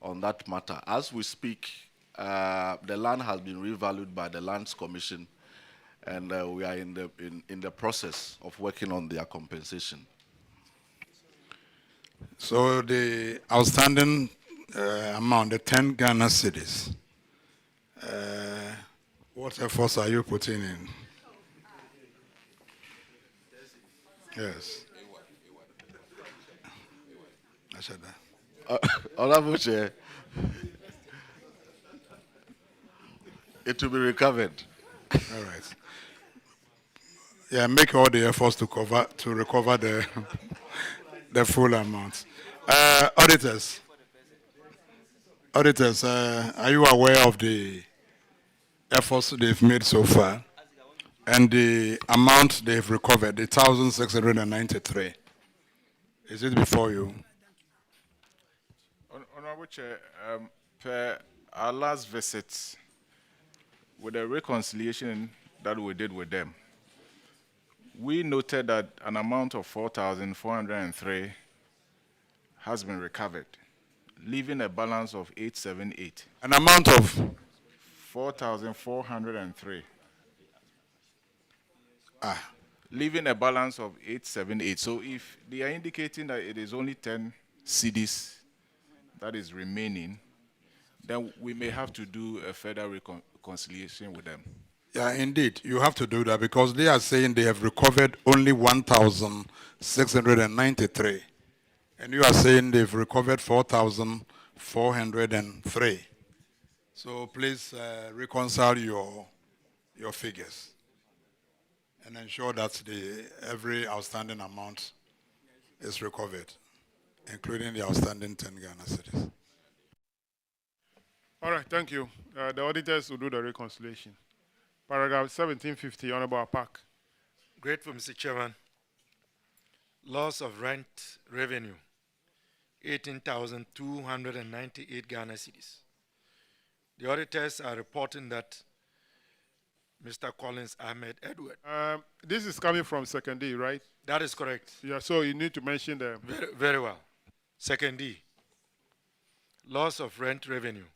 on that matter. As we speak, the land has been revalued by the Lands Commission, and we are in the process of working on their compensation. So the outstanding amount, the 10 Ghana cedis, what efforts are you putting in? Yes. Honorable Chair, it will be recovered. All right. Yeah, make all the efforts to recover the the full amount. Auditors, are you aware of the efforts they've made so far and the amount they've recovered, the 1,693? Is it before you? Honorable Chair, per our last visit, with the reconciliation that we did with them, we noted that an amount of 4,403 has been recovered, leaving a balance of 878. An amount of 4,403. Leaving a balance of 878. So if they are indicating that it is only 10 CDs that is remaining, then we may have to do a further reconciliation with them. Yeah, indeed. You have to do that because they are saying they have recovered only 1,693. And you are saying they've recovered 4,403. So please reconcile your figures and ensure that every outstanding amount is recovered, including the outstanding 10 Ghana cedis. All right, thank you. The auditors will do the reconciliation. Paragraph 1750, Honorable Apak. Grateful, Mr. Chairman. Loss of rent revenue, 18,298 Ghana cedis. The auditors are reporting that Mr. Collins Ahmed Edward. This is coming from Second D, right? That is correct. Yeah, so you need to mention them. Very well. Second D. Loss of rent revenue,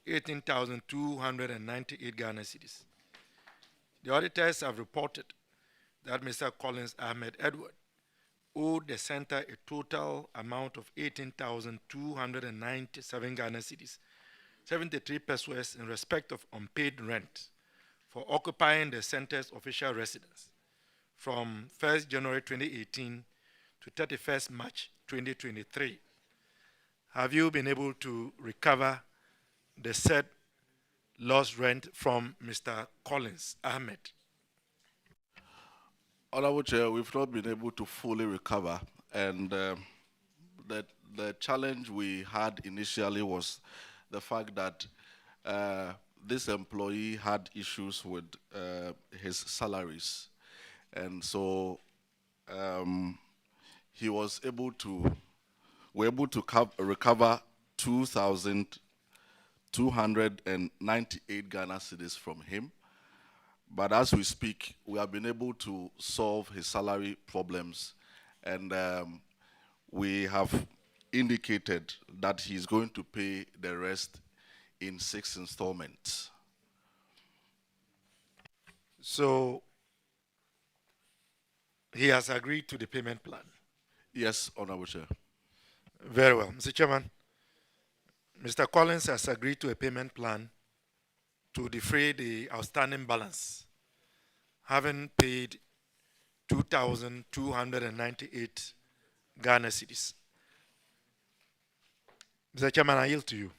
18,298 Ghana cedis. The auditors have reported that Mr. Collins Ahmed Edward owed the center a total amount of 18,297 Ghana cedis, 73 pesos in respect of unpaid rent for occupying the center's official residence from 1st January 2018 to 31st March 2023. Have you been able to recover the said lost rent from Mr. Collins Ahmed? Honorable Chair, we've not been able to fully recover, and the challenge we had initially was the fact that this employee had issues with his salaries, and so he was able to, we're able to recover 2,298 Ghana cedis from him. But as we speak, we have been able to solve his salary problems, and we have indicated that he's going to pay the rest in 6 installments. So he has agreed to the payment plan. Yes, Honorable Chair. Very well. Mr. Chairman, Mr. Collins has agreed to a payment plan to defray the outstanding balance, having paid 2,298 Ghana cedis. Mr. Chairman, I yield to you.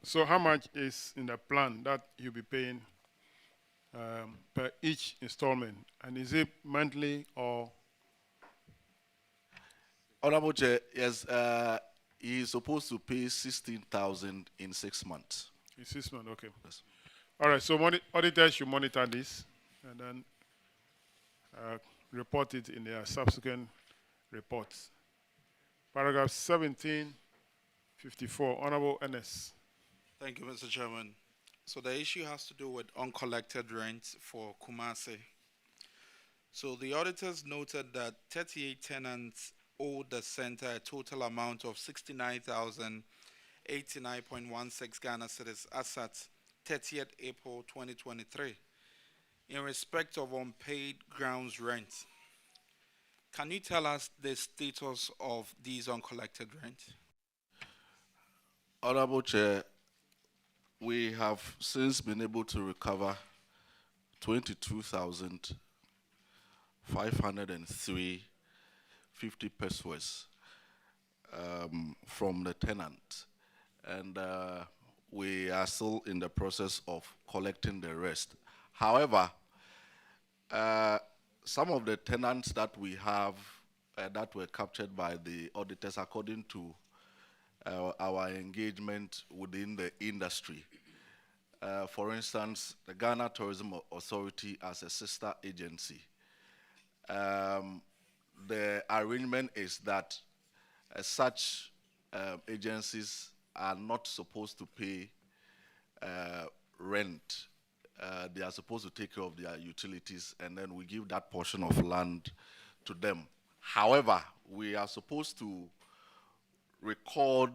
So how much is in the plan that you'll be paying per each installment? And is it monthly or? Honorable Chair, yes, he is supposed to pay 16,000 in 6 months. In 6 months, okay. Yes. All right, so auditors should monitor this and then report it in their subsequent reports. Paragraph 1754, Honorable Ernest. Thank you, Mr. Chairman. So the issue has to do with uncollected rent for Kumasi. So the auditors noted that 38 tenants owed the center a total amount of 69,089.16 Ghana cedis as at 30th April 2023 in respect of unpaid grounds rent. Can you tell us the status of these uncollected rent? Honorable Chair, we have since been able to recover 22,503.50 pesos from the tenant, and we are still in the process of collecting the rest. However, some of the tenants that we have that were captured by the auditors according to our engagement within the industry. For instance, the Ghana Tourism Authority as a sister agency. The arrangement is that such agencies are not supposed to pay rent. They are supposed to take care of their utilities, and then we give that portion of land to them. However, we are supposed to record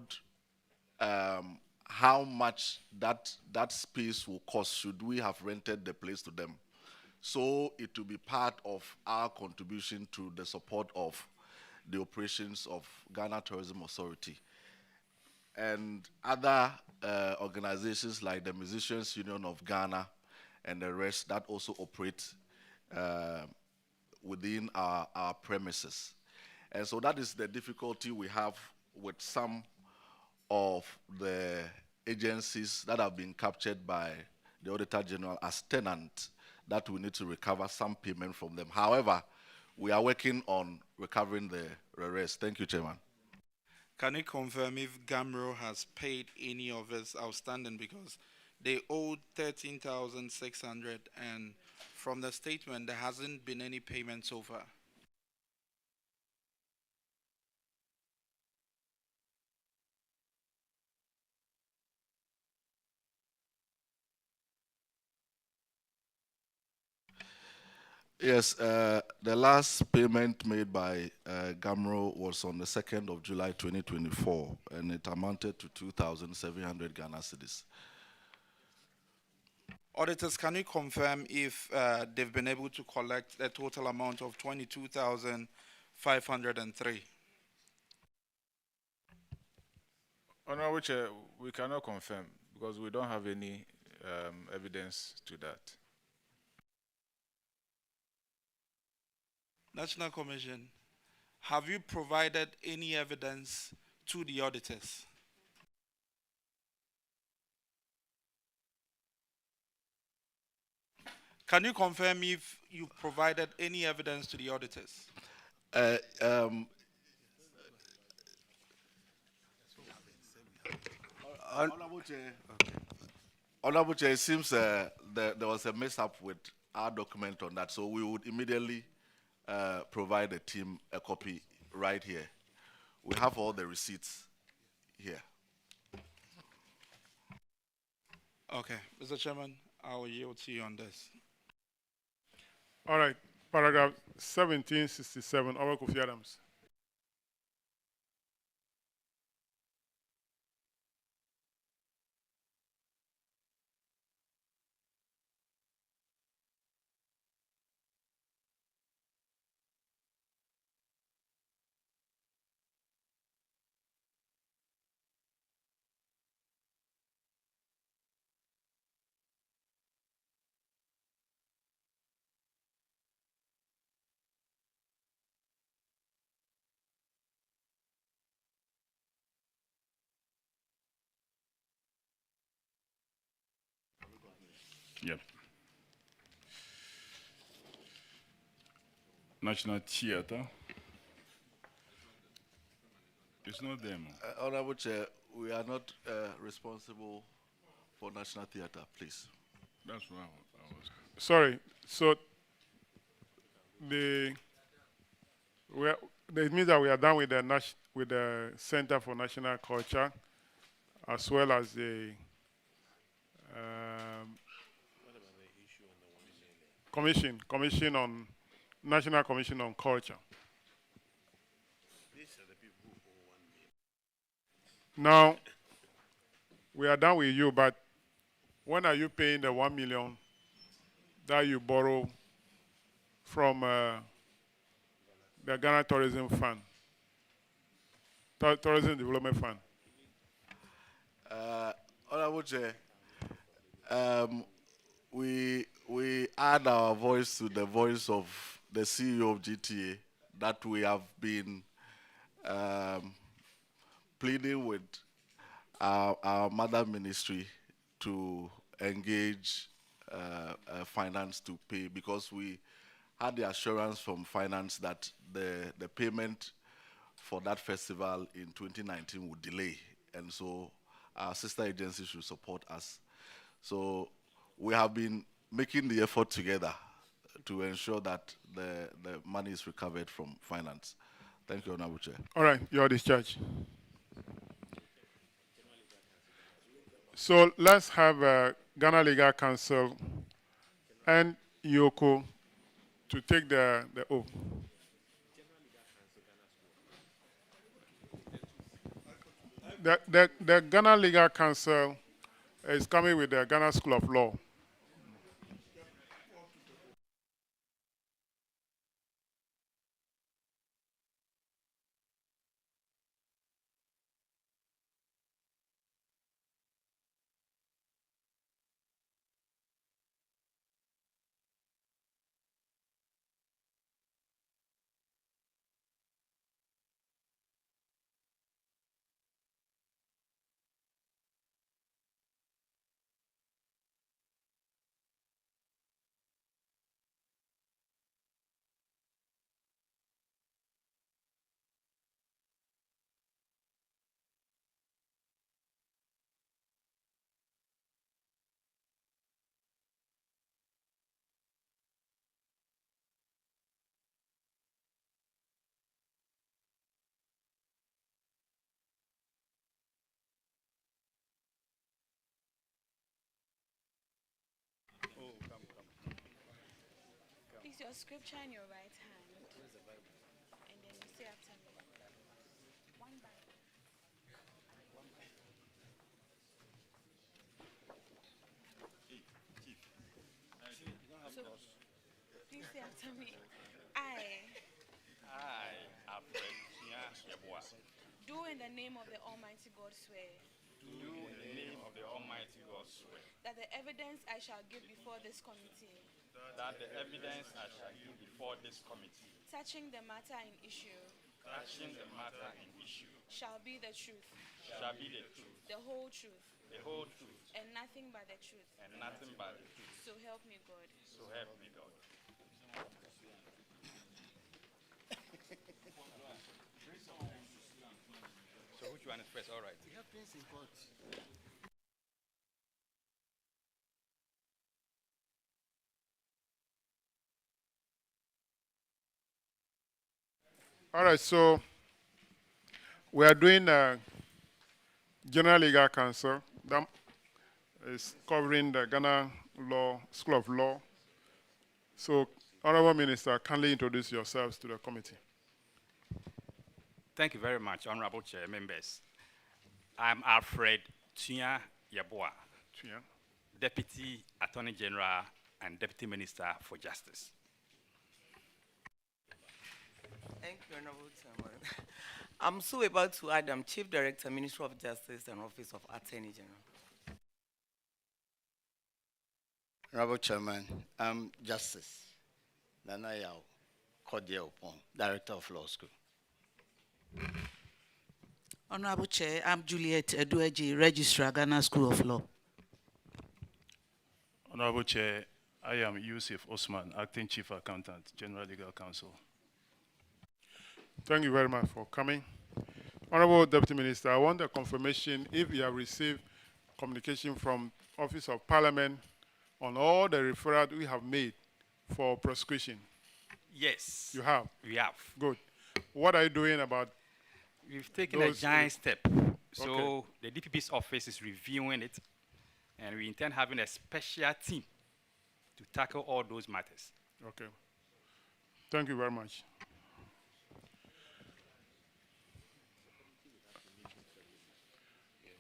how much that space will cost should we have rented the place to them. So it will be part of our contribution to the support of the operations of Ghana Tourism Authority. And other organizations like the Musicians Union of Ghana and the rest that also operate within our premises. And so that is the difficulty we have with some of the agencies that have been captured by the Auditor General as tenants, that we need to recover some payment from them. However, we are working on recovering the rest. Thank you, Chairman. Can you confirm if Gamro has paid any of its outstanding, because they owed 13,600 and from the statement there hasn't been any payment so far? Yes, the last payment made by Gamro was on the 2nd of July 2024, and it amounted to 2,700 Ghana cedis. Auditors, can you confirm if they've been able to collect a total amount of 22,503? Honorable Chair, we cannot confirm because we don't have any evidence to that. National Commission, have you provided any evidence to the auditors? Can you confirm if you provided any evidence to the auditors? Uh, um, Honorable Chair, Honorable Chair, it seems there was a mess-up with our document on that, so we would immediately provide the team a copy right here. We have all the receipts here. Okay, Mr. Chairman, I will yield to you on this. All right, paragraph 1767, Owa Kofi Adams. Yep. National Theatre. It's not them. Honorable Chair, we are not responsible for National Theatre, please. That's what I was. Sorry, so it means that we are done with the Center for National Culture, as well as the Commission on National Commission on Culture. Now, we are done with you, but when are you paying the 1 million that you borrow from the Ghana Tourism Fund, Tourism Development Fund? Honorable Chair, we add our voice to the voice of the CEO of GTA that we have been pleading with our mother ministry to engage finance to pay, because we had the assurance from finance that the payment for that festival in 2019 would delay, and so our sister agency should support us. So we have been making the effort together to ensure that the money is recovered from finance. Thank you, Honorable Chair. All right, you are discharged. So let's have Ghana Legal Council and Yoko to take the oath. The Ghana Legal Council is coming with the Ghana School of Law. Place your scripture in your right hand, and then you say after me. One Bible. So, please say after me. I do in the name of the Almighty God swear. Do in the name of the Almighty God swear. That the evidence I shall give before this committee. That the evidence I shall give before this committee. Touching the matter in issue. Touching the matter in issue. Shall be the truth. Shall be the truth. The whole truth. The whole truth. And nothing but the truth. And nothing but the truth. So help me God. So help me God. So which one is first? All right. All right, so we are doing General Legal Counsel. That is covering the Ghana Law, School of Law. So, Honorable Minister, kindly introduce yourselves to the committee. Thank you very much, Honorable Chair, members. I'm Alfred Tia Yaboa, Yeah. Deputy Attorney General and Deputy Minister for Justice. Thank you, Honorable Chairman. I'm so about to add, I'm Chief Director, Ministry of Justice and Office of Attorney General. Honorable Chairman, I'm Justice Nana Yao Cordial Pong, Director of Law School. Honorable Chair, I'm Juliet Edueji, Registrar, Ghana School of Law. Honorable Chair, I am Yusuf Osman, Acting Chief Accountant, General Legal Counsel. Thank you very much for coming. Honorable Deputy Minister, I want a confirmation if you have received communication from Office of Parliament on all the referrals we have made for prosecution. Yes. You have? We have. Good. What are you doing about We've taken a those giant step. So Okay. the DPP's office is reviewing it, and we intend having a special team to tackle all those matters. Okay. Thank you very much.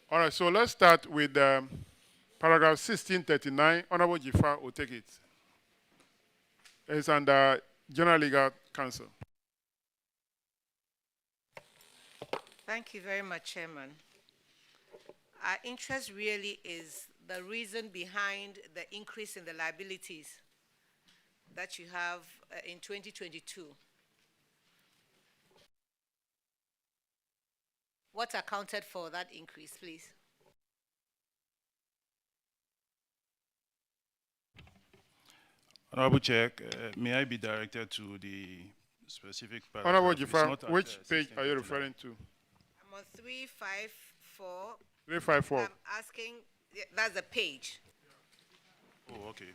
All right, so let's start with paragraph 1639. Honorable Jifa will take it. It's under General Legal Counsel. Thank you very much, Chairman. Our interest really is the reason behind the increase in the liabilities that you have in 2022. What accounted for that increase, please? Honorable Chair, may I be directed to the specific paragraph? Honorable It's Jifa, not at, which page are you 1639. referring to? I'm on 354. 354. I'm asking, that's the page. Oh, okay.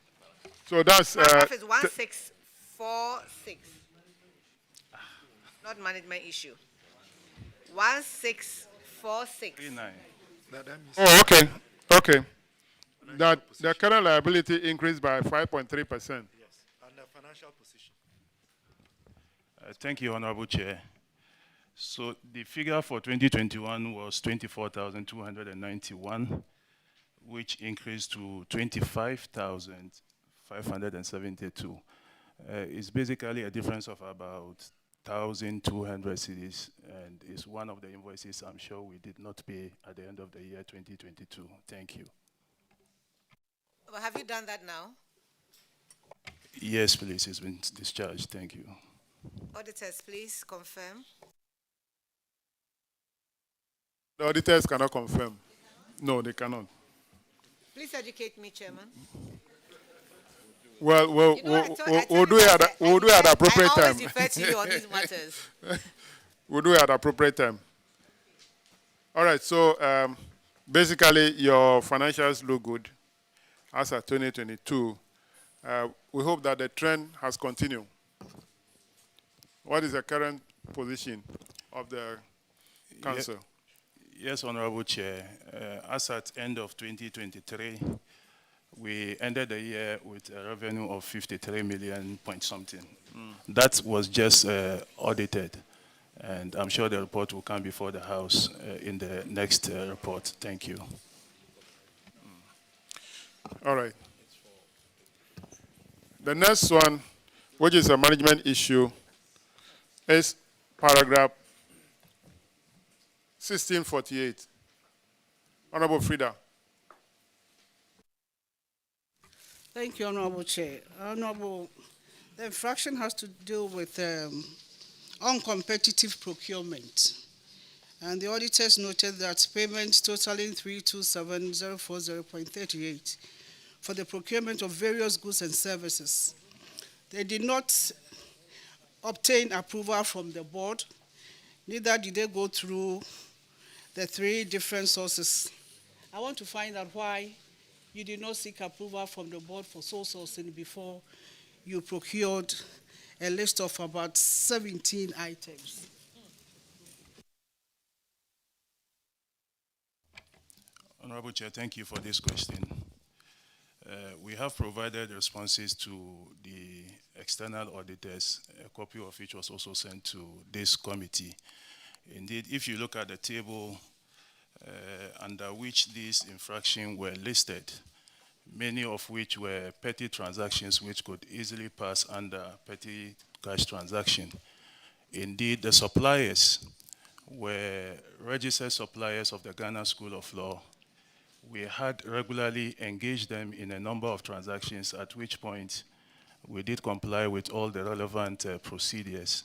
So that's Paragraph is 1646. Not management issue. 1646. 39. Oh, okay. Okay. That the current liability increased by 5.3%. Yes, under financial position. Thank you, Honorable Chair. So the figure for 2021 was 24,291, which increased to 25,572. It's basically a difference of about 1,200 cedis, and it's one of the invoices I'm sure we did not pay at the end of the year 2022. Thank you. Well, have you done that now? Yes, please, it's been discharged. Thank you. Auditors, please confirm. The auditors cannot confirm. No, they cannot. Please educate me, Chairman. Well, we'll do it at the appropriate I time. always refer to you on these matters. We'll do it at the appropriate time. All right, so basically your financials look good as of 2022. We hope that the trend has continued. What is the current position of the council? Yes, Honorable Chair. As at end of 2023, we ended the year with a revenue of 53 million point something. That was just audited, and I'm sure the report will come before the House in the next report. Thank you. All right. The next one, which is a management issue, is paragraph 1648. Honorable Frida. Thank you, Honorable Chair. Honorable, the infraction has to do with uncompetitive procurement. And the auditors noted that payments totaling 327,040.38 for the procurement of various goods and services. They did not obtain approval from the board, neither did they go through the 3 different sources. I want to find out why you did not seek approval from the board for sole sourcing before you procured a list of about 17 items. Honorable Chair, thank you for this question. We have provided responses to the external auditors, a copy of which was also sent to this committee. Indeed, if you look at the table under which these infractions were listed, many of which were petty transactions which could easily pass under petty cash transaction. Indeed, the suppliers were registered suppliers of the Ghana School of Law. We had regularly engaged them in a number of transactions, at which point we did comply with all the relevant procedures,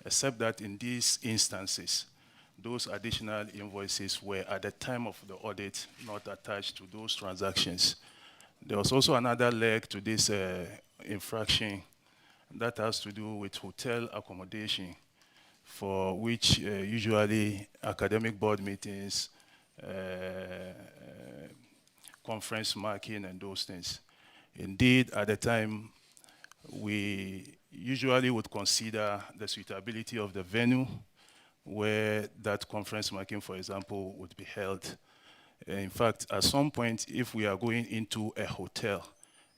except that in these instances, those additional invoices were at the time of the audit not attached to those transactions. There was also another leg to this infraction that has to do with hotel accommodation, for which usually academic board meetings, conference marking and those things. Indeed, at the time, we usually would consider the suitability of the venue where that conference marking, for example, would be held. In fact, at some point, if we are going into a hotel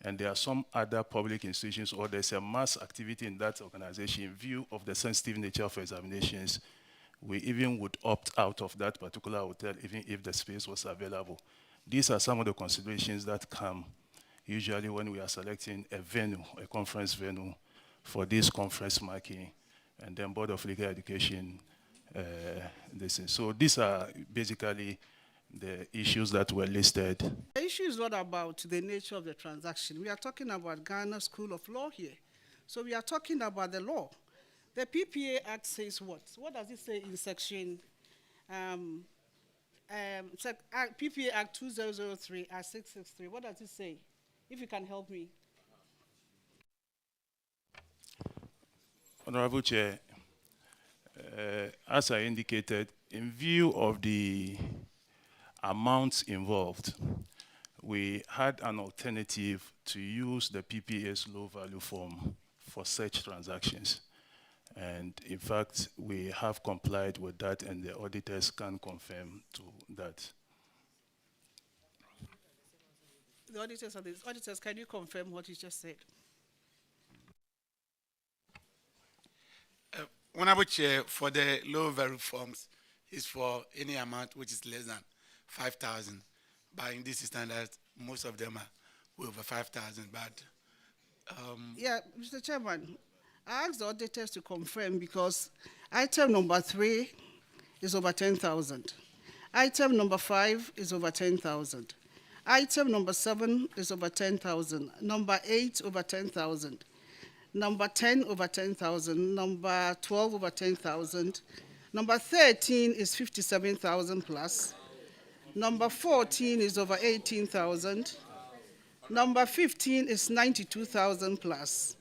and there are some other public institutions or there's a mass activity in that organization in view of the sensitive nature of examinations, we even would opt out of that particular hotel even if the space was available. These are some of the considerations that come usually when we are selecting a venue, a conference venue for this conference marking, and then Board of Legal Education. So these are basically the issues that were listed. The issue is not about the nature of the transaction. We are talking about Ghana School of Law here. So we are talking about the law. The PPA Act says what? What does it say in section PPA Act 2003 at 663? What does it say? If you can help me. Honorable Chair, as I indicated, in view of the amounts involved, we had an alternative to use the PPA's low value form for such transactions. And in fact, we have complied with that, and the auditors can confirm to that. The auditors are these. Auditors, can you confirm what you just said? Honorable Chair, for the low value forms, is for any amount which is less than 5,000. But in this standard, most of them are over 5,000. But yeah, Mr. Chairman, I asked the auditors to confirm because item number 3 is over 10,000. Item number 5 is over 10,000. Item number 7 is over 10,000. Number 8 over 10,000. Number 10 over 10,000. Number 12 over 10,000. Number 13 is 57,000 plus. Number 14 is over 18,000. Number 15 is 92,000 plus.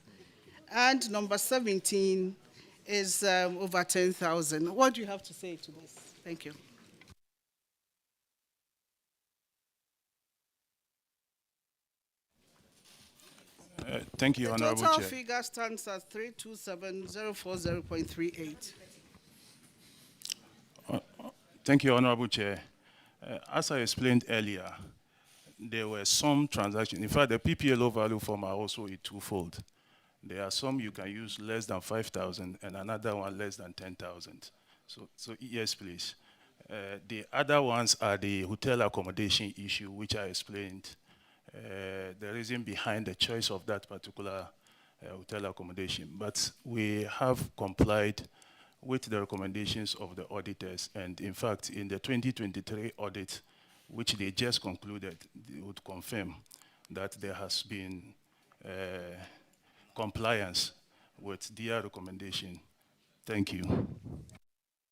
And number 17 is over 10,000. What do you have to say to this? Thank you. Thank you, Honorable Chair. The total figure stands at 327,040.38. Thank you, Honorable Chair. As I explained earlier, there were some transactions. In fact, the PPA low value form are also a twofold. There are some you can use less than 5,000 and another one less than 10,000. So yes, please. The other ones are the hotel accommodation issue, which I explained. The reason behind the choice of that particular hotel accommodation. But we have complied with the recommendations of the auditors. And in fact, in the 2023 audit, which they just concluded, they would confirm that there has been compliance with their recommendation. Thank you.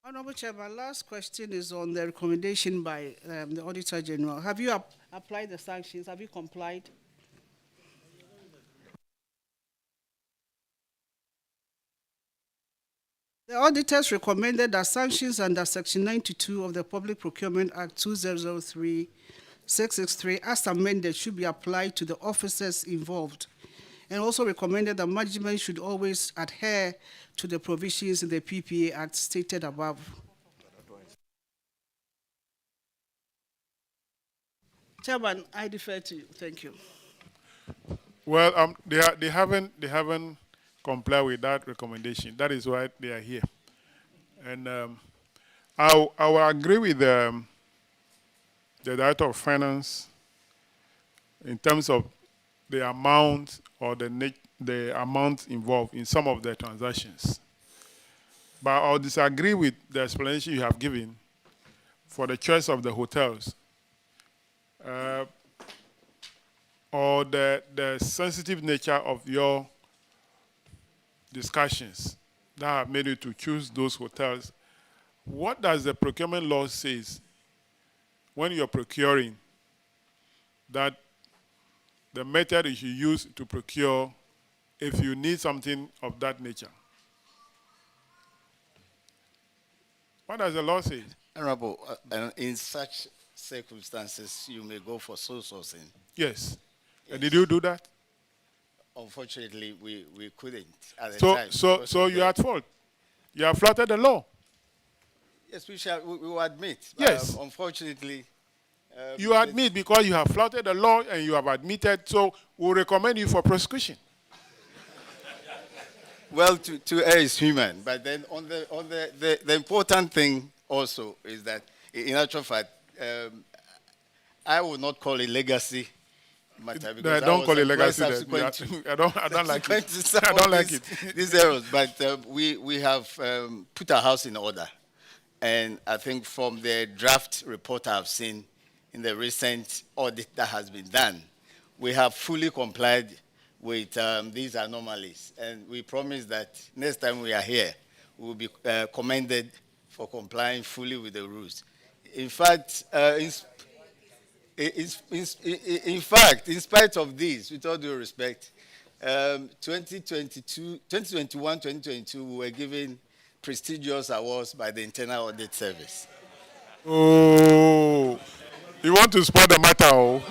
Honorable Chair, my last question is on the recommendation by the Auditor General. Have you applied the sanctions? Have you complied? The auditors recommended that sanctions under Section 92 of the Public Procurement Act 2003-663 as amended should be applied to the officers involved, and also recommended that management should always adhere to the provisions in the PPA Act stated above. Chairman, I defer to you. Thank you. Well, they haven't complied with that recommendation. That is why they are here. And I will agree with the Director of Finance in terms of the amount or the amount involved in some of the transactions. But I'll disagree with the explanation you have given for the choice of the hotels. Or the sensitive nature of your discussions that have made you to choose those hotels. What does the procurement law says when you're procuring that the method you should use to procure if you need something of that nature? What does the law say? Honorable, in such circumstances, you may go for sole sourcing. Yes. And did you do that? Unfortunately, we couldn't at the time. So you're at fault. You have flouted the law. Yes, we will admit. Yes. Unfortunately. You admit because you have flouted the law and you have admitted, so we'll recommend you for prosecution. Well, to err is human, but then on the important thing also is that, in actual fact, I would not call it legacy matter because I don't call it legacy. I don't like it. I don't like it. These errors, but we have put our house in order, and I think from the draft report I've seen in the recent audit that has been done, we have fully complied with these anomalies, and we promise that next time we are here, we will be commended for complying fully with the rules. In fact, in spite of this, with all due respect, 2021, 2022, we were given prestigious awards by the Internal Audit Service. Oh, you want to spoil the matter, oh?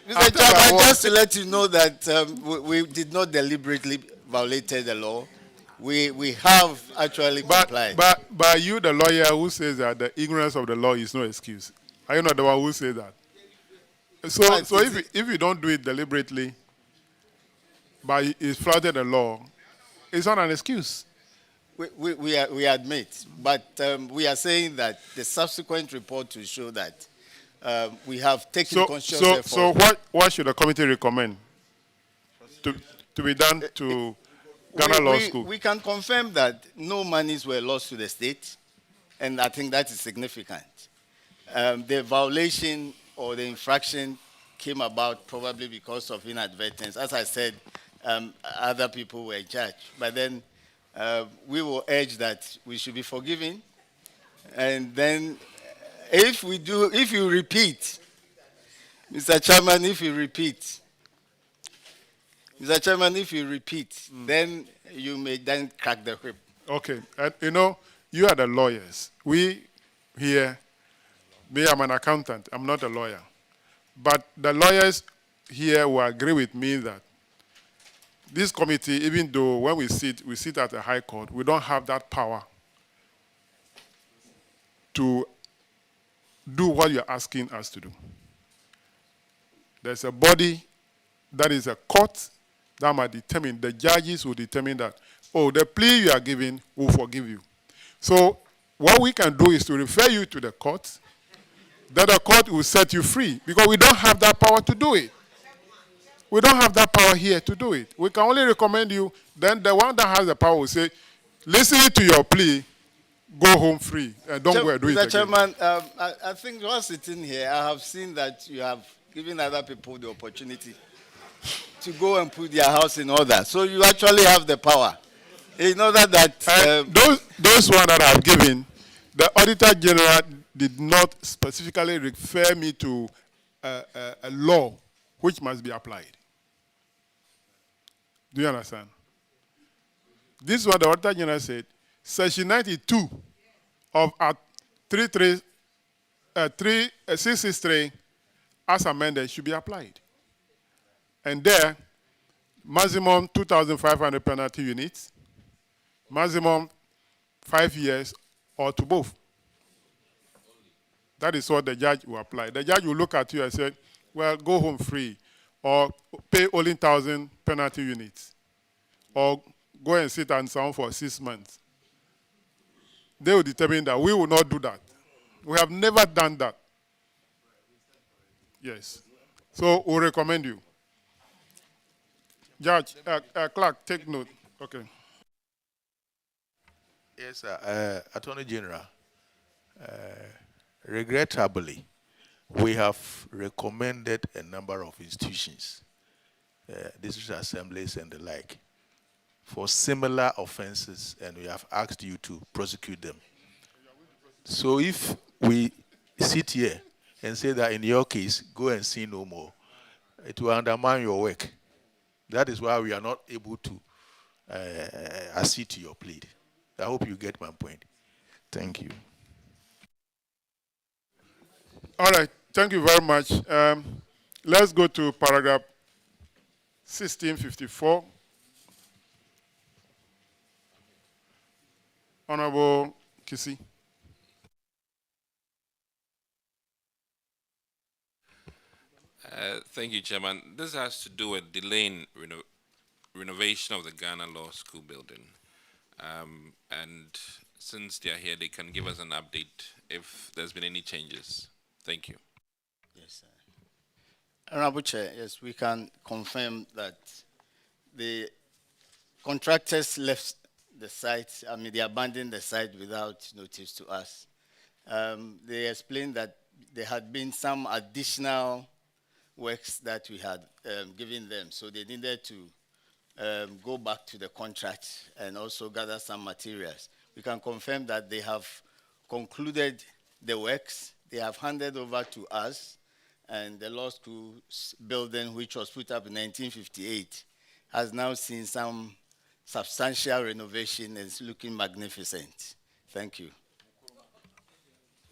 Mr. Chairman, just to let you know that we did not deliberately violate the law. We have actually complied. But you, the lawyer who says that the ignorance of the law is no excuse. Are you not the one who says that? So if you don't do it deliberately, but it's flouted the law, it's not an excuse. We admit, but we are saying that the subsequent report will show that we have taken conscious effort. So what should the committee recommend to be done to Ghana Law School? We can confirm that no monies were lost to the state, and I think that is significant. The violation or the infraction came about probably because of inadvertence. As I said, other people were judged. But then we will urge that we should be forgiven. And then if you repeat, Mr. Chairman, if you repeat, then you may then crack the whip. Okay. You are the lawyers. We here, me, I'm an accountant. I'm not a lawyer. But the lawyers here will agree with me that this committee, even though when we sit at the High Court, we don't have that power to do what you're asking us to do. There's a body that is a court that might determine, the judges will determine that, the plea you are giving will forgive you. So what we can do is to refer you to the court, that the court will set you free, because we don't have that power to do it. We don't have that power here to do it. We can only recommend you, then the one that has the power will say, listening to your plea, go home free, and don't go and do it again. Mr. Chairman, I think while sitting here, I have seen that you have given other people the opportunity to go and put their house in order. So you actually have the power. In order that... those ones that I have given, the Auditor General did not specifically refer me to a law which must be applied. Do you understand? This is what the Auditor General said. Section 92 of Act 663 as amended should be applied. And there, maximum 2,500 penalty units, maximum 5 years, or to both. That is what the judge will apply. The judge will look at you and say, well, go home free, or pay only 1,000 penalty units, or go and sit and sound for 6 months. They will determine that. We will not do that. We have never done that. Yes. So we recommend you. Judge, clerk, take note. Okay. Yes, sir. Attorney General, regrettably, we have recommended a number of institutions, district assemblies and the like, for similar offenses, and we have asked you to prosecute them. So if we sit here and say that in your case, go and sin no more, it will undermine your work. That is why we are not able to accede to your plea. I hope you get my point. Thank you. All right. Thank you very much. Let's go to paragraph 1654. Honorable Kisi. Thank you, Chairman. This has to do with delaying renovation of the Ghana Law School building. And since they are here, they can give us an update if there's been any changes. Thank you. Yes, sir. Honorable Chair, yes, we can confirm that the contractors left the site, they abandoned the site without notice to us. They explained that there had been some additional works that we had given them, so they needed to go back to the contract and also gather some materials. We can confirm that they have concluded the works. They have handed over to us, and the law school building, which was put up in 1958, has now seen some substantial renovation and is looking magnificent. Thank you.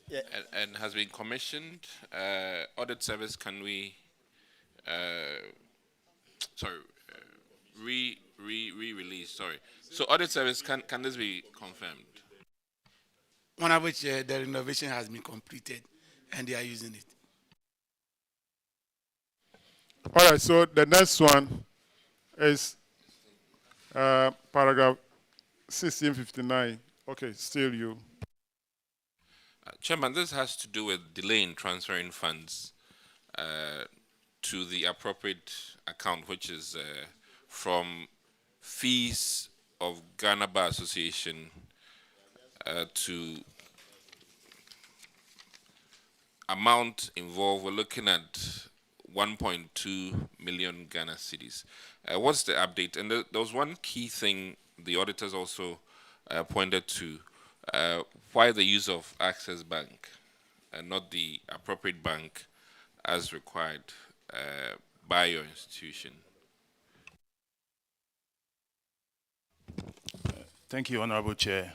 Yeah. And has been commissioned. Audit service, can we, re-release, sorry. So audit service, can this be confirmed? Honorable Chair, the renovation has been completed and they are using it. All right, so the next one is paragraph 1659. Okay, still you. Chairman, this has to do with delaying transferring funds to the appropriate account, which is from fees of Ghana Bar Association to amount involved. We're looking at 1.2 million Ghana cedis. What's the update? And there was one key thing the auditors also pointed to, why the use of Access Bank and not the appropriate bank as required by your institution. Thank you, Honorable Chair.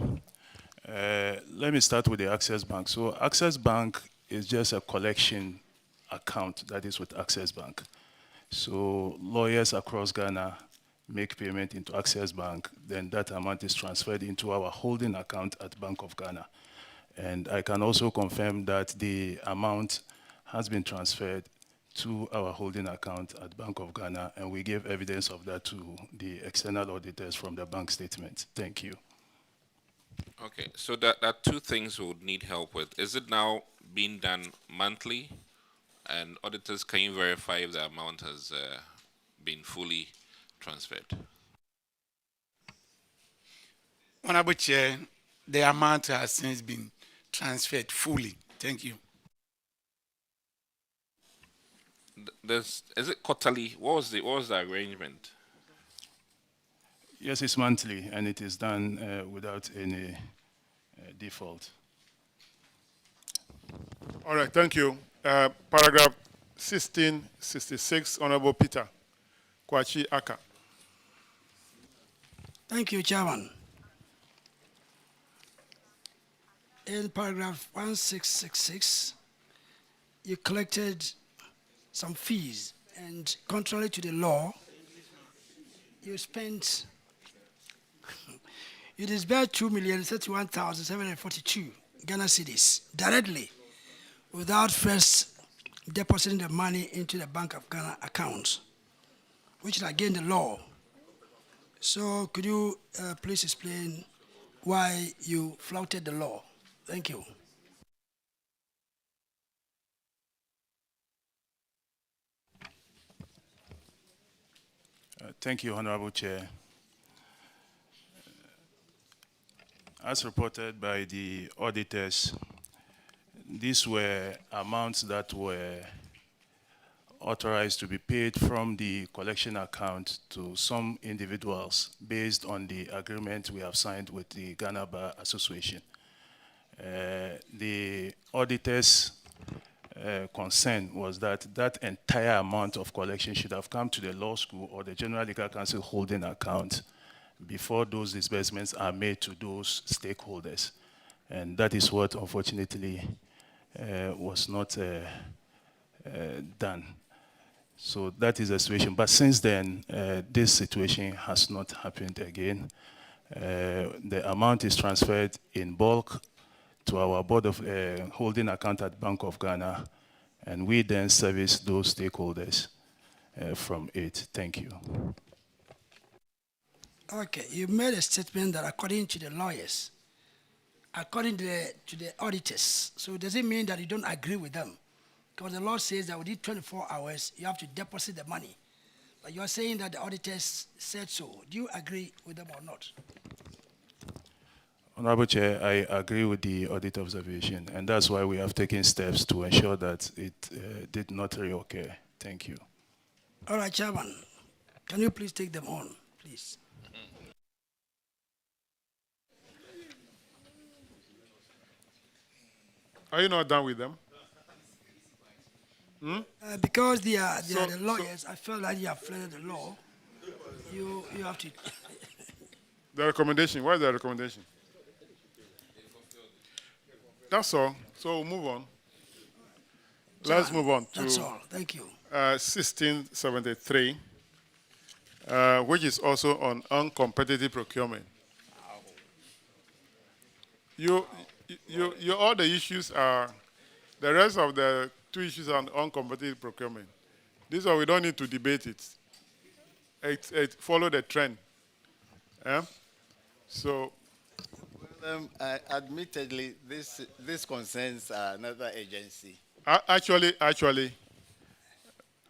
Let me start with the Access Bank. So Access Bank is just a collection account that is with Access Bank. So lawyers across Ghana make payment into Access Bank, then that amount is transferred into our holding account at Bank of Ghana. And I can also confirm that the amount has been transferred to our holding account at Bank of Ghana, and we gave evidence of that to the external auditors from the bank statement. Thank you. Okay, so that two things we would need help with. Is it now being done monthly? And auditors, can you verify if the amount has been fully transferred? Honorable Chair, the amount has since been transferred fully. Thank you. Is it quarterly? What was the arrangement? Yes, it's monthly, and it is done without any default. All right, thank you. Paragraph 1666, Honorable Peter Kwachi Aka. Thank you, Chairman. In paragraph 1666, you collected some fees, and contrary to the law, you spent, you disbursed 2,031,742 Ghana cedis directly without first depositing the money into the Bank of Ghana account, which is against the law. So could you please explain why you flouted the law? Thank you. Thank you, Honorable Chair. As reported by the auditors, these were amounts that were authorized to be paid from the collection account to some individuals based on the agreement we have signed with the Ghana Bar Association. The auditors' concern was that that entire amount of collection should have come to the law school or the General Legal Counsel holding account before those disbursements are made to those stakeholders. And that is what, unfortunately, was not done. So that is the situation. But since then, this situation has not happened again. The amount is transferred in bulk to our board of holding account at Bank of Ghana, and we then service those stakeholders from it. Thank you. Okay, you made a statement that according to the lawyers, according to the auditors, so does it mean that you don't agree with them? Because the law says that within 24 hours, you have to deposit the money. But you're saying that the auditors said so. Do you agree with them or not? Honorable Chair, I agree with the audit observation, and that's why we have taken steps to ensure that it did not reoccur. Thank you. All right, Chairman, can you please take them on, please? Are you not done with them? Because they are the lawyers, I feel like you have flouted the law. You have to. The recommendation, what is the recommendation? That's all. So we'll move on. Let's move on to. That's all. Thank you. 1673, which is also on uncompetitive procurement. All the issues are, the rest of the two issues are on uncompetitive procurement. This one, we don't need to debate it. It follow the trend. So. Admittedly, this concerns another agency. Actually,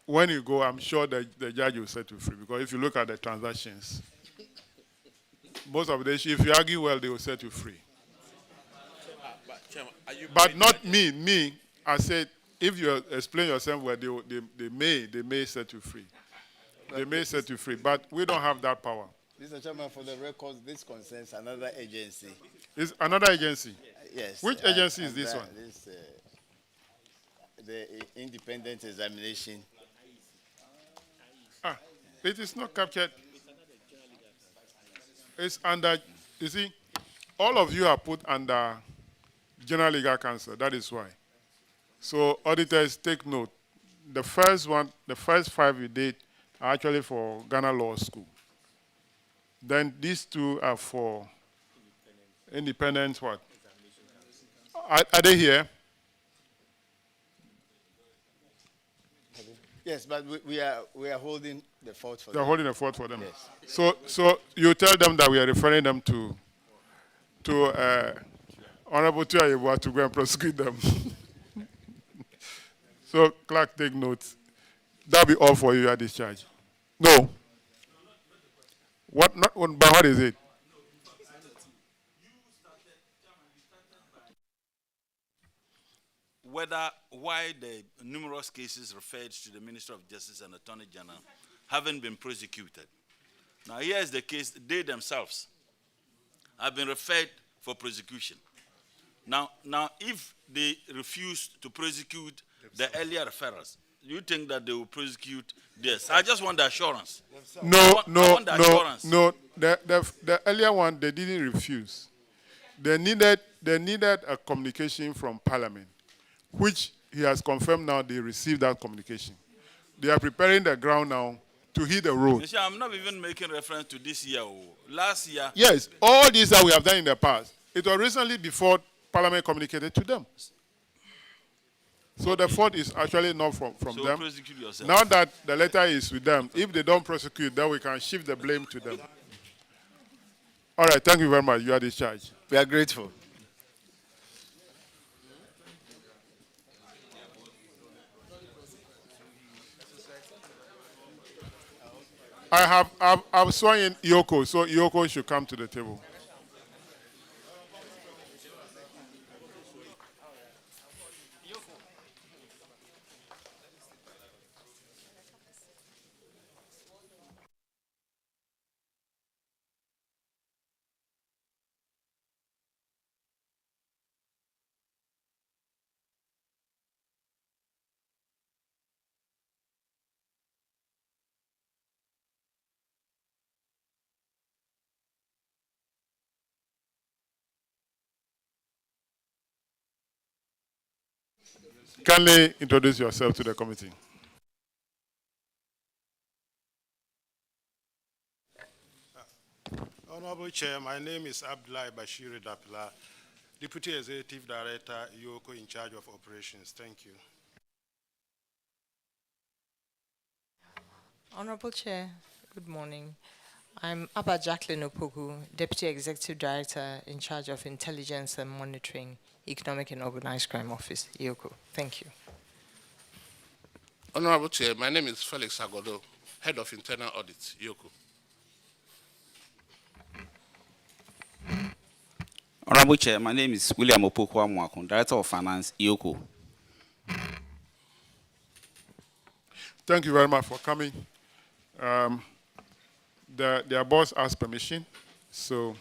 when you go, I'm sure that the judge will set you free, because if you look at the transactions, most of the issues, if you argue well, they will set you free. But not me. Me, I said, if you explain yourself well, they may set you free. They may set you free, but we don't have that power. Mr. Chairman, for the record, this concerns another agency. It's another agency? Yes. Which agency is this one? The independent examination. It is not captured. It's under, you see, all of you are put under General Legal Counsel. That is why. So auditors, take note. The first one, the first 5 you did are actually for Ghana Law School. Then these two are for independent what? Are they here? Yes, but we are holding the fort for them. They're holding the fort for them. Yes. So you tell them that we are referring them to Honorable Tuayewa to go and prosecute them. So clerk, take notes. That'll be all for you at discharge. No. But what is it? Why the numerous cases referred to the Minister of Justice and Attorney General haven't been prosecuted. Now here is the case, they themselves have been referred for prosecution. Now if they refuse to prosecute the earlier referrals, you think that they will prosecute this? I just want the assurance. I No, want no, the no, assurance. no. The earlier one, they didn't refuse. They needed a communication from Parliament, which he has confirmed now they received that communication. They are preparing the ground now to hit the road. Mister, I'm not even making reference to this year. Last year. Yes, all these that we have done in the past. It was recently before Parliament communicated to them. So the fault is actually not from So them. prosecute yourself. Now that the letter is with them, if they don't prosecute, then we can shift the blame to them. All right, thank you very much. You are discharged. We are grateful. I've sworn in Yoko, so Yoko should come to the table. Kindly introduce yourself to the committee. Honorable Chair, my name is Abdullah Bashir Dapila, Deputy Executive Director, Yoko, in charge of operations. Thank you. Honorable Chair, good morning. I'm Abba Jacqueline Opoku, Deputy Executive Director in charge of Intelligence and Monitoring, Economic and Organized Crime Office, Yoko. Thank you. Honorable Chair, my name is Felix Agodo, Head of Internal Audit, Yoko. Honorable Chair, my name is William Opoku Amwakun, Director of Finance, Yoko. Thank you very much for coming. Their boss asked permission, so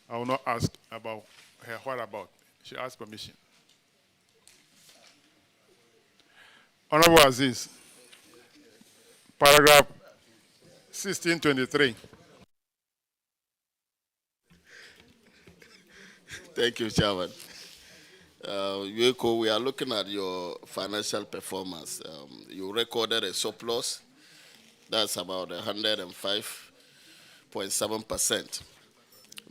I will not ask about her what about. She asked permission. Honorable Aziz, paragraph 1623. Thank you, Chairman. Yoko, we are looking at your financial performance. You recorded a surplus. That's about 105.7%.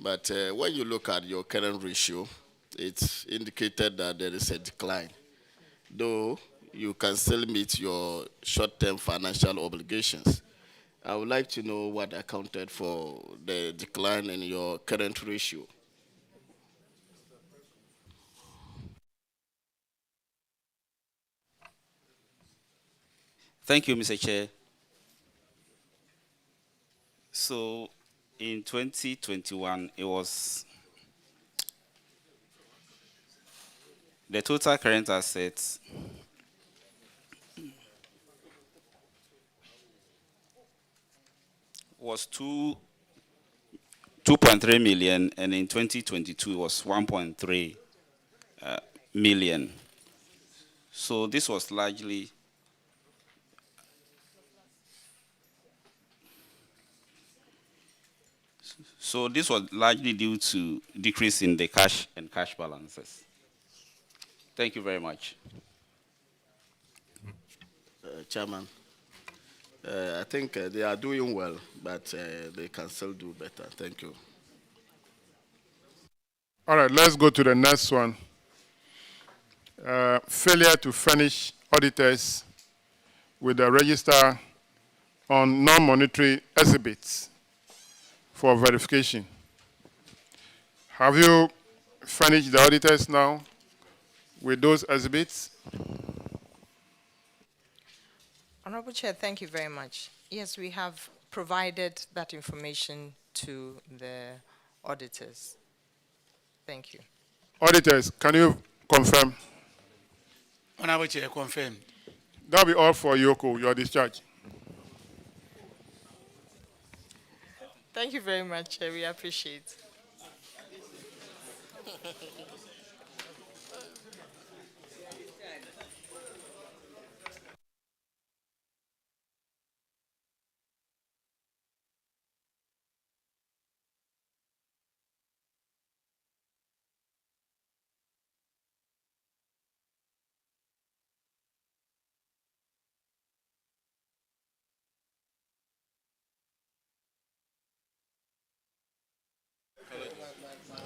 But when you look at your current ratio, it's indicated that there is a decline. Though you can still meet your short-term financial obligations. I would like to know what accounted for the decline in your current ratio. Thank you, Mr. Chair. So, in 2021, it was the total current assets was 2.3 million, and in 2022 it was 1.3 million. So this was largely due to decrease in the cash and cash balances. Thank you very much. Chairman, I think they are doing well, but they can still do better. Thank you. All right, let's go to the next one. Failure to furnish auditors with a register on non-monetary exhibits for verification. Have you furnished the auditors now with those exhibits? Honorable Chair, thank you very much. Yes, we have provided that information to the auditors. Thank you. Auditors, can you confirm? Honorable Chair, confirmed. That'll be all for Yoko, your discharge. Thank you very much, Chair. We appreciate.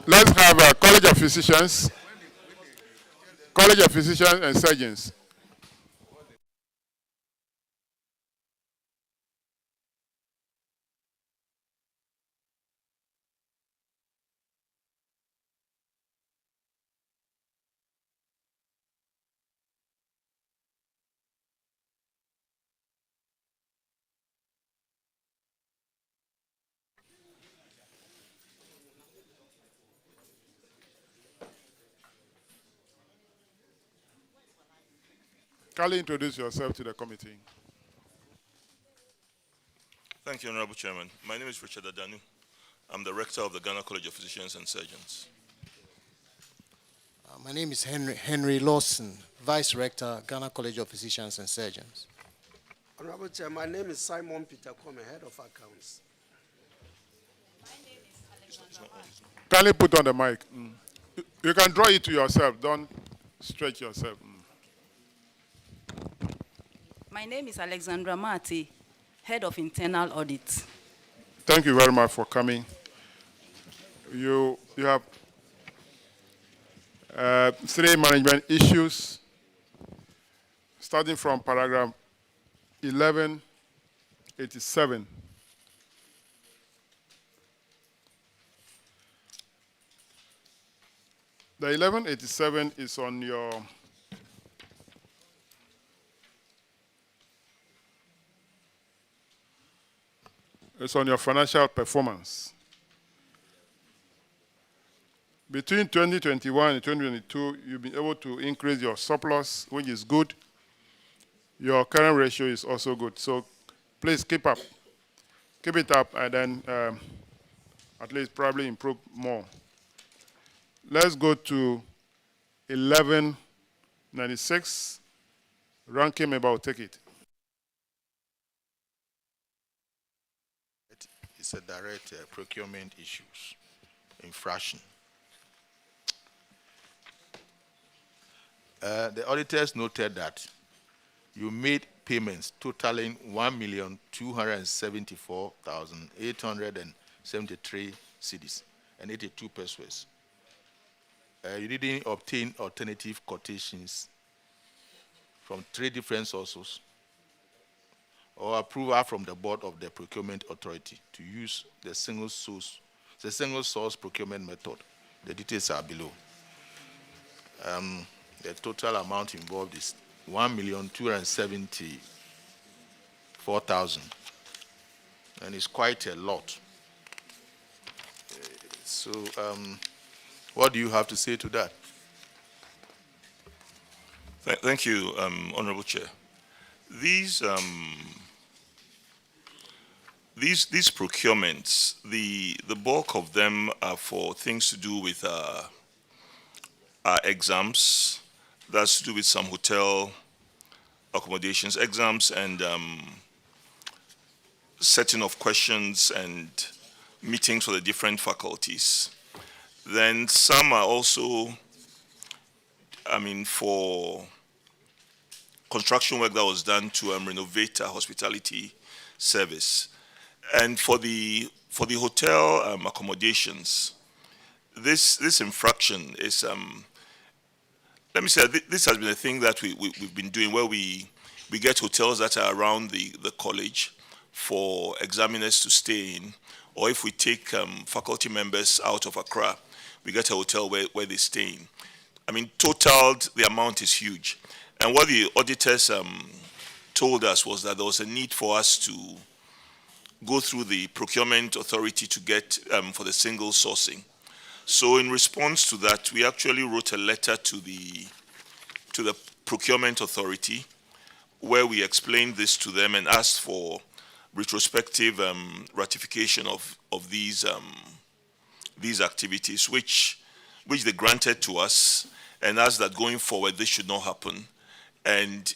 Let's have a College of Physicians, and Surgeons. Kindly introduce yourself to the committee. Thank you, Honorable Chairman. My name is Richard Adanu. I'm the rector of the Ghana College of Physicians and Surgeons. My name is Henry Lawson, Vice Rector, Ghana College of Physicians and Surgeons. Honorable Chair, my name is Simon Peter Kome, Head of Accounts. Kindly put on the mic. You can draw it to yourself. Don't stretch yourself. My name is Alexandra Marty, Head of Internal Audit. Thank you very much for coming. You have 3 management issues, starting from paragraph 1187. The 1187 is on your financial performance. Between 2021 and 2022, you've been able to increase your surplus, which is good. Your current ratio is also good. So please keep up. Keep it up, and then at least probably improve more. Let's go to 1196. Ranking member will take it. It's a direct procurement issues, infraction. The auditors noted that you made payments totaling 1,274,873 cedis and 82 pesos. You didn't obtain alternative quotations from 3 different sources or approval from the board of the procurement authority to use the single source procurement method. The details are below. The total amount involved is 1,274,000, and it's quite a lot. So, what do you have to say to that? Thank you, Honorable Chair. These procurements, the bulk of them are for things to do with our exams. That's to do with some hotel accommodations, exams, and setting of questions and meetings for the different faculties. Then some are also, for construction work that was done to renovate our hospitality service. And for the hotel accommodations, this infraction is, let me say, this has been a thing that we've been doing, where we get hotels that are around the college for examiners to stay in, or if we take faculty members out of Accra, we get a hotel where they stay in. Totaled, the amount is huge. And what the auditors told us was that there was a need for us to go through the procurement authority to get for the single sourcing. So in response to that, we actually wrote a letter to the procurement authority where we explained this to them and asked for retrospective ratification of these activities, which they granted to us, and asked that going forward this should not happen. And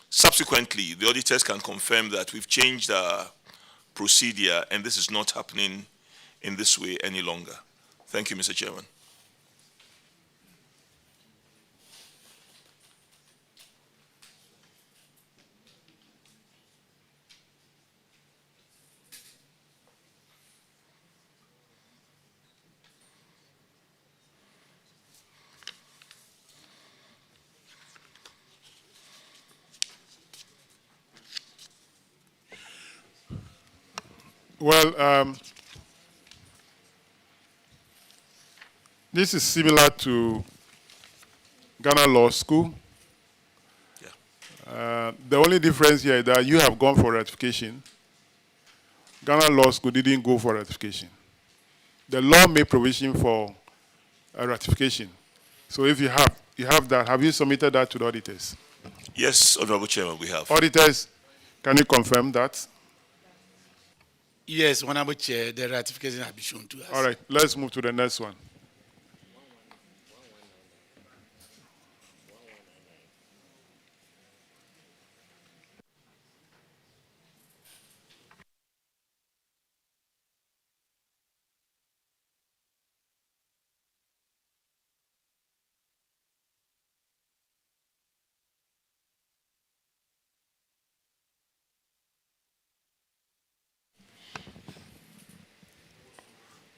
subsequently, the auditors can confirm that we've changed our procedure and this is not happening in this way any longer. Thank you, Mr. Chairman. Well, this is similar to Ghana Law School. The only difference here is that you have gone for ratification. Ghana Law School didn't go for ratification. The law made provision for a ratification. So if you have that, have you submitted that to the auditors? Yes, Honorable Chairman, we have. Auditors, can you confirm that? Yes, Honorable Chair, the ratification has been shown to us. All right, let's move to the next one.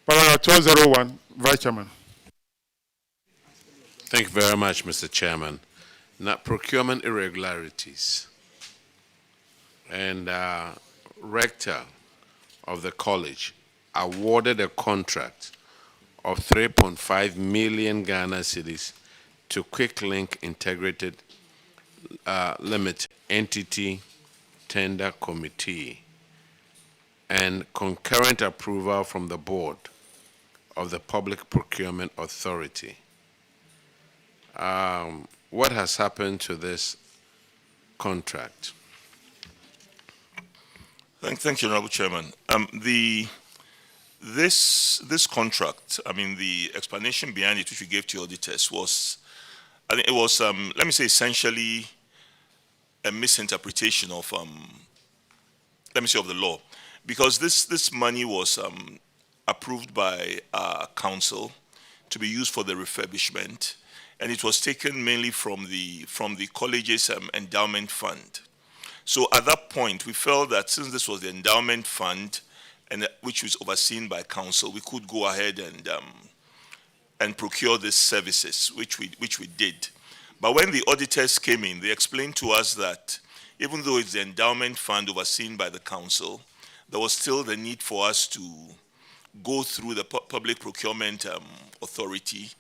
Paragraph 1201, Vice Chairman. Thank you very much, Mr. Chairman. Now, procurement irregularities. And rector of the college awarded a contract of 3.5 million Ghana cedis to Quick Link Integrated Limited Entity Tender Committee and concurrent approval from the board of the Public Procurement Authority. What has happened to this contract? Thank you, Honorable Chairman. This contract, I mean, the explanation behind it, which we gave to auditors, was, I think it was, let me say, essentially a misinterpretation of, let me say, of the law, because this money was approved by council to be used for the refurbishment, and it was taken mainly from the college's endowment fund. So at that point, we felt that since this was the endowment fund, and which was overseen by council, we could go ahead and procure these services, which we did. But when the auditors came in, they explained to us that even though it's the endowment fund overseen by the council, there was still the need for us to go through the Public Procurement Authority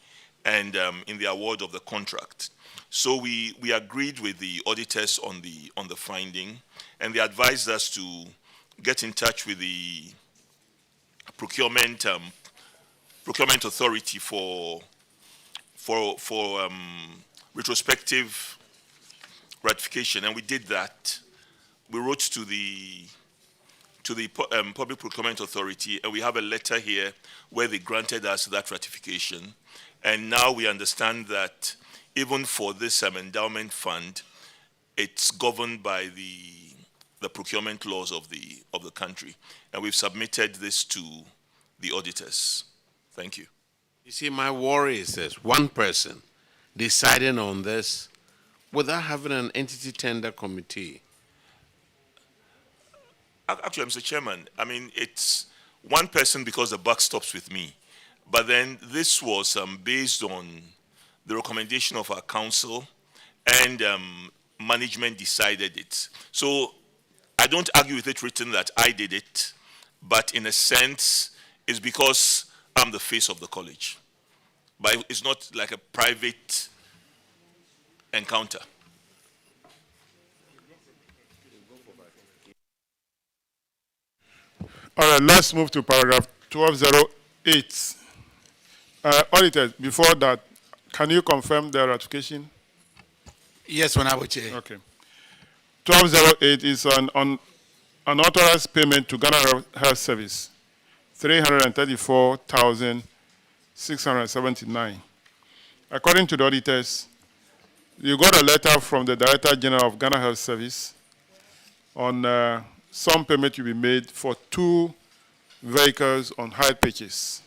and in the award of the contract. So we agreed with the auditors on the finding, and they advised us to get in touch with the procurement authority for retrospective ratification, and we did that. We wrote to the Public Procurement Authority, and we have a letter here where they granted us that ratification. And now we understand that even for this endowment fund, it's governed by the procurement laws of the country. And we've submitted this to the auditors. Thank you. You see, my worry is this: one person deciding on this without having an entity tender committee. Actually, Mr. Chairman, I mean, it's one person because the buck stops with me. But then this was based on the recommendation of our council, and management decided it. So I don't argue with it written that I did it, but in a sense, it's because I'm the face of the college. But it's not like a private encounter. All right, let's move to paragraph 1208. Auditors, before that, can you confirm the ratification? Yes, Honorable Chair. Okay. 1208 is an unauthorized payment to Ghana Health Service, 334,679. According to the auditors, you got a letter from the Director General of Ghana Health Service on some payment to be made for 2 vehicles on hire purchase,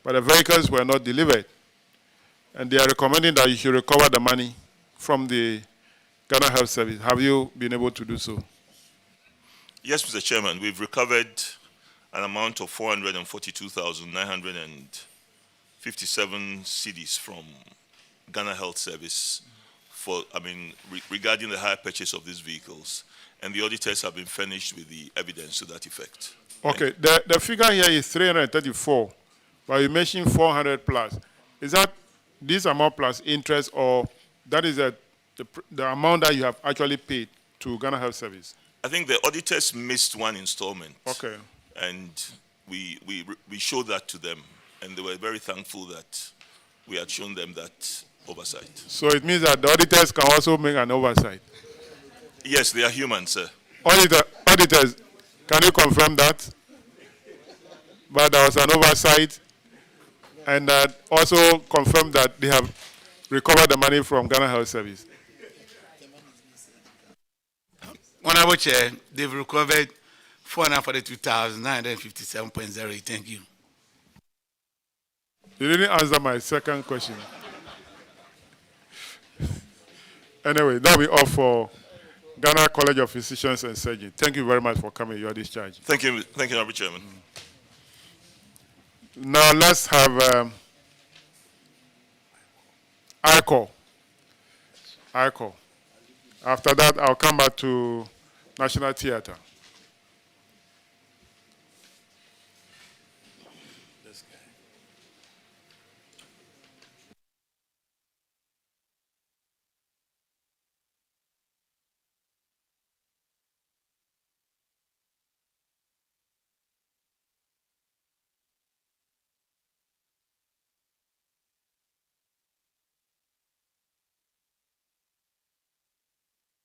but the vehicles were not delivered, and they are recommending that you should recover the money from the Ghana Health Service. Have you been able to do so? Yes, Mr. Chairman, we've recovered an amount of 442,957 cedis from Ghana Health Service regarding the hire purchase of these vehicles, and the auditors have been furnished with the evidence to that effect. Okay, the figure here is 334, but you mentioned 400 plus. Is that this amount plus interest, or that is the amount that you have actually paid to Ghana Health Service? I think the auditors missed one installment. Okay. And we showed that to them, and they were very thankful that we had shown them that oversight. So it means that the auditors can also make an oversight? Yes, they are human, sir. Auditors, can you confirm that? But there was an oversight, and also confirm that they have recovered the money from Ghana Health Service. Honorable Chair, they've recovered 442,957.08. Thank you. You didn't answer my second question. Anyway, that will be all for Ghana College of Physicians and Surgeons. Thank you very much for coming. You are discharged. Thank you, Honorable Chairman. Now let's have ICO. After that, I'll come back to National Theatre.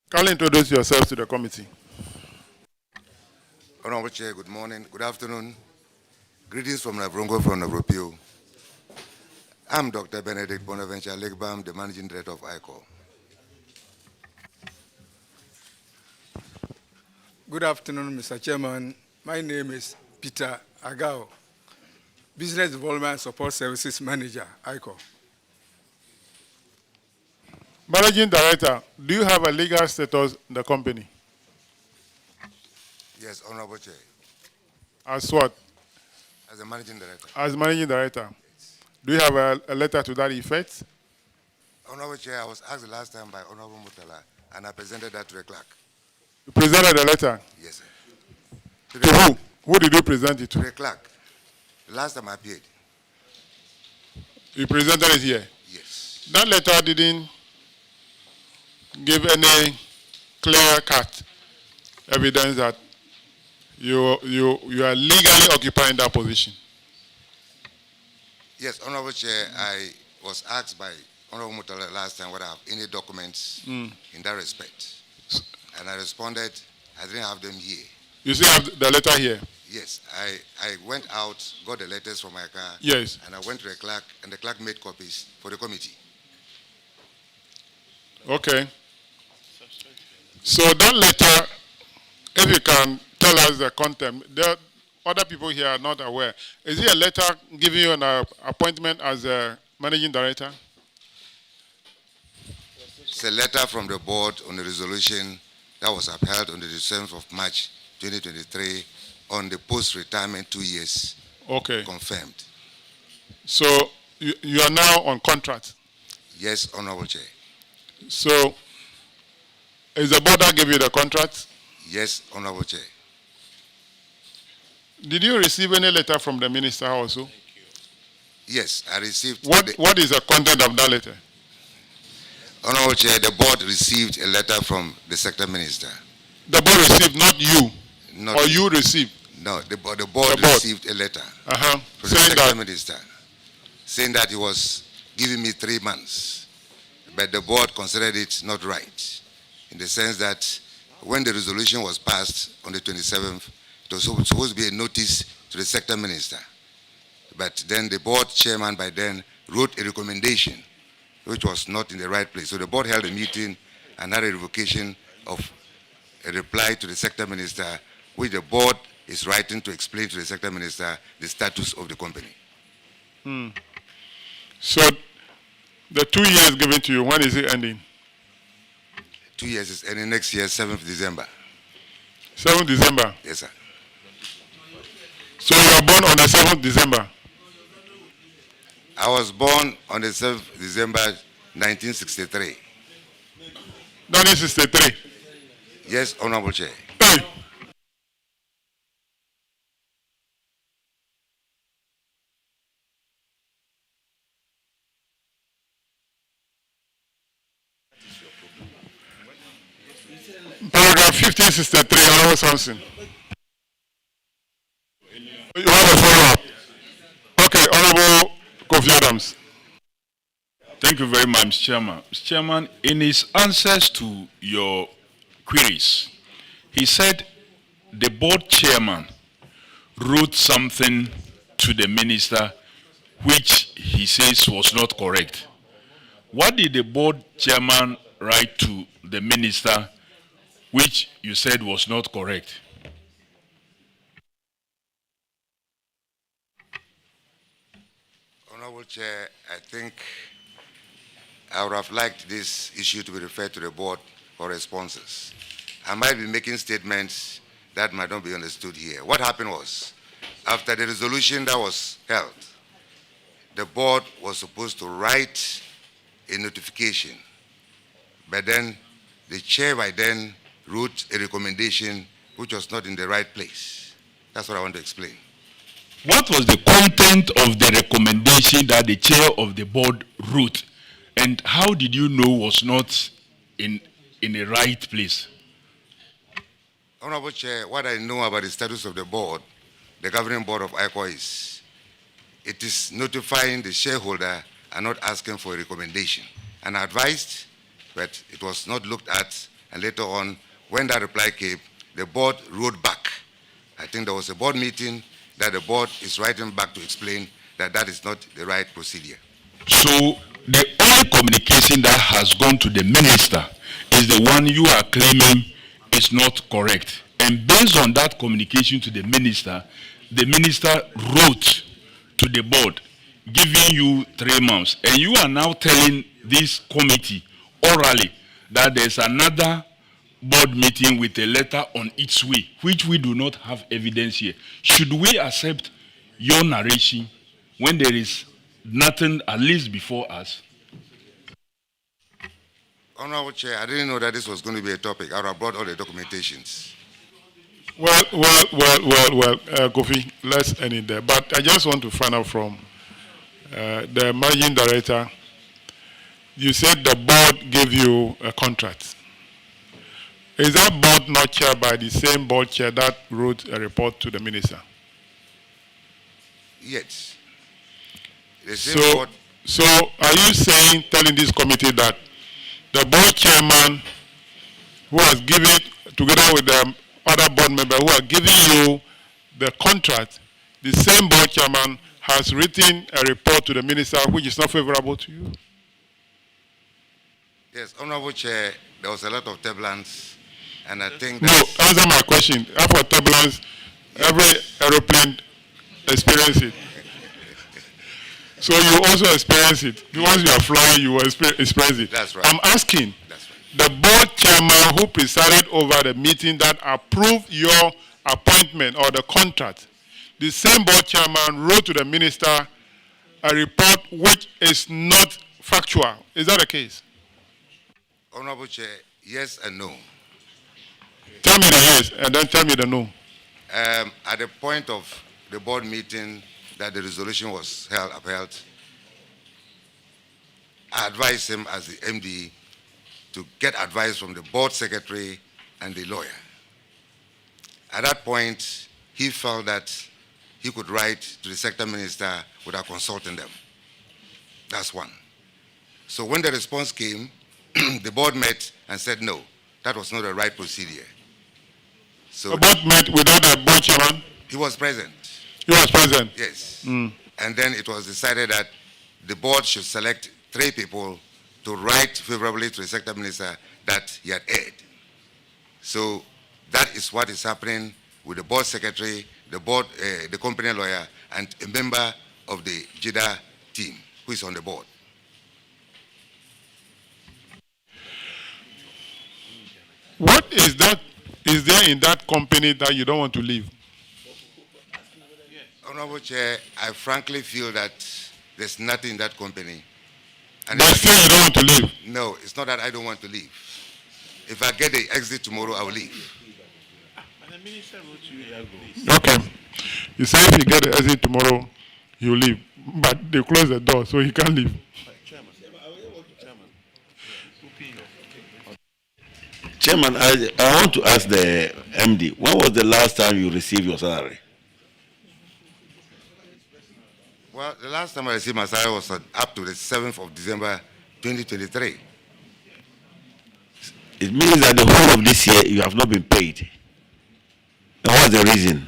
Kindly introduce yourself to the committee. Honorable Chair, good morning, good afternoon. Greetings from Navrongo, from Navropio. I'm Dr. Benedict Bonaventure Legbam, the Managing Director of ICO. Good afternoon, Mr. Chairman. My name is Peter Agao, Business Development Support Services Manager, ICO. Managing Director, do you have a legal status in the company? Yes, Honorable Chair. As what? As a Managing Director. As Managing Director. Yes. Do you have a letter to that effect? Honorable Chair, I was asked the last time by Honorable Mutala, and I presented that to the clerk. You presented the letter? Yes, sir. To who? Who did you present it to? To the clerk. The last time I appeared. You presented it here? Yes. That letter didn't give any clear-cut evidence that you are legally occupying that position. Yes, Honorable Chair, I was asked by Honorable Mutala last time whether I have any documents in that respect. And I responded, I didn't have them here. You still have the letter here? Yes, I went out, got the letters from my car. Yes. And I went to the clerk, and the clerk made copies for the committee. Okay. So that letter, if you can tell us the content, there other people here are not aware. Is it a letter giving you an appointment as a managing director? It's a letter from the board on the resolution that was upheld on the 7th of March 2023 on the post-retirement 2 years. Okay. Confirmed. So you are now on contract? Yes, Honorable Chair. So is the board that gave you the contract? Yes, Honorable Chair. Did you receive any letter from the minister also? Yes, I received. What is the content of that letter? Honorable Chair, the board received a letter from the sector minister. The board received, not you? Not or you received? No, the board received a letter from the sector minister saying that he was giving me 3 months. But the board considered it not right, in the sense that when the resolution was passed on the 27th, it was supposed to be a notice to the sector minister. But then the board chairman by then wrote a recommendation, which was not in the right place. So the board held a meeting and had a revocation of a reply to the sector minister, which the board is writing to explain to the sector minister the status of the company. So the 2 years given to you, when is it ending? 2 years is ending next year, 7th December. 7th December? Yes, sir. So you were born on the 7th December? I was born on the 7th December 1963. That is 63. Yes, Honorable Chair. Paragraph 1563, Honorable Samson. You have a follow-up. Okay, Honorable Kofi Adams. Thank you very much, Mr. Chairman. Mr. Chairman, in his answers to your queries, he said the board chairman wrote something to the minister which he says was not correct. What did the board chairman write to the minister which you said was not correct? Honorable Chair, I think I would have liked this issue to be referred to the board for responses. I might be making statements that might not be understood here. What happened was, after the resolution that was held, the board was supposed to write a notification, but then the chair by then wrote a recommendation which was not in the right place. That's what I want to explain. What was the content of the recommendation that the chair of the board wrote, and how did you know was not in the right place? Honorable Chair, what I know about the status of the board, the governing board of ICO, is it is notifying the shareholder and not asking for a recommendation. And I advised, but it was not looked at, and later on, when that reply came, the board wrote back. I think there was a board meeting that the board is writing back to explain that that is not the right procedure. So the only communication that has gone to the minister is the one you are claiming is not correct. And based on that communication to the minister wrote to the board, giving you 3 months. And you are now telling this committee orally that there's another board meeting with a letter on its way, which we do not have evidence here. Should we accept your narration when there is nothing at least before us? Honorable Chair, I didn't know that this was going to be a topic. I would have brought all the documentations. Well, Kofi, let's end it there. But I just want to find out from the managing director. You said the board gave you a contract. Is that board not chaired by the same board chair that wrote a report to the minister? Yes. The same board. So are you saying, telling this committee that the board chairman who has given, together with the other board member who are giving you the contract, the same board chairman has written a report to the minister which is not favorable to you? Yes, Honorable Chair, there was a lot of turbulence, and I think No, answer my question. After turbulence, every aeroplane experiences it. So you also experience it. Once you are flying, you will experience it. That's right. I'm asking, the board chairman who presided over the meeting that approved your appointment or the contract, the same board chairman wrote to the minister a report which is not factual. Is that the case? Honorable Chair, yes and no. Tell me the yes, and then tell me the no. At the point of the board meeting that the resolution was upheld, I advised him as the MD to get advice from the board secretary and the lawyer. At that point, he felt that he could write to the sector minister without consulting them. That's one. So when the response came, the board met and said no, that was not the right procedure. So the board met without the board chairman? He was present. He was present? Yes. And then it was decided that the board should select 3 people to write favorably to the sector minister that he had aired. So that is what is happening with the board secretary, the board, the company lawyer, and a member of the JIDA team who is on the board. What is there in that company that you don't want to leave? Honorable Chair, I frankly feel that there's nothing in that company. And but still you don't want to leave? No, it's not that I don't want to leave. If I get the exit tomorrow, I will leave. Okay. You say if you get the exit tomorrow, you leave. But they close the door, so you can't leave. Chairman, I want to ask the MD, when was the last time you received your salary? Well, the last time I received my salary was up to the 7th of December 2023. It means that the whole of this year you have not been paid. And what's the reason?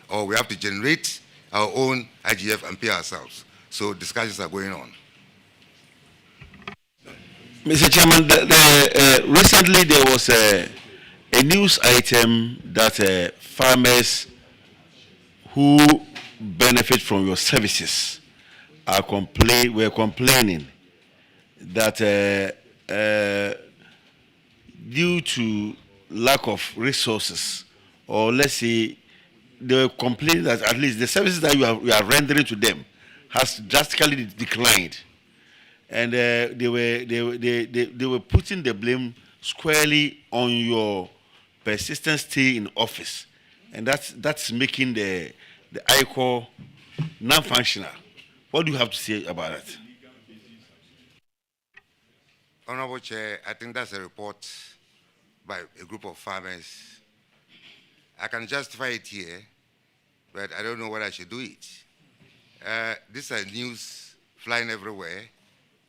Or we have to generate our own IGF and pay ourselves. So discussions are going on. Mr. Chairman, recently there was a news item that farmers who benefit from your services are were complaining that due to lack of resources, or let's say they were complaining that at least the services that you are rendering to them has drastically declined. And they were putting the blame squarely on your persistent stay in office, and that's making the ICO non-functional. What do you have to say about it? Honorable Chair, I think that's a report by a group of farmers. I can justify it here, but I don't know whether I should do it. These are news flying everywhere,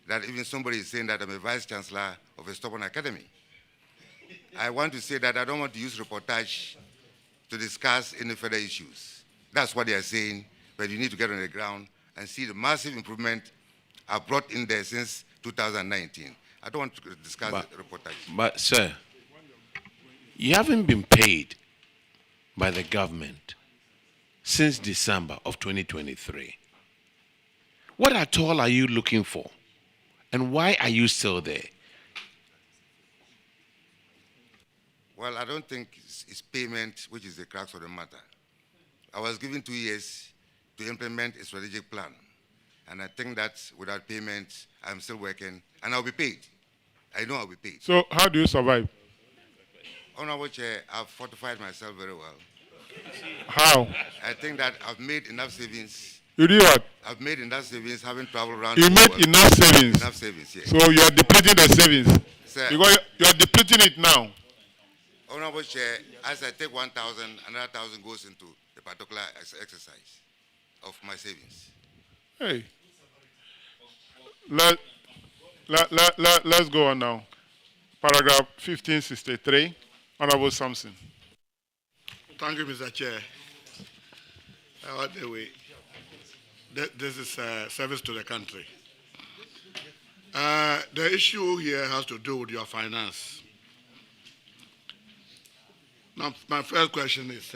that even somebody is saying that I'm a vice chancellor of a stubborn academy. I want to say that I don't want to use reportage to discuss any further issues. That's what they are saying, but you need to get on the ground and see the massive improvement I've brought in there since 2019. I don't want to discuss the reportage. But, sir, you haven't been paid by the government since December of 2023. What at all are you looking for? And why are you still there? Well, I don't think it's payment which is the crux of the matter. I was given 2 years to implement a strategic plan. And I think that without payment, I'm still working, and I'll be paid. I know I'll be paid. So how do you survive? Honorable Chair, I've fortified myself very well. How? I think that I've made enough savings. You do what? I've made enough savings having traveled around. You made enough savings? Enough savings, yes. So you are depleting the savings? Sir, because you are depleting it now. Honorable Chair, as I take 1,000, another 1,000 goes into a particular exercise of my savings. Hey. Let's go on now. Paragraph 1563, Honorable Sampson. Thank you, Mr. Chair. This is service to the country. The issue here has to do with your finance. Now, my first question is,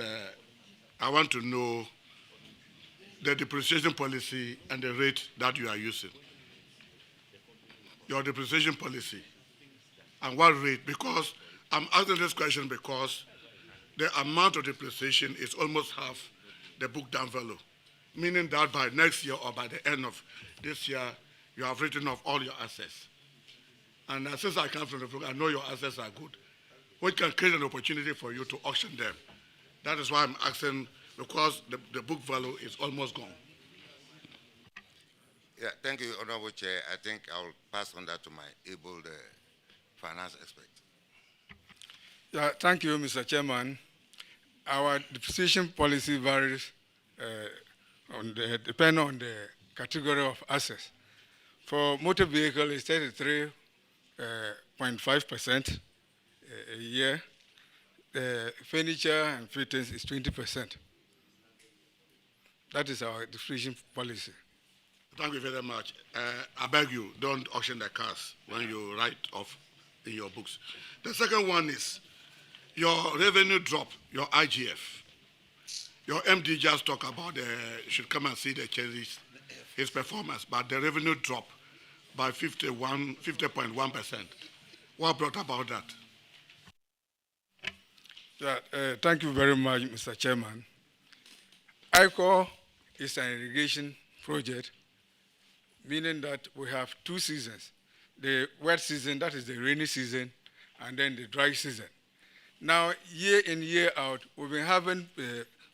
I want to know the depreciation policy and the rate that you are using. Your depreciation policy and what rate? Because I'm asking this question because the amount of depreciation is almost half the book down value, meaning that by next year or by the end of this year, you have written off all your assets. And since I come from the book, I know your assets are good, which can create an opportunity for you to auction them. That is why I'm asking, because the book value is almost gone. Yeah, thank you, Honorable Chair. I think I'll pass on that to my able finance expert. Yeah, thank you, Mr. Chairman. Our depreciation policy varies depending on the category of assets. For motor vehicle, it's 33.5% a year. The furniture and fittings is 20%. That is our depreciation policy. Thank you very much. I beg you, don't auction the cars when you write off in your books. The second one is your revenue drop, your IGF. Your MD just talked about should come and see the changes, his performance, but the revenue dropped by 50.1%. What brought about that? Yeah, thank you very much, Mr. Chairman. ICO is an irrigation project, meaning that we have 2 seasons. The wet season, that is the rainy season, and then the dry season. Now, year in, year out, we've been having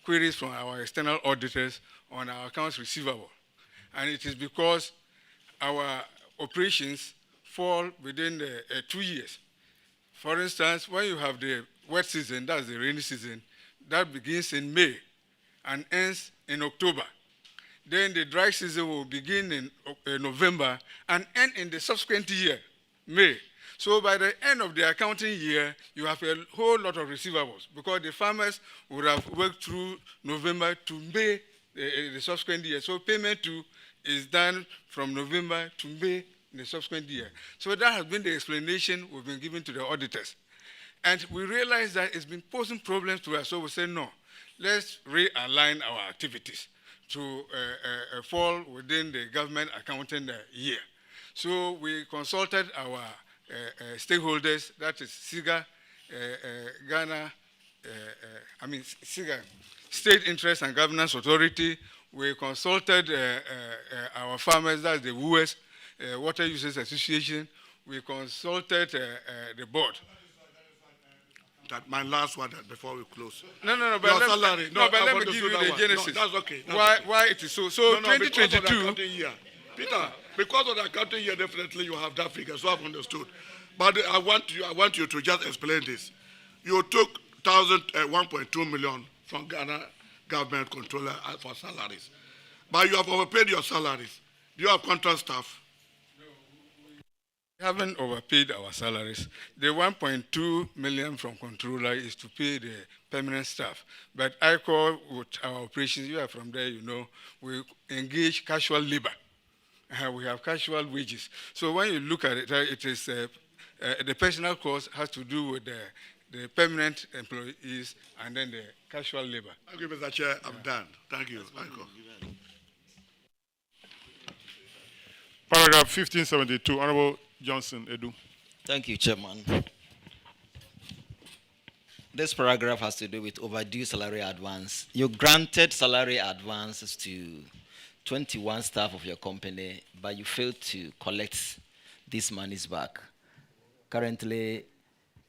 queries from our external auditors on our accounts receivable. And it is because our operations fall within 2 years. For instance, when you have the wet season, that's the rainy season, that begins in May and ends in October. Then the dry season will begin in November and end in the subsequent year, May. So by the end of the accounting year, you have a whole lot of receivables because the farmers would have worked through November to May the subsequent year. So payment to is done from November to May in the subsequent year. So that has been the explanation we've been giving to the auditors. And we realized that it's been posing problems to us, so we said, no, let's realign our activities to fall within the government accounting year. So we consulted our stakeholders, that is SIGA, Ghana, SIGA, State Interest and Governance Authority. We consulted our farmers, that's the WUS, Water Users Association. We consulted the board. That my last one before we close. No, but let me give you the genesis. No, that's okay. Why it is so? So 2022. Peter, because of the accounting year, definitely you have that figure, so I've understood. But I want you to just explain this. You took 1.2 million from Ghana government controller for salaries, but you have overpaid your salaries. Do you have contract staff? We haven't overpaid our salaries. The 1.2 million from controller is to pay the permanent staff. But I call with our operations, you are from there, you know, we engage casual labor. We have casual wages. So when you look at it, it is the personal cost has to do with the permanent employees and then the casual labor. Thank you, Mr. Chair. I'm done. Thank you. Michael. Paragraph 1572, Honorable Johnson Edu. Thank you, Chairman. This paragraph has to do with overdue salary advance. You granted salary advances to 21 staff of your company, but you failed to collect these monies back. Currently,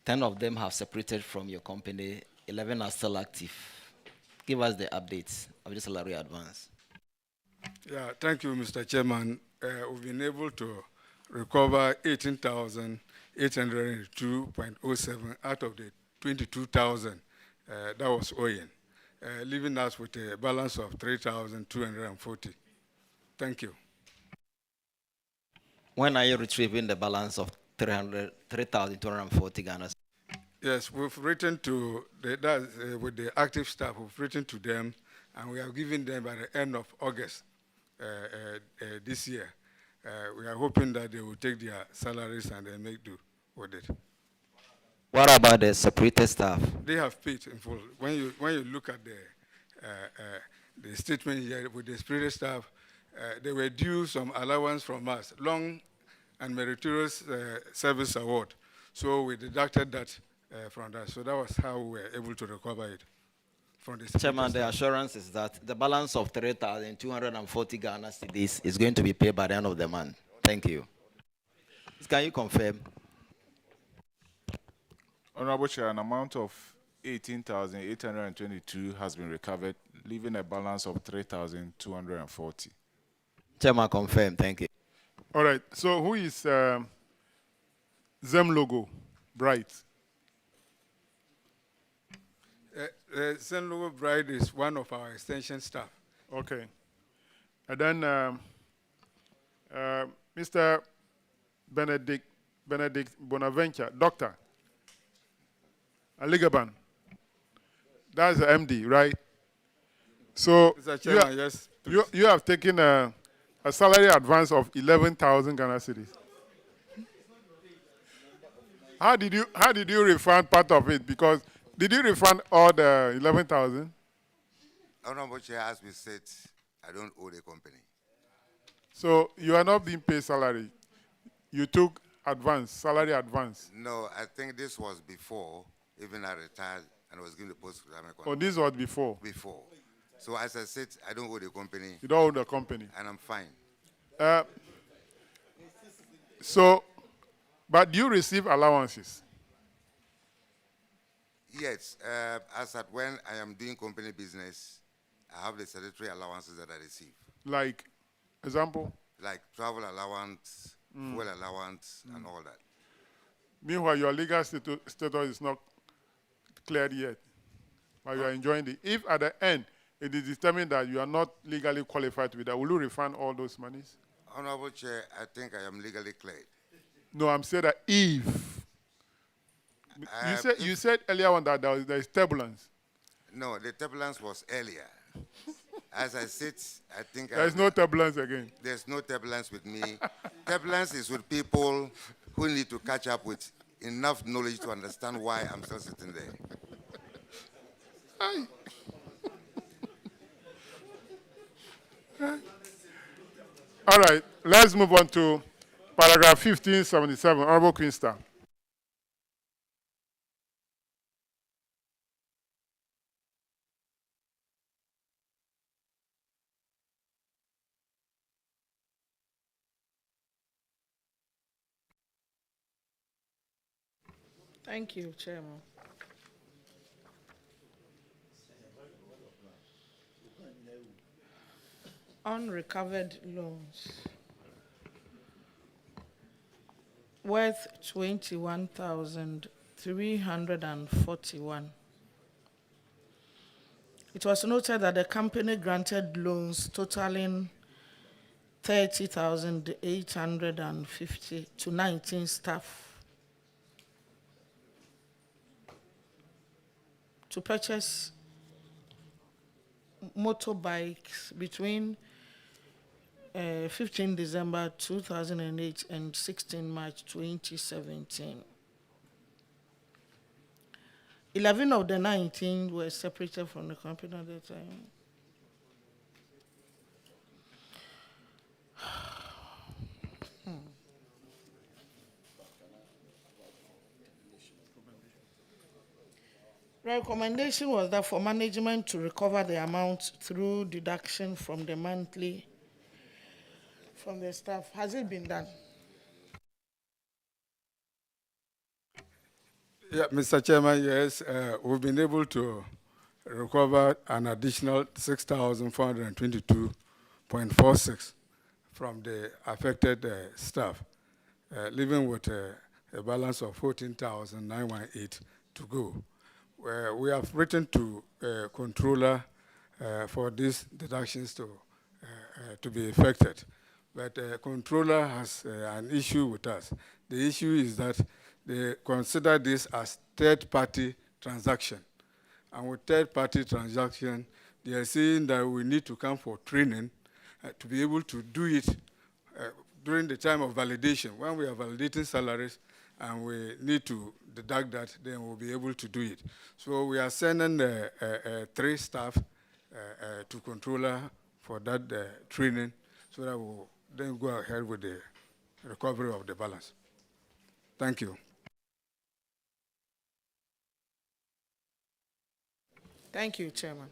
10 of them have separated from your company, 11 are still active. Give us the updates of the salary advance. Yeah, thank you, Mr. Chairman. We've been able to recover 18,802.07 out of the 22,000 that was owing, leaving us with a balance of 3,240. Thank you. When are you retrieving the balance of 3,240 Ghana? Yes, we've written to with the active staff, we've written to them, and we have given them by the end of August this year. We are hoping that they will take their salaries and then make do with it. What about the separated staff? They have paid in full. When you look at the statement here with the separated staff, they were due some allowance from us, long and meritorious service award. So we deducted that from that. So that was how we were able to recover it. Chairman, the assurance is that the balance of 3,240 Ghana cedis is going to be paid by the end of the month. Thank you. Can you confirm? Honorable Chair, an amount of 18,822 has been recovered, leaving a balance of 3,240. Chairman, confirm. Thank you. All right. So who is Zem Logo Bright? Zen Logo Bride is one of our extension staff. Okay. And then Mr. Benedict Bonaventure, Doctor Aligaban. That's the MD, right? So Mr. Chairman, yes, you have taken a salary advance of 11,000 Ghana cedis. How did you refund part of it? Because did you refund all the 11,000? Honorable Chair, as we said, I don't owe the company. So you are not being paid salary. You took advance, salary advance. No, I think this was before even I retired and was given the post-retirement contract. Oh, this was before? Before. So as I said, I don't owe the company. You don't owe the company? And I'm fine. But do you receive allowances? Yes, as at when I am doing company business, I have the statutory allowances that I receive, Like, example? like travel allowance, fuel allowance, and all that. Meanwhile, your legal status is not cleared yet, but you are enjoying it. If at the end it is determined that you are not legally qualified to be that, will you refund all those monies? Honorable Chair, I think I am legally cleared. No, I'm saying that if. You said earlier on that there is turbulence. No, the turbulence was earlier. As I said, I think There is no turbulence again. There's no turbulence with me. Turbulence is with people who need to catch up with enough knowledge to understand why I'm still sitting there. All right, let's move on to paragraph 1577, Honorable Queenster. Thank you, Chairman. Unrecovered loans worth 21,341. It was noted that the company granted loans totaling 30,850 to 19 staff to purchase motorbikes between 15 December 2008 and 16 March 2017. 11 of the 19 were separated from the company at the time. Recommendation was that for management to recover the amount through deduction from the monthly from the staff. Has it been done? Yeah, Mr. Chairman, yes, we've been able to recover an additional 6,422.46 from the affected staff, leaving with a balance of 14,918 to go. We have written to controller for these deductions to be effected. But controller has an issue with us. The issue is that they consider this as third-party transaction. And with third-party transaction, they are saying that we need to come for training to be able to do it during the time of validation. When we are validating salaries and we need to deduct that, then we'll be able to do it. So we are sending 3 staff to controller for that training so that we'll then go ahead with the recovery of the balance. Thank you. Thank you, Chairman.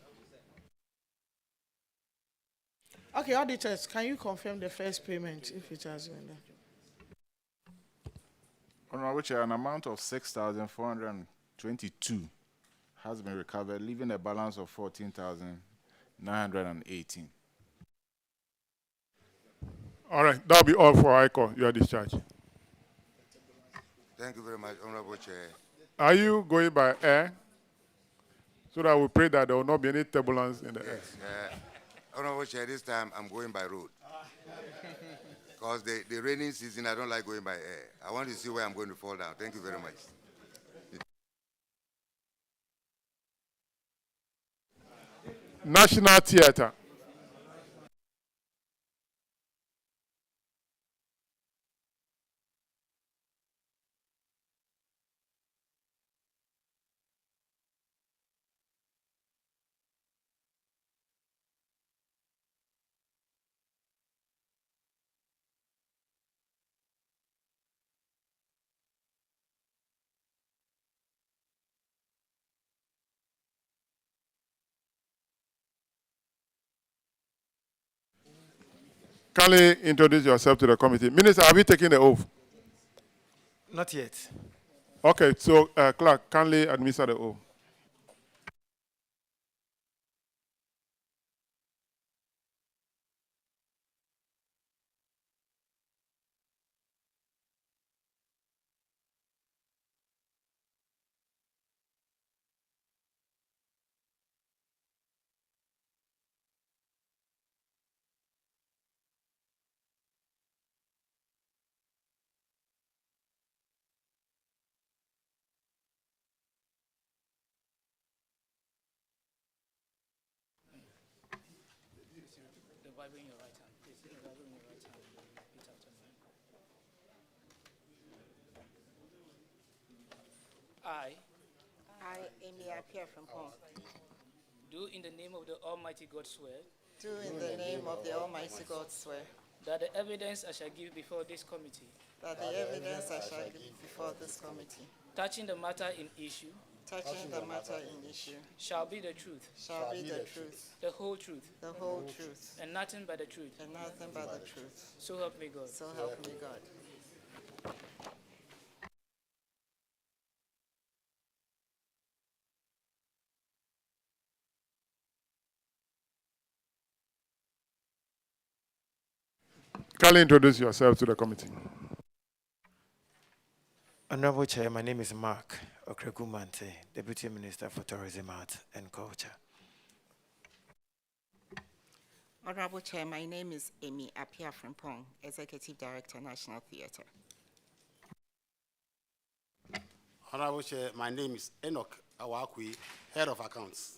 Okay, auditors, can you confirm the first payment if it has been done? Honorable Chair, an amount of 6,422 has been recovered, leaving a balance of 14,918. All right, that'll be all for ICO. You are discharged. Thank you very much, Honorable Chair. Are you going by air? So that we pray that there will not be any turbulence in the air. Honorable Chair, this time I'm going by road. Because the rainy season, I don't like going by air. I want to see where I'm going to fall down. Thank you very much. National Theatre. Kindly introduce yourself to the committee. Minister, have you taken the oath? Not yet. Okay, so clerk, kindly administer the oath. Bible in your right hand. Please, take the Bible in your right hand and repeat after me. I, Amy Apia from home, Do in the name of the Almighty God swear do in the name of the Almighty God swear that the evidence I shall give before this committee that the evidence I shall give before this committee touching the matter in issue touching the matter in issue shall be the truth, shall be the truth, the whole truth, the whole truth, and nothing but the truth. and nothing but the truth. So help me God. So help me God. Kindly introduce yourself to the committee. Honorable Chair, my name is Mark Okrekumante, Deputy Minister for Tourism, Arts and Culture. Honorable Chair, my name is Amy Apia Frimpong, Executive Director, National Theatre. Honorable Chair, my name is Enoch Awakwi, Head of Accounts.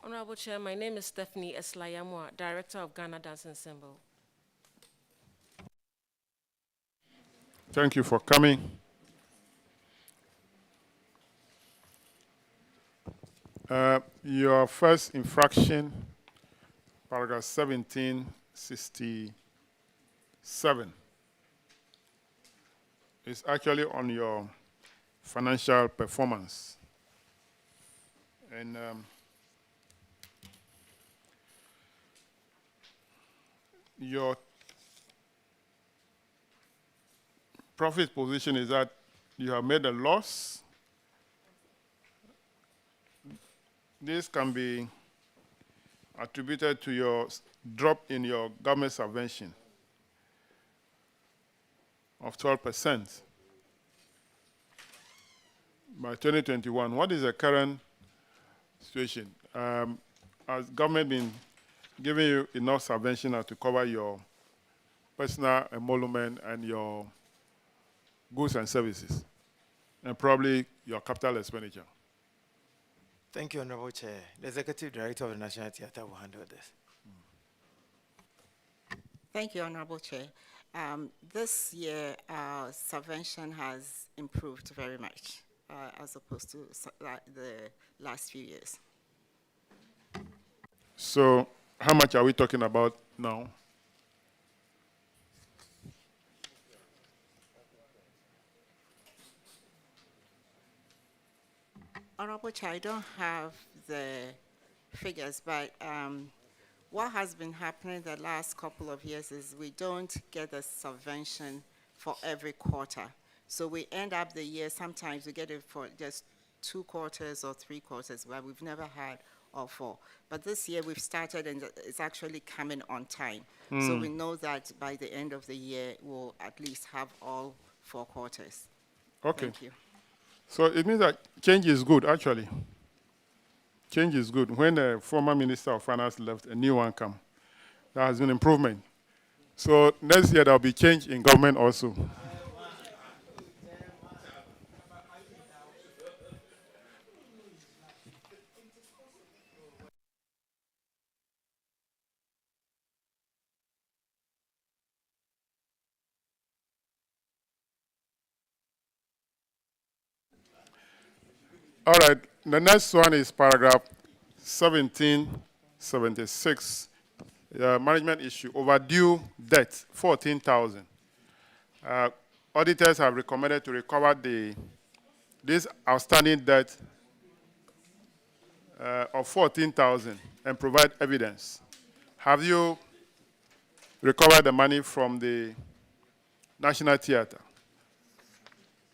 Honorable Chair, my name is Stephanie Eslayamwa, Director of Ghana Dance Ensemble. Thank you for coming. Your first infraction, paragraph 1767, is actually on your financial performance. And your profit position is that you have made a loss. This can be attributed to your drop in your government subvention of 12% by 2021. What is the current situation? Has government been giving you enough subvention to cover your personal emolument and your goods and services, and probably your capital expenditure? Thank you, Honorable Chair. The Executive Director of the National Theatre will handle this. Thank you, Honorable Chair. This year, our subvention has improved very much as opposed to the last few years. So, how much are we talking about now? Honorable Chair, I don't have the figures, but what has been happening the last couple of years is we don't get a subvention for every quarter. So we end up the year, sometimes we get it for just 2 quarters or 3 quarters, but we've never had all 4. But this year we've started and it's actually coming on time. So we know that by the end of the year, we'll at least have all 4 quarters. Okay. Thank you. So it means that change is good, actually. Change is good. When the former Minister of Finance left, a new one came. There has been improvement. So next year there will be change in government also. All right, the next one is paragraph 1776. Management issue, overdue debt, 14,000. Auditors have recommended to recover this outstanding debt of 14,000 and provide evidence. Have you recovered the money from the National Theatre?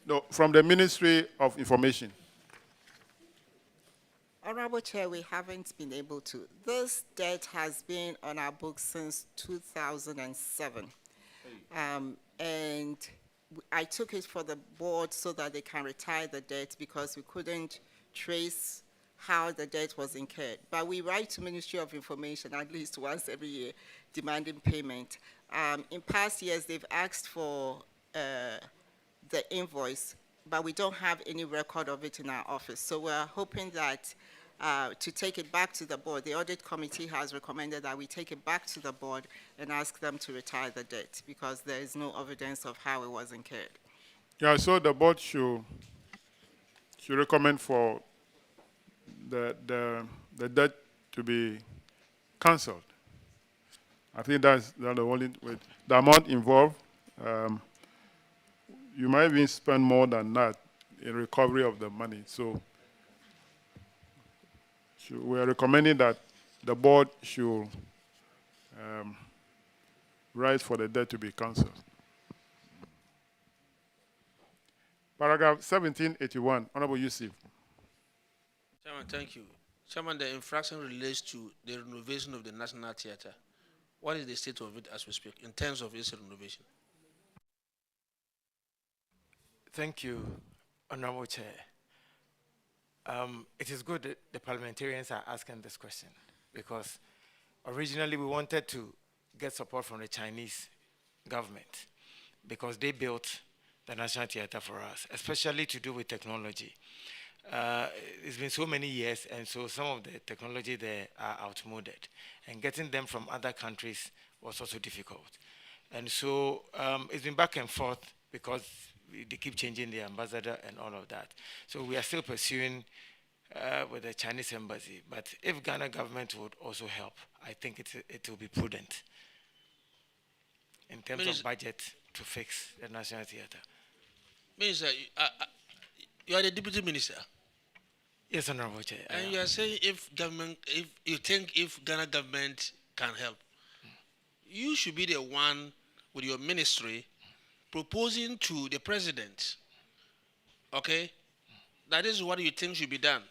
No, from the Ministry of Information. Honorable Chair, we haven't been able to. This debt has been on our books since 2007. And I took it for the board so that they can retire the debt because we couldn't trace how the debt was incurred. But we write to Ministry of Information at least once every year demanding payment. In past years, they've asked for the invoice, but we don't have any record of it in our office. So we're hoping that to take it back to the board. The audit committee has recommended that we take it back to the board and ask them to retire the debt because there is no evidence of how it was incurred. Yeah, so the board should recommend for the debt to be cancelled. I think that's the only way. The amount involved, you might even spend more than that in recovery of the money. So we're recommending that the board should write for the debt to be cancelled. Paragraph 1781, Honorable Yusuf. Chairman, thank you. Chairman, the infraction relates to the renovation of the National Theatre. What is the state of it as we speak in terms of its renovation? Thank you, Honorable Chair. It is good that the parliamentarians are asking this question because originally we wanted to get support from the Chinese government because they built the National Theatre for us, especially to do with technology. It's been so many years, and so some of the technology there are outmoded, and getting them from other countries was also difficult. And so it's been back and forth because they keep changing the ambassador and all of that. So we are still pursuing with the Chinese embassy. But if Ghana government would also help, I think it will be prudent in terms of budget to fix the National Theatre. Minister, you are the deputy minister. Yes, Honorable Chair. And you are saying if you think if Ghana government can help, you should be the one with your ministry proposing to the president, okay, that is what you think should be done.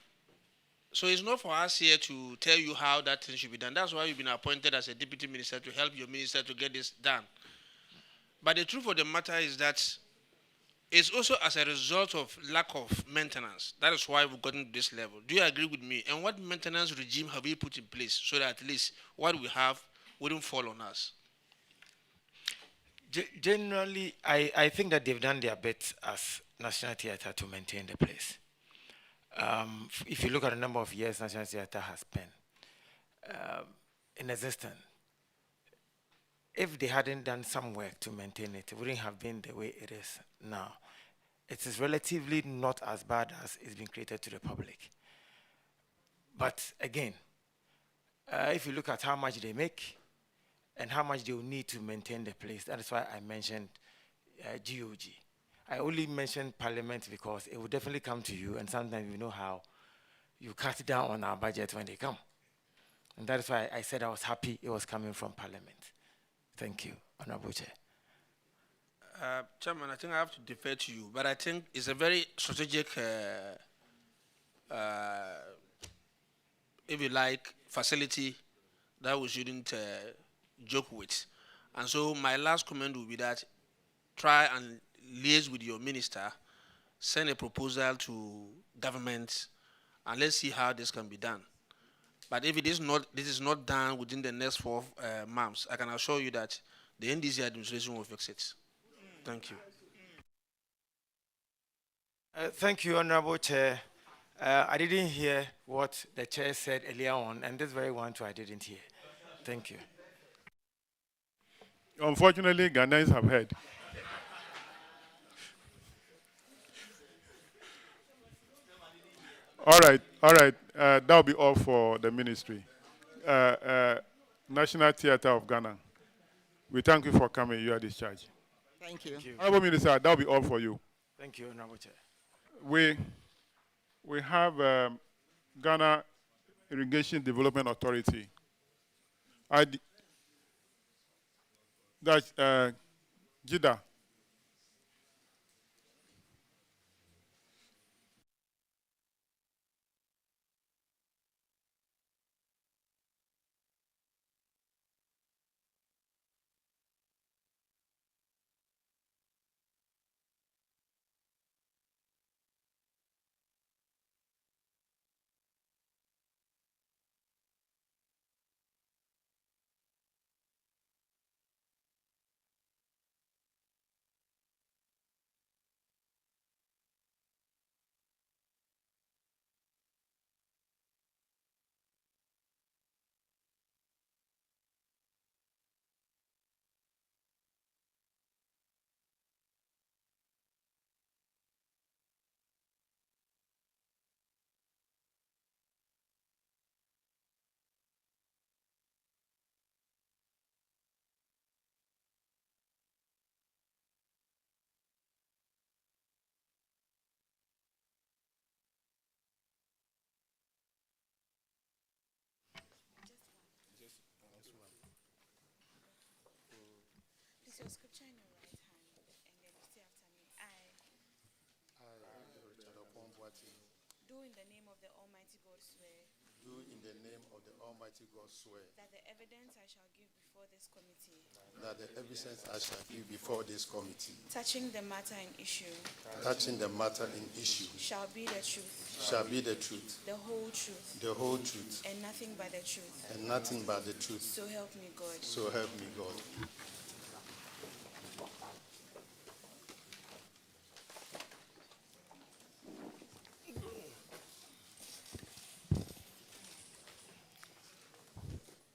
So it's not for us here to tell you how that thing should be done. That's why you've been appointed as a deputy minister to help your minister to get this done. But the truth of the matter is that it's also as a result of lack of maintenance. That is why we've gotten to this level. Do you agree with me? And what maintenance regime have we put in place so that at least what we have wouldn't fall on us? Generally, I think that they've done their bit as National Theatre to maintain the place. If you look at the number of years National Theatre has been in existence, if they hadn't done some work to maintain it, it wouldn't have been the way it is now. It is relatively not as bad as it's been created to the public. But again, if you look at how much they make and how much they will need to maintain the place, that is why I mentioned GOG. I only mentioned Parliament because it will definitely come to you, and sometimes you know how you cut down on our budget when they come. And that is why I said I was happy it was coming from Parliament. Thank you, Honorable Chair. Chairman, I think I have to defer to you, but I think it's a very strategic, if you like, facility that we shouldn't joke with. And so my last comment will be that try and liaise with your minister, send a proposal to government, and let's see how this can be done. But if this is not done within the next 4 months, I can assure you that the NDC administration will fix it. Thank you. Thank you, Honorable Chair. I didn't hear what the chair said earlier on, and this very one too I didn't hear. Thank you. Unfortunately, Ghanaians have heard. All right. That'll be all for the ministry. National Theatre of Ghana. We thank you for coming. You are discharged. Thank you. Honorable Minister, that'll be all for you. Thank you, Honorable Chair. We have Ghana Irrigation Development Authority. That's Jida. your scripture in your right hand, and then you say after me, do in the name of the Almighty God swear. Do in the name of the Almighty God swear. That the evidence I shall give before this committee. That the evidence I shall give before this committee. Touching the matter in issue. Touching the matter in issue. Shall be the truth. Shall be the truth. The whole truth. The whole truth. And nothing but the truth. And nothing but the truth. So help me God. So help me God.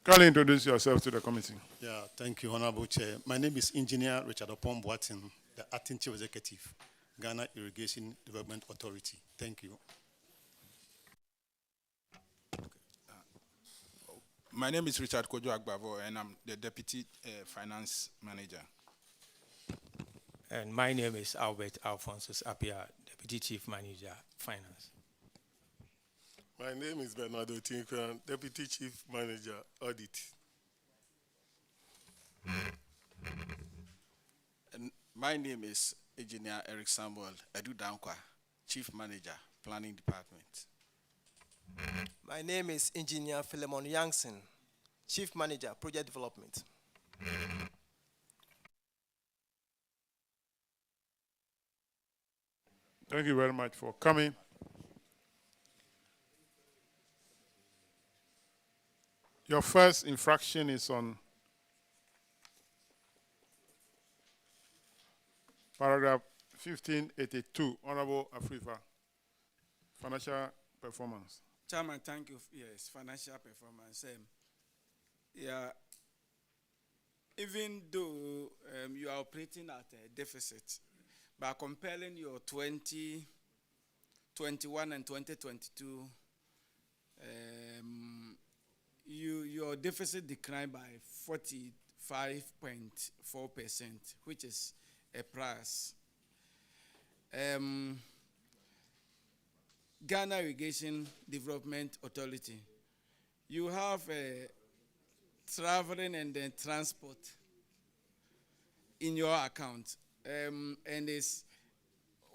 Kindly introduce yourself to the committee. Yeah, thank you, Honorable Chair. My name is Engineer Richard Opon-Boatin, the Acting Chief Executive, Ghana Irrigation Development Authority. Thank you. My name is Richard Kojo Agbavo, and I'm the Deputy Finance Manager. And my name is Albert Alphonsus Apia, Deputy Chief Manager, Finance. My name is Bernardo Tinkran, Deputy Chief Manager, Audit. And my name is Engineer Eric Samuel Edu Dankwa, Chief Manager, Planning Department. My name is Engineer Philemon Youngson, Chief Manager, Project Development. Thank you very much for coming. Your first infraction is on paragraph 1582, Honorable Afrifa, financial performance. Chairman, thank you. Yes, financial performance. Yeah, even though you are operating at a deficit, by comparing your 2021 and 2022, your deficit declined by 45.4%, which is a plus. Ghana Irrigation Development Authority, you have traveling and then transport in your account, and it's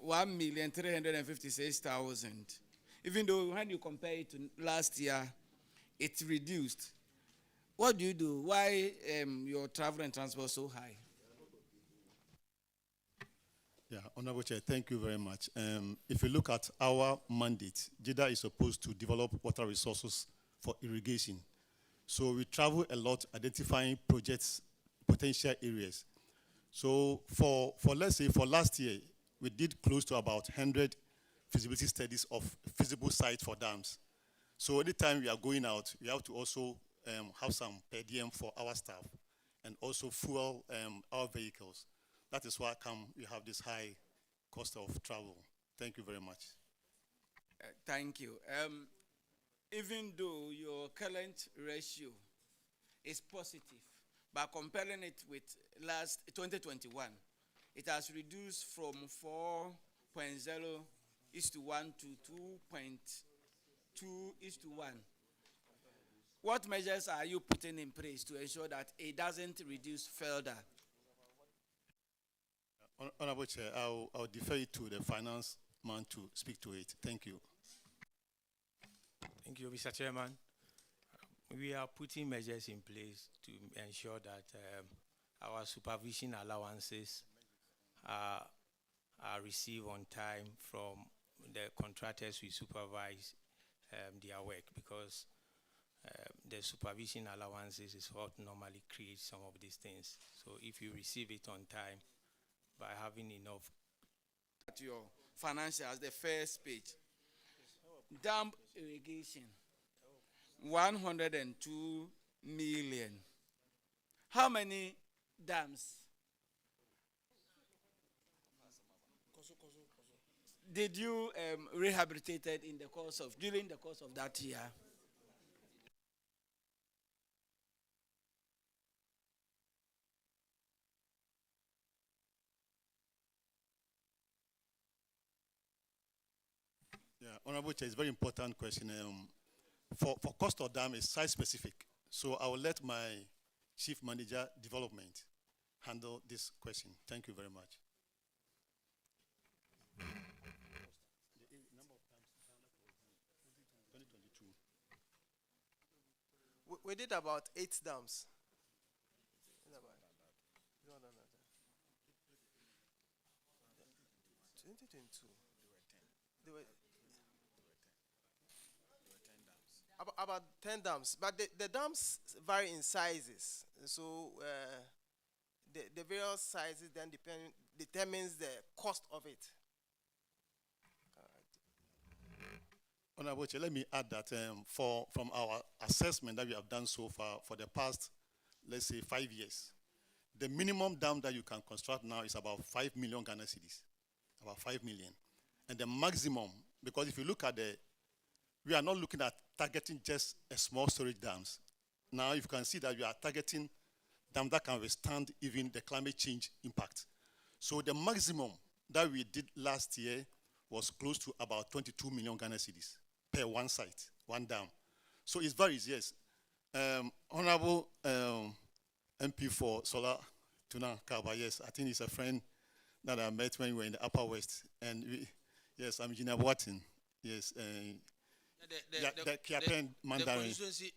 1,356,000. Even though when you compare it to last year, it's reduced. What do you do? Why your travel and transport so high? Yeah, Honorable Chair, thank you very much. If you look at our mandate, JIDA is supposed to develop water resources for irrigation. So we travel a lot identifying projects, potential areas. So for let's say for last year, we did close to about 100 feasibility studies of feasible sites for dams. So anytime we are going out, we have to also have some per diem for our staff and also fuel our vehicles. That is why we have this high cost of travel. Thank you very much. Thank you. Even though your current ratio is positive, by comparing it with last 2021, it has reduced from 4.0:1 to 2.2:1. What measures are you putting in place to ensure that it doesn't reduce further? Honorable Chair, I'll defer it to the finance man to speak to it. Thank you. Thank you, Mr. Chairman. We are putting measures in place to ensure that our supervision allowances are received on time from the contractors we supervise their work, because the supervision allowances is what normally creates some of these things. So if you receive it on time, by having enough. At your financials, the first page. Dam irrigation, 102 million. How many dams did you rehabilitate during the course of that year? Yeah, Honorable Chair, it's a very important question. For cost of dam is site specific. So I will let my Chief Manager Development handle this question. Thank you very much. We did about 8 dams. No. 2022. There were 10. About 10 dams. But the dams vary in sizes. So the various sizes then determines the cost of it. Honorable Chair, let me add that from our assessment that we have done so far for the past, let's say, 5 years, the minimum dam that you can construct now is about 5 million Ghana cedis, about 5 million. And the maximum, because if you look at we are not looking at targeting just a small storage dams. Now you can see that we are targeting dams that can withstand even the climate change impact. So the maximum that we did last year was close to about 22 million Ghana cedis per one site, one dam. So it varies, yes. Honorable MP for Solar Tuna Kaba, yes, I think he's a friend that I met when we were in the Upper West. And yes, I'm Engineer Watson. Yes, the Kiapen Mandarin.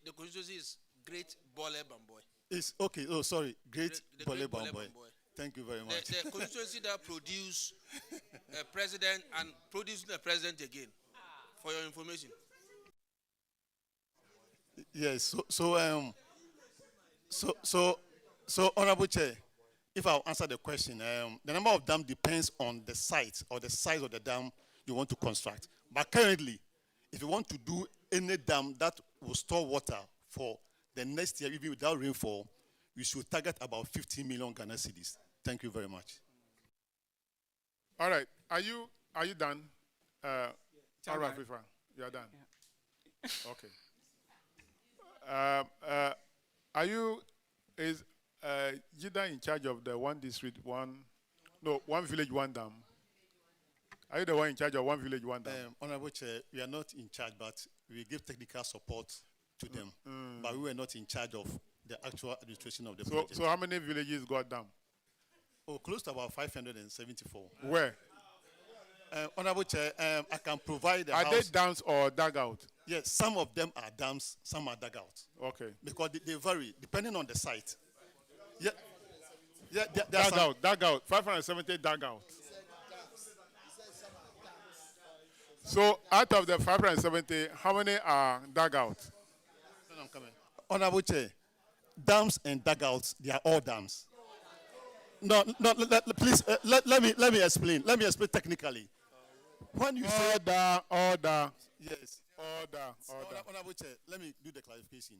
The constituency is Great Bole Bamboy. It's okay. Oh, sorry, Great Bole Bamboy. Thank you very much. The constituency that produce a president and produce the president again, for your information. Yes. So, Honorable Chair, if I'll answer the question, the number of dams depends on the site or the size of the dam you want to construct. But currently, if you want to do any dam that will store water for the next year, even without rainfall, we should target about 15 million Ghana cedis. Thank you very much. All right. Are you done? All right, Fifa. You are done. Yeah. Okay. Is Jida in charge of the one district, one village, one dam? Are you the one in charge of one village, one dam? Honorable Chair, we are not in charge, but we give technical support to them. But we were not in charge of the actual administration of the project. So how many villages got dam? Oh, close to about 574. Where? Honorable Chair, I can provide the Are house. they dams or dugout? Yes, some of them are dams, some are dugouts. Okay. Because they vary depending on the site. Yeah. Dugout, 570 dugout. So out of the 570, how many are dugouts? I'm coming. Honorable Chair, dams and dugouts, they are all dams. No, please, let me explain. Let me explain technically. When you say order. Yes. Order. Honorable Chair, let me do the clarification.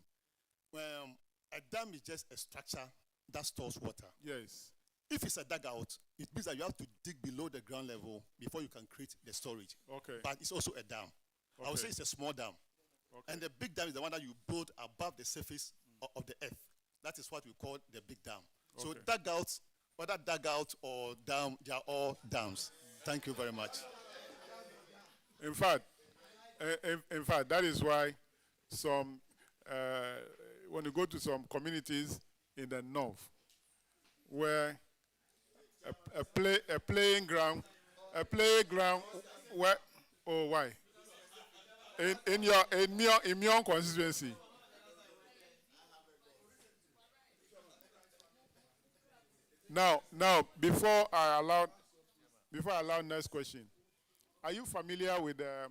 A dam is just a structure that stores water. Yes. If it's a dugout, it means that you have to dig below the ground level before you can create the storage. Okay. But it's also a dam. Okay. I would say it's a small dam. Okay. And the big dam is the one that you build above the surface of the earth. That is what we call the big dam. Okay. So dugouts, whether dugout or dam, they are all dams. Thank you very much. In fact, that is why when you go to some communities in the north, where a playing ground where why? In your constituency. Now, before I allow next question, are you familiar with the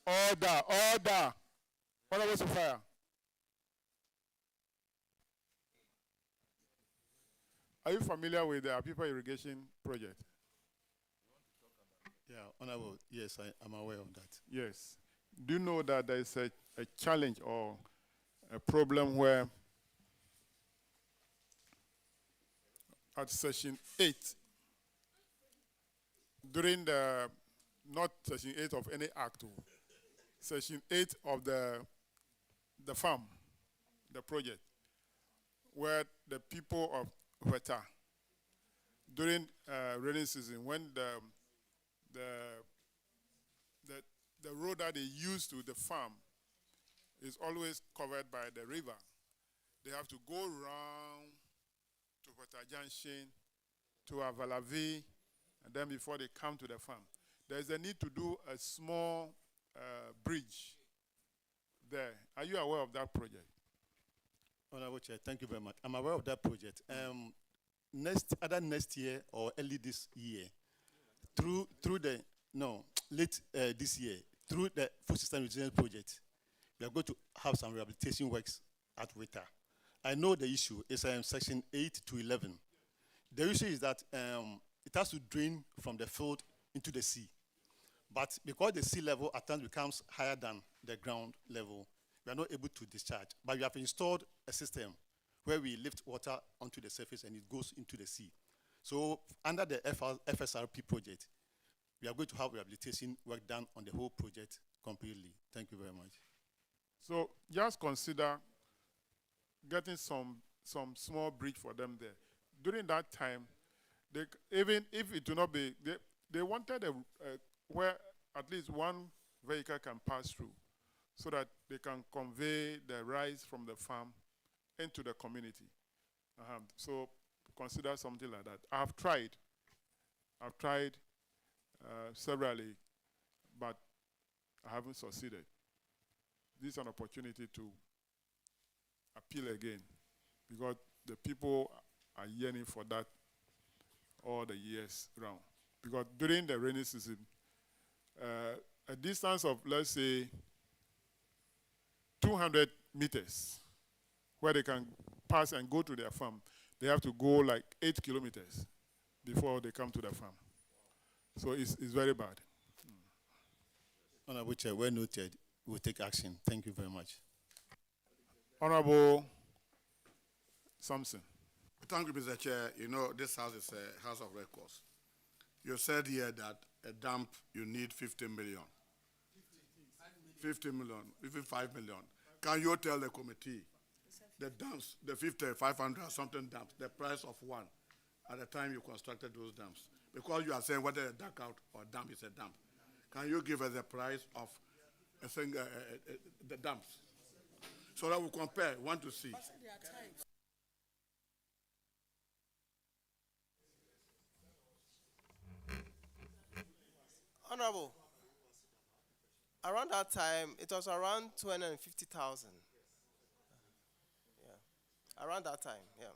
order? Honorable Sophia. Are you familiar with the People Irrigation Project? Yeah, Honorable, yes, I'm aware of that. Yes. Do you know that there is a challenge or a problem where at Section 8, during not Section 8 of any act, Section 8 of the farm, the project, where the people of Weta, during rainy season, when the road that they use to the farm is always covered by the river, they have to go around to Water Junction, to Avalavi, and then before they come to the farm. There's a need to do a small bridge there. Are you aware of that project? Honorable Chair, thank you very much. I'm aware of that project. Next year or early this year, late this year, through the Food System Resilience Project, we are going to have some rehabilitation works at Weta. I know the issue is section 8 to 11. The issue is that it has to drain from the field into the sea. But because the sea level at times becomes higher than the ground level, we are not able to discharge. But we have installed a system where we lift water onto the surface and it goes into the sea. So under the FSRP project, we are going to have rehabilitation work done on the whole project completely. Thank you very much. So just consider getting some small bridge for them there. During that time, even if it will not be, they wanted where at least one vehicle can pass through so that they can convey the rice from the farm into the community. So consider something like that. I've tried severally, but I haven't succeeded. This is an opportunity to appeal again because the people are yearning for that all the years round. Because during the rainy season, a distance of, let's say, 200 meters where they can pass and go to their farm, they have to go like 8 kilometers before they come to the farm. So it's very bad. Honorable Chair, well noted. We'll take action. Thank you very much. Honorable Sampson. Thank you, Mr. Chair. You know, this house is a house of records. You said here that a dump, you need 50 million. 50 million, even 5 million. Can you tell the committee the dumps, the 500 something dumps, the price of one at the time you constructed those dumps? Because you are saying whether a dugout or a dump is a dump. Can you give us the price of the dumps? So that we compare, want to see. Honorable, around that time, it was around 250,000. Yeah, around that time, yeah.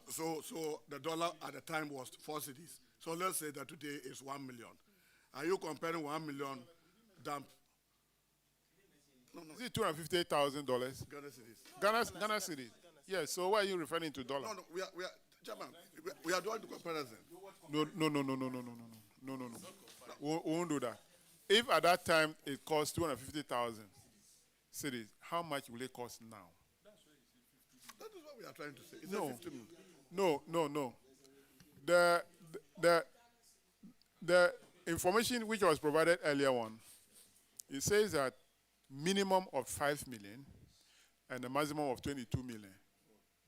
So the dollar at the time was 4 cedis. So let's say that today is 1 million. Are you comparing 1 million dump? No. Is it $258,000? Ghana cedis. Ghana cedis. Yes. So why are you referring to dollar? No. Chairman, we are doing the comparison. No. We won't do that. If at that time it cost 250,000 cedis, how much will it cost now? That is what we are trying to say. Is No. 50 million? No. The information which was provided earlier on, it says that minimum of 5 million and a maximum of 22 million.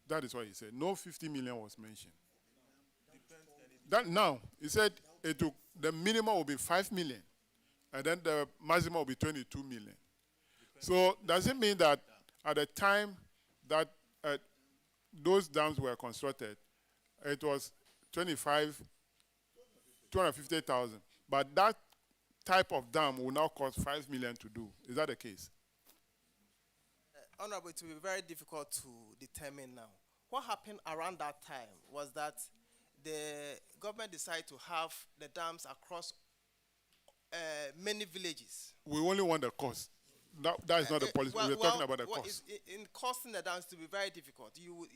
That is what he said. No 50 million was mentioned. That now, he said the minimum will be 5 million and then the maximum will be 22 million. So does it mean that at the time that those dams were constructed, it was 250,000, but that type of dam will now cost 5 million to do. Is that the case? Honorable, it will be very difficult to determine now. What happened around that time was that the government decided to have the dams across many villages. We only want the cost. That is not the policy. We're talking about the cost. In costing the dams to be very difficult. You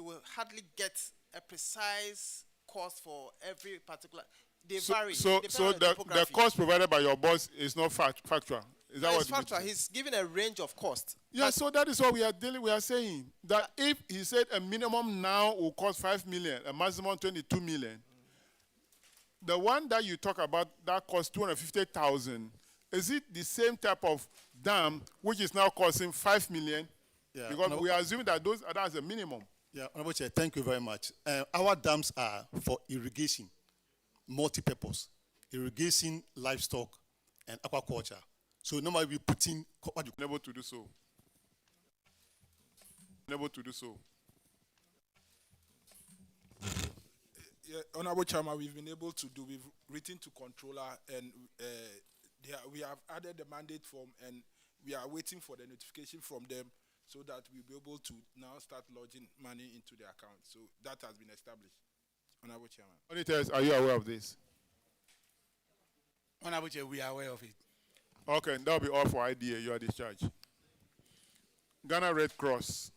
will hardly get a precise cost for every particular. They vary. So the cost provided by your boss is not factual. Is that what it's factual? He's giving a range of cost. Yeah, so that is what we are dealing. We are saying that if he said a minimum now will cost 5 million, a maximum 22 million, the one that you talk about that costs 250,000, is it the same type of dam which is now costing 5 million? Yeah, because we are assuming that that's a minimum. Yeah, Honorable Chair, thank you very much. Our dams are for irrigation, multi-purpose, irrigation, livestock, and aquaculture. So normally we put in what you able to do so. Unable to do so. Honorable Chairman, we've been able to do, we've written to controller and we have added the mandate form and we are waiting for the notification from them so that we'll be able to now start lodging money into the account. So that has been established. Honorable Chairman. Auditors, are you aware of this? Honorable Chair, we are aware of it. Okay, that'll be all for IDA. You are discharged. Ghana Red Cross.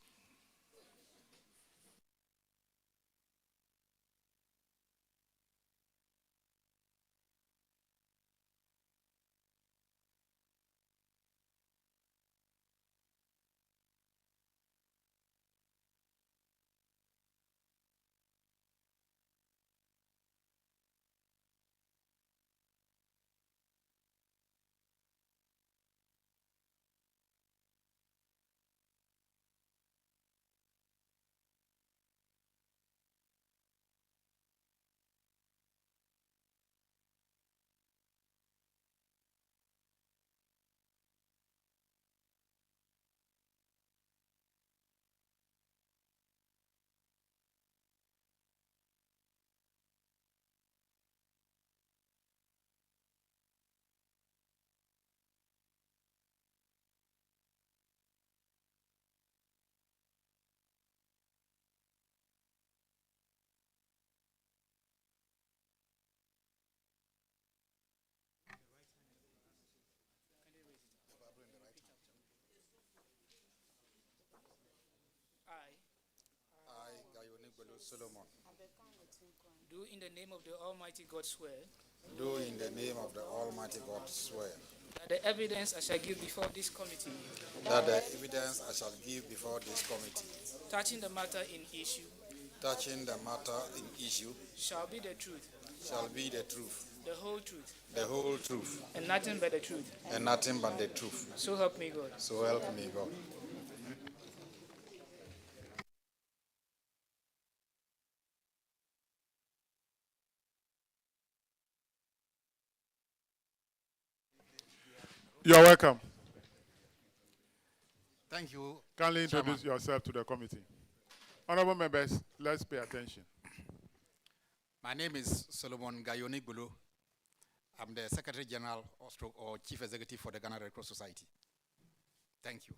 Solomon. Do in the name of the Almighty God swear. Do in the name of the Almighty God swear. That the evidence I shall give before this committee. That the evidence I shall give before this committee. Touching the matter in issue. Touching the matter in issue. Shall be the truth. Shall be the truth. The whole truth. The whole truth. And nothing but the truth. And nothing but the truth. So help me God. So help me God. You're welcome. Thank you. Kindly introduce yourself to the committee. Honorable members, let's pay attention. My name is Solomon Gayoni Gulu. I'm the Secretary General or Chief Executive for the Ghana Red Cross Society. Thank you.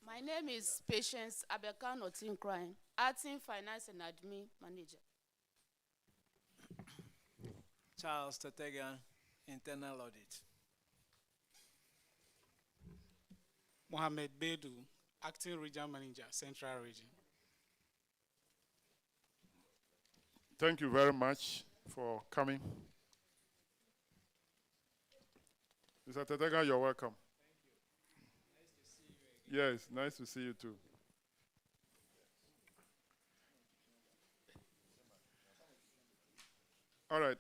My name is Patience Abekan Otinkrine, Acting Finance and Admin Manager. Charles Tategan, Internal Audit. Mohammed Bedu, Acting Region Manager, Central Region. Thank you very much for coming. Mr. Tatega, you're welcome. Yes, nice to see you too. All right.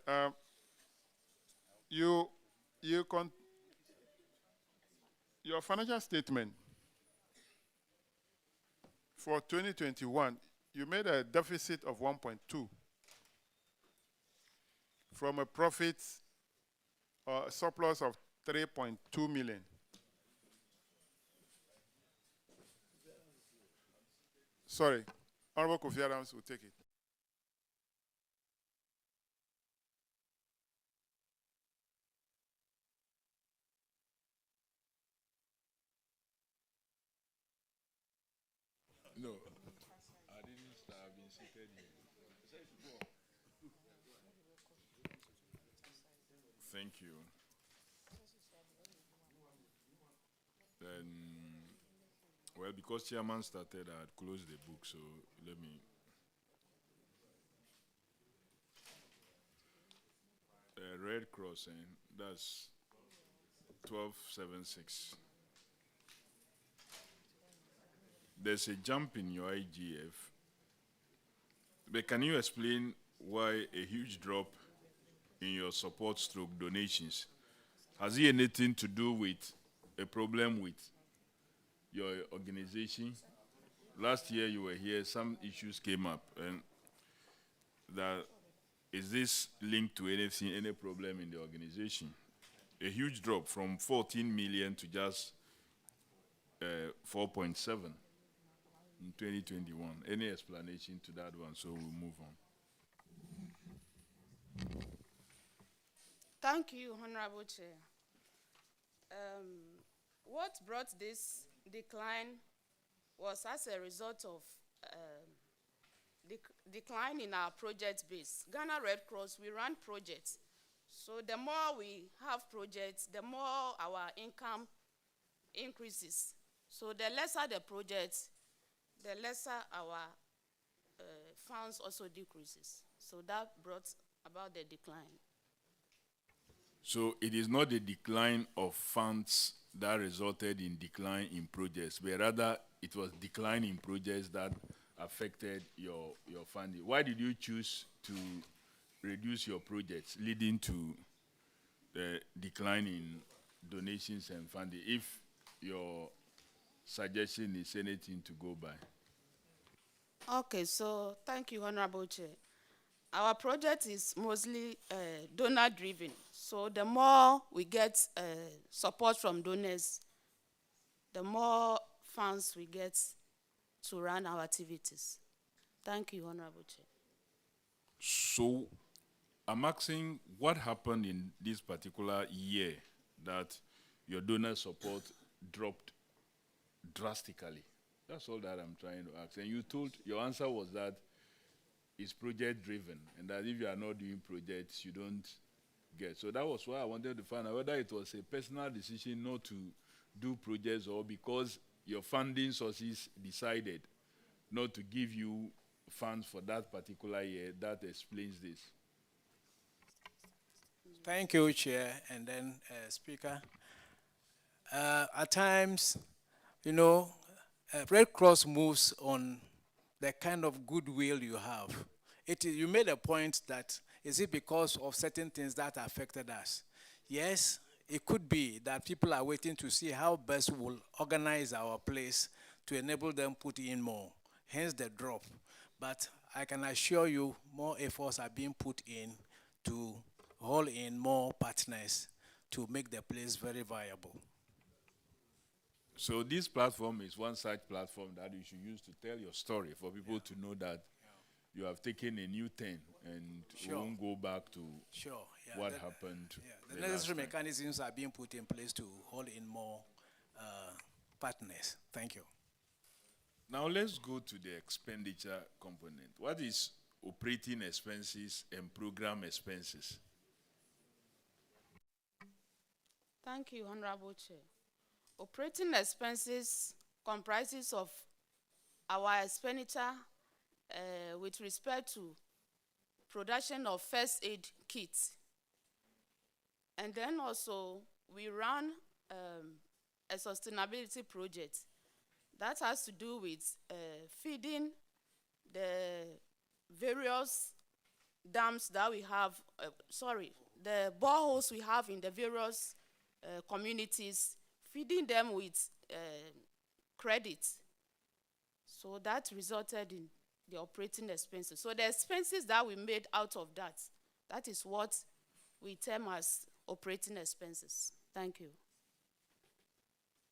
Your financial statement for 2021, you made a deficit of 1.2 from a profit or surplus of 3.2 million. Sorry, Honorable Kofi Adams will take it. No, I didn't start. I've been seated here. Thank you. Then, well, because chairman started, I had closed the book, so let me. Red Cross, and that's 1276. There's a jump in your IGF, but can you explain why a huge drop in your support stroke donations? Has it anything to do with a problem with your organization? Last year you were here, some issues came up, and that is this linked to anything, any problem in the organization? A huge drop from 14 million to just 4.7 in 2021. Any explanation to that one? So we'll move on. Thank you, Honorable Chair. What brought this decline was as a result of decline in our project base. Ghana Red Cross, we run projects. So the more we have projects, the more our income increases. So the lesser the projects, the lesser our funds also decreases. So that brought about the decline. So it is not the decline of funds that resulted in decline in projects, but rather it was decline in projects that affected your funding. Why did you choose to reduce your projects, leading to the decline in donations and funding, if your suggestion is anything to go by? Okay, so thank you, Honorable Chair. Our project is mostly donor-driven. So the more we get support from donors, the more funds we get to run our activities. Thank you, Honorable Chair. So I'm asking what happened in this particular year that your donor support dropped drastically. That's all that I'm trying to ask. And you told, your answer was that it's project driven, and that if you are not doing projects, you don't get. So that was why I wanted to find out whether it was a personal decision not to do projects, or because your funding sources decided not to give you funds for that particular year. That explains this. Thank you, Chair, and then Speaker. At times, you know, Red Cross moves on the kind of goodwill you have. You made a point that, is it because of certain things that affected us? Yes, it could be that people are waiting to see how best we'll organize our place to enable them put in more, hence the drop. But I can assure you more efforts are being put in to haul in more partners to make the place very viable. So this platform is one such platform that you should use to tell your story, for people to know that you have taken a new turn and won't go back to what happened. The necessary mechanisms are being put in place to haul in more partners. Thank you. Now let's go to the expenditure component. What is operating expenses and program expenses? Thank you, Honorable Chair. Operating expenses comprises of our expenditure with respect to production of first aid kits. And then also we run a sustainability project that has to do with feeding the various dams that we have, the boreholes we have in the various communities, feeding them with credit. So that resulted in the operating expenses. So the expenses that we made out of that, that is what we term as operating expenses. Thank you.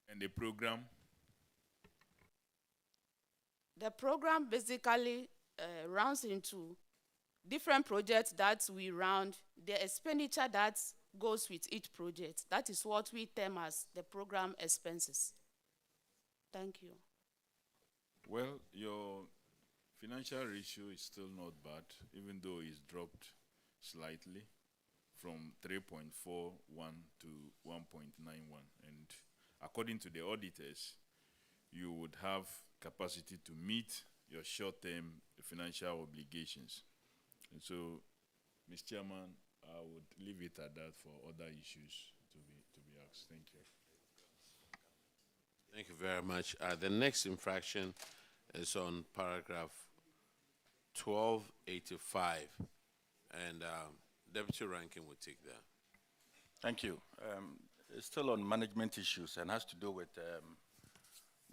And the program? The program basically runs into different projects that we run, the expenditure that goes with each project. That is what we term as the program expenses. Thank you. Well, your financial ratio is still not bad, even though it's dropped slightly from 3.41 to 1.91. And according to the auditors, you would have capacity to meet your short-term financial obligations. And so, Mr. Chairman, I would leave it at that for other issues to be asked. Thank you. Thank you very much. The next infraction is on paragraph 1285, and Deputy Ranking will take that. Thank you. It's still on management issues and has to do with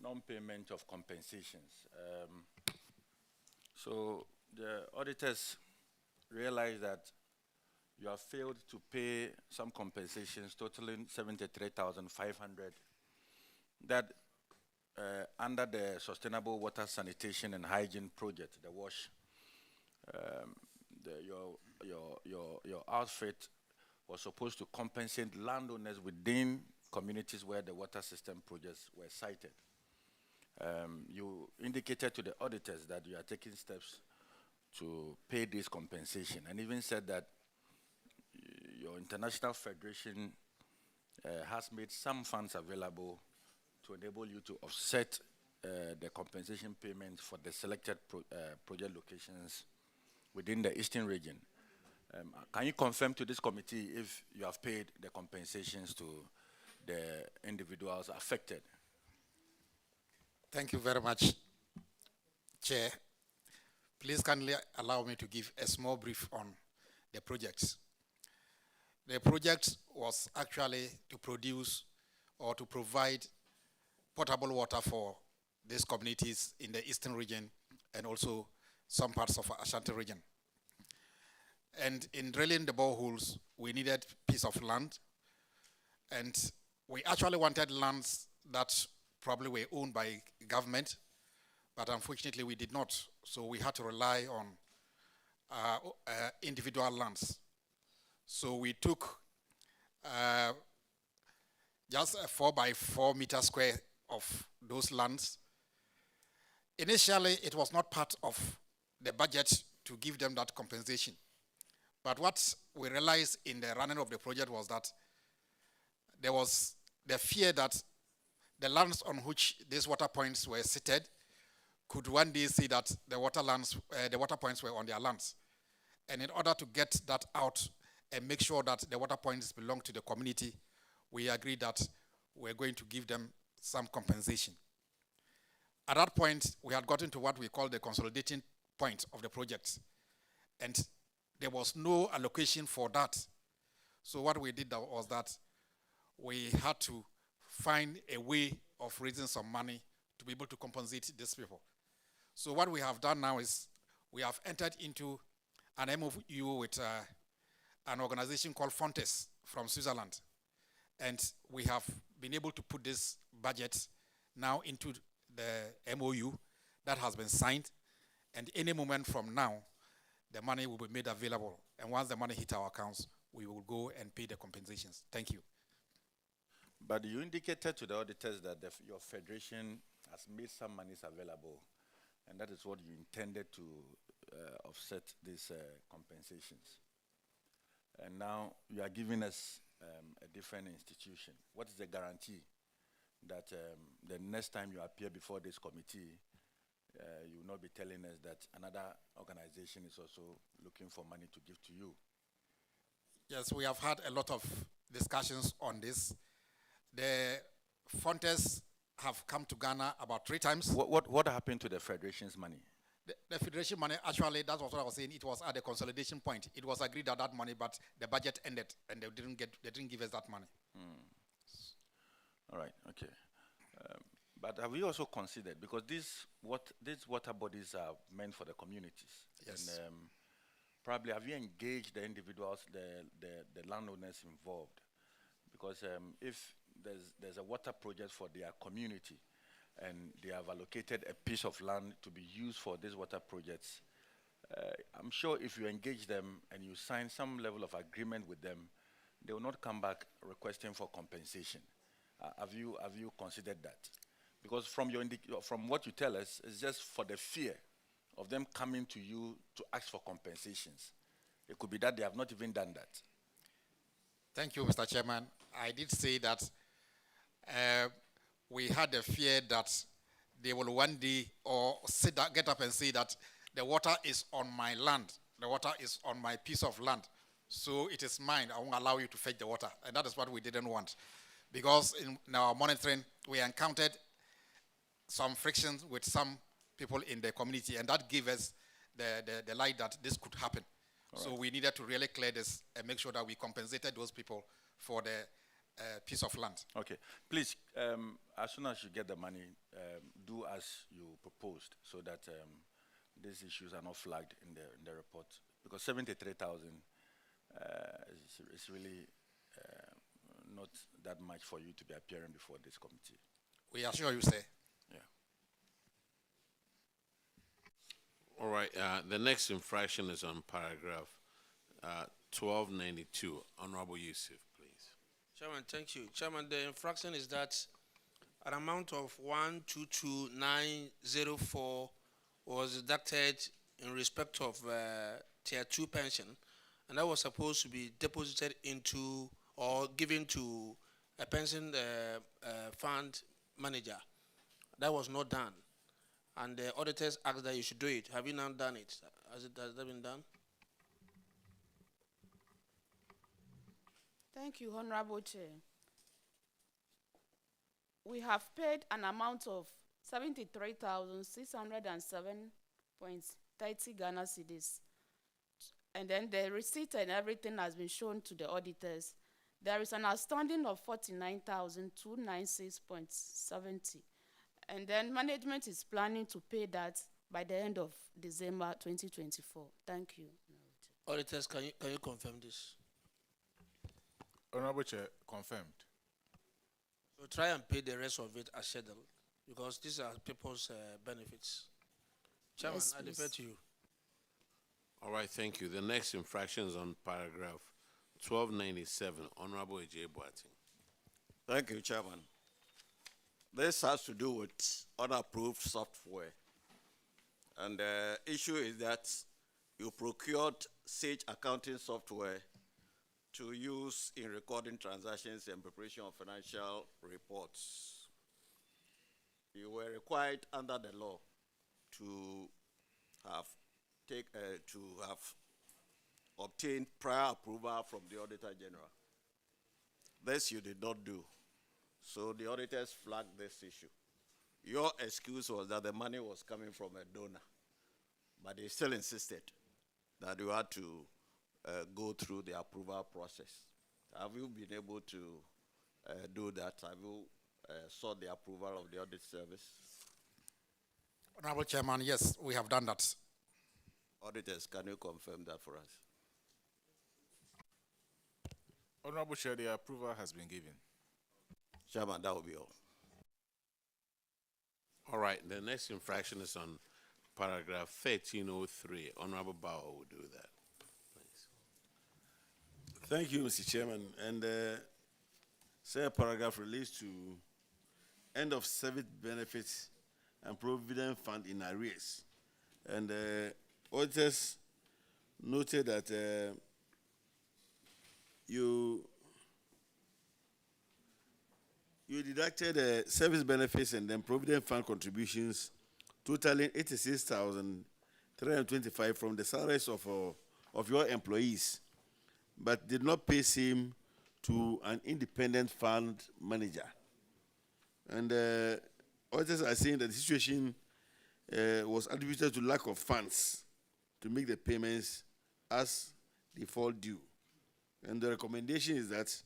non-payment of compensations. So the auditors realize that you have failed to pay some compensations totaling 73,500 that under the Sustainable Water Sanitation and Hygiene Project, the WASH, your outfit was supposed to compensate landowners within communities where the water system projects were cited. You indicated to the auditors that you are taking steps to pay this compensation, and even said that your international federation has made some funds available to enable you to offset the compensation payments for the selected project locations within the Eastern region. Can you confirm to this committee if you have paid the compensations to the individuals affected? Thank you very much, Chair. Please kindly allow me to give a small brief on the project. The project was actually to produce or to provide potable water for these communities in the Eastern region and also some parts of Ashanti region. And in drilling the boreholes, we needed a piece of land, and we actually wanted lands that probably were owned by government, but unfortunately we did not. So we had to rely on individual lands. So we took just a 4 by 4 meter square of those lands. Initially, it was not part of the budget to give them that compensation. But what we realized in the running of the project was that there was the fear that the lands on which these water points were seated could one day see that the water points were on their lands. And in order to get that out and make sure that the water points belong to the community, we agreed that we're going to give them some compensation. At that point, we had gotten to what we call the consolidating point of the project. And there was no allocation for that. So what we did was that we had to find a way of raising some money to be able to compensate these people. So what we have done now is we have entered into an MOU with an organization called Fontes from Switzerland. And we have been able to put this budget now into the MOU that has been signed. And any moment from now, the money will be made available. And once the money hits our accounts, we will go and pay the compensations. Thank you. But you indicated to the auditors that your federation has made some monies available, and that is what you intended to offset these compensations. And now you are giving us a different institution. What is the guarantee that the next time you appear before this committee, you will not be telling us that another organization is also looking for money to give to you? Yes, we have had a lot of discussions on this. The Fontes have come to Ghana about 3 times. What happened to the federation's money? The federation money, actually, that's what I was saying. It was at the consolidation point. It was agreed at that money, but the budget ended, and they didn't give us that money. All right, okay. But have you also considered, because these water bodies are meant for the communities. Yes. And probably have you engaged the individuals, the landowners involved? Because if there's a water project for their community, and they have allocated a piece of land to be used for these water projects, I'm sure if you engage them and you sign some level of agreement with them, they will not come back requesting for compensation. Have you considered that? Because from what you tell us, it's just for the fear of them coming to you to ask for compensations. It could be that they have not even done that. Thank you, Mr. Chairman. I did say that we had a fear that they will one day get up and say that the water is on my land, the water is on my piece of land, so it is mine, I won't allow you to fetch the water. And that is what we didn't want. Because in our monitoring, we encountered some frictions with some people in the community, and that gave us the light that this could happen. So we needed to really clear this and make sure that we compensated those people for the piece of land. Okay, please, as soon as you get the money, do as you proposed, so that these issues are not flagged in the report. Because 73,000 is really not that much for you to be appearing before this committee. We assure you, sir. All right, the next infraction is on paragraph 1292. Honorable Yusuf, please. Chairman, thank you. Chairman, the infraction is that an amount of 122,904 was deducted in respect of tier 2 pension, and that was supposed to be deposited into or given to a pension fund manager. That was not done, and the auditors asked that you should do it. Have you now done it? Has that been done? Thank you, Honorable Chair. We have paid an amount of 73,607.30 Ghana cedis. And then the receipt and everything has been shown to the auditors. There is an outstanding of 49,296.70. And then management is planning to pay that by the end of December 2024. Thank you. Auditors, can you confirm this? Honorable Chair, confirmed. So try and pay the rest of it as scheduled, because these are people's benefits. Chairman, Yes, I defer to you. All right, thank you. The next infraction is on paragraph 1297. Honorable A.J. Boating. Thank you, Chairman. This has to do with unapproved software. And the issue is that you procured Sage accounting software to use in recording transactions and preparation of financial reports. You were required under the law to have obtained prior approval from the Auditor General. This you did not do. So the auditors flagged this issue. Your excuse was that the money was coming from a donor, but they still insisted that you had to go through the approval process. Have you been able to do that? Have you sought the approval of the audit service? Honorable Chairman, yes, we have done that. Auditors, can you confirm that for us? Honorable Chair, the approval has been given. Chairman, that will be all. All right, the next infraction is on paragraph 1303. Honorable Bauer will do that. Thank you, Mr. Chairman. And said paragraph relates to end of service benefits and provident fund in arrears. And auditors noted that you deducted service benefits and then provident fund contributions totaling 86,325 from the salaries of your employees, but did not pay same to an independent fund manager. And auditors are saying that the situation was attributed to lack of funds to make the payments as they fall due. And the recommendation is that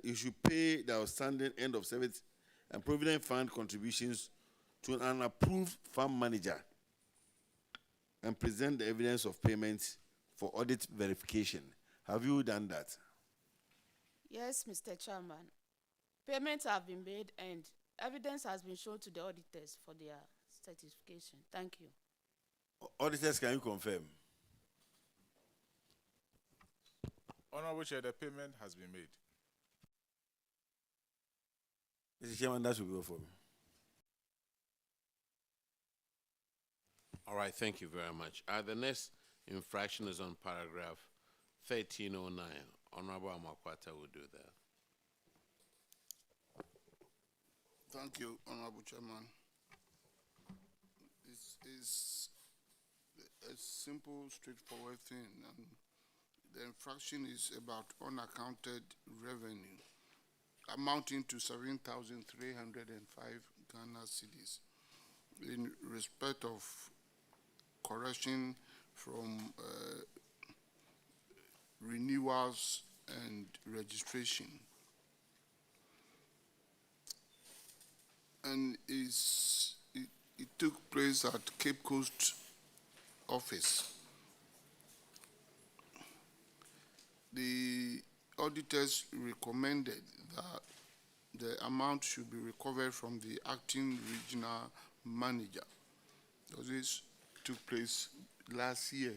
you should pay the outstanding end of service and provident fund contributions to an approved fund manager and present the evidence of payment for audit verification. Have you done that? Yes, Mr. Chairman. Payments have been made and evidence has been shown to the auditors for their certification. Thank you. Auditors, can you confirm? Honorable Chair, the payment has been made. Mr. Chairman, that should be all for me. All right, thank you very much. The next infraction is on paragraph 1309. Honorable Amakwata will do that. Thank you, Honorable Chairman. It's a simple, straightforward thing. And the infraction is about unaccounted revenue amounting to 7,305 Ghana cedis in respect of correction from renewals and registration. And it took place at Cape Coast office. The auditors recommended that the amount should be recovered from the acting regional manager. This took place last year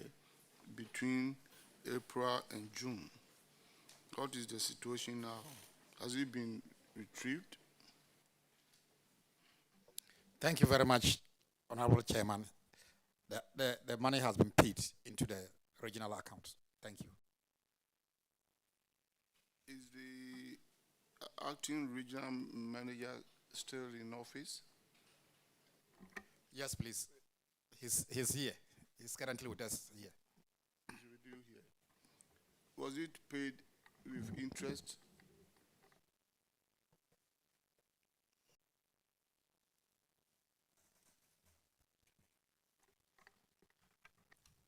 between April and June. What is the situation now? Has it been retrieved? Thank you very much, Honorable Chairman. The money has been paid into the regional account. Thank you. Is the acting regional manager still in office? Yes, please. He's here. He's currently with us here. He's with you here. Was it paid with interest?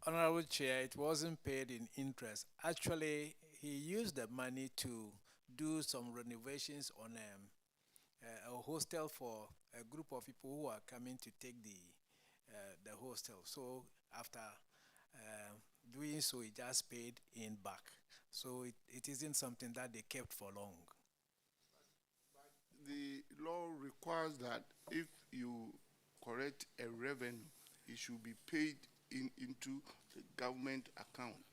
Honorable Chair, it wasn't paid in interest. Actually, he used the money to do some renovations on a hostel for a group of people who are coming to take the hostel. So after doing so, he just paid in back. So it isn't something that they kept for long. The law requires that if you collect a revenue, it should be paid into the government account.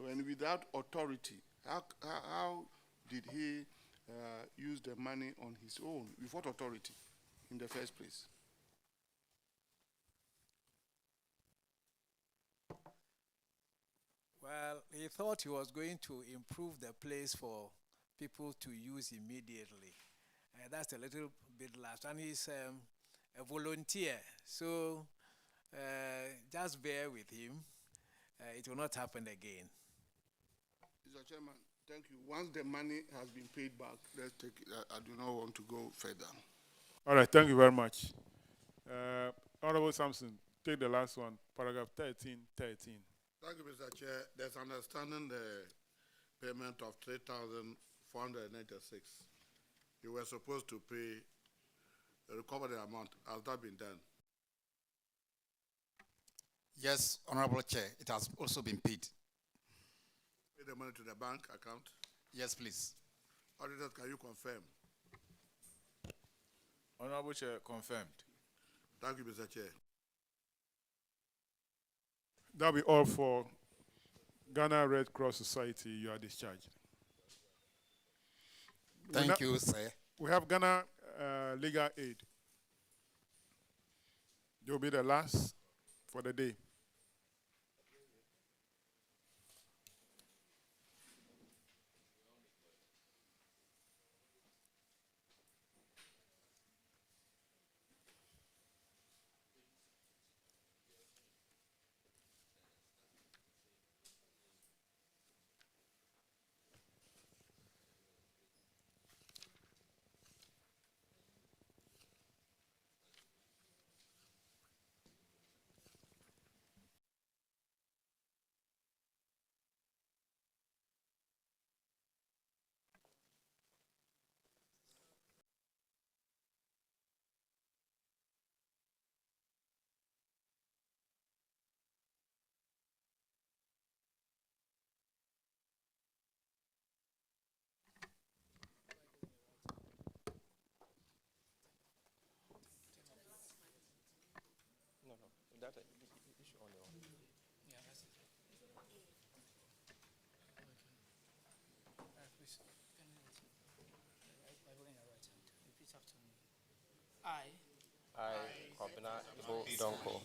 And without authority, how did he use the money on his own? With what authority in the first place? Well, he thought he was going to improve the place for people to use immediately. That's a little bit last. And he's a volunteer, so just bear with him. It will not happen again. Mr. Chairman, thank you. Once the money has been paid back, let's take it. I do not want to go further. All right, thank you very much. Honorable Sampson, take the last one, paragraph 1313. Thank you, Mr. Chair. There's understanding the payment of 3,496. You were supposed to pay, recover the amount. Has that been done? Yes, Honorable Chair, it has also been paid. Pay the money to the bank account? Yes, please. Auditors, can you confirm? Honorable Chair, confirmed. Thank you, Mr. Chair. That'll be all for Ghana Red Cross Society. You are discharged. Thank you, sir. We have Ghana Legal Aid. They will be the last for the day. That issue on the one. Yeah, that's it. Please, can you I will in your right hand. Repeat after me. I, Kobina Ibo Donko,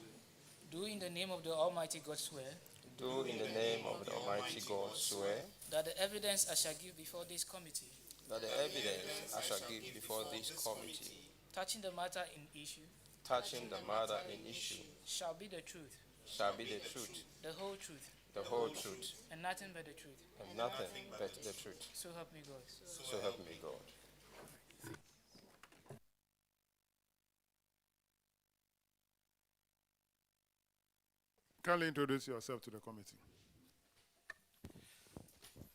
do in the name of the Almighty God swear. Do in the name of the Almighty God swear. That the evidence I shall give before this committee. That the evidence I shall give before this committee. Touching the matter in issue. Touching the matter in issue. Shall be the truth. Shall be the truth. The whole truth. The whole truth. And nothing but the truth. And nothing but the truth. So help me God. So help me God. Kindly introduce yourself to the committee.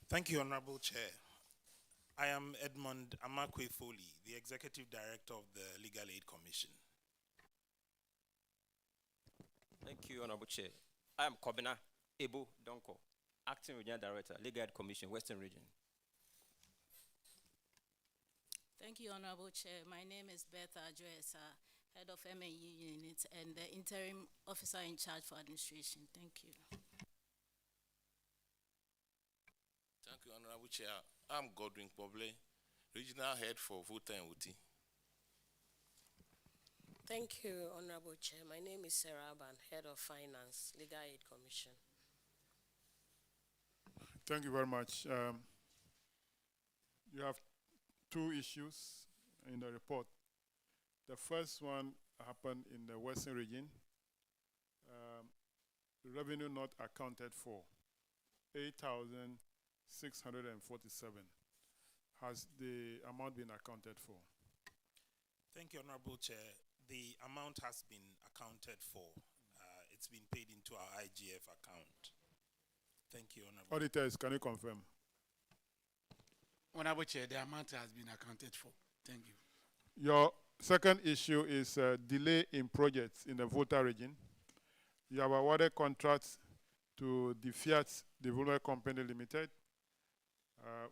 Thank you, Honorable Chair. I am Edmund Amakwe Foley, the Executive Director of the Legal Aid Commission. Thank you, Honorable Chair. I am Kobina Ebo Donko, Acting Regional Director, Legal Aid Commission, Western Region. Thank you, Honorable Chair. My name is Bertha Joesa, Head of MAU Unit and the Interim Officer in Charge for Administration. Thank you. Thank you, Honorable Chair. I'm Godwin Poble, Regional Head for Voter and Uti. Thank you, Honorable Chair. My name is Sarah Aban, Head of Finance, Legal Aid Commission. Thank you very much. You have two issues in the report. The first one happened in the Western region. Revenue not accounted for, 8,647. Has the amount been accounted for? Thank you, Honorable Chair. The amount has been accounted for. It's been paid into our IGF account. Thank you, Honorable. Auditors, can you confirm? Honorable Chair, the amount has been accounted for. Thank you. Your second issue is delay in projects in the Volta region. You have awarded contracts to the Fiat Development Company Limited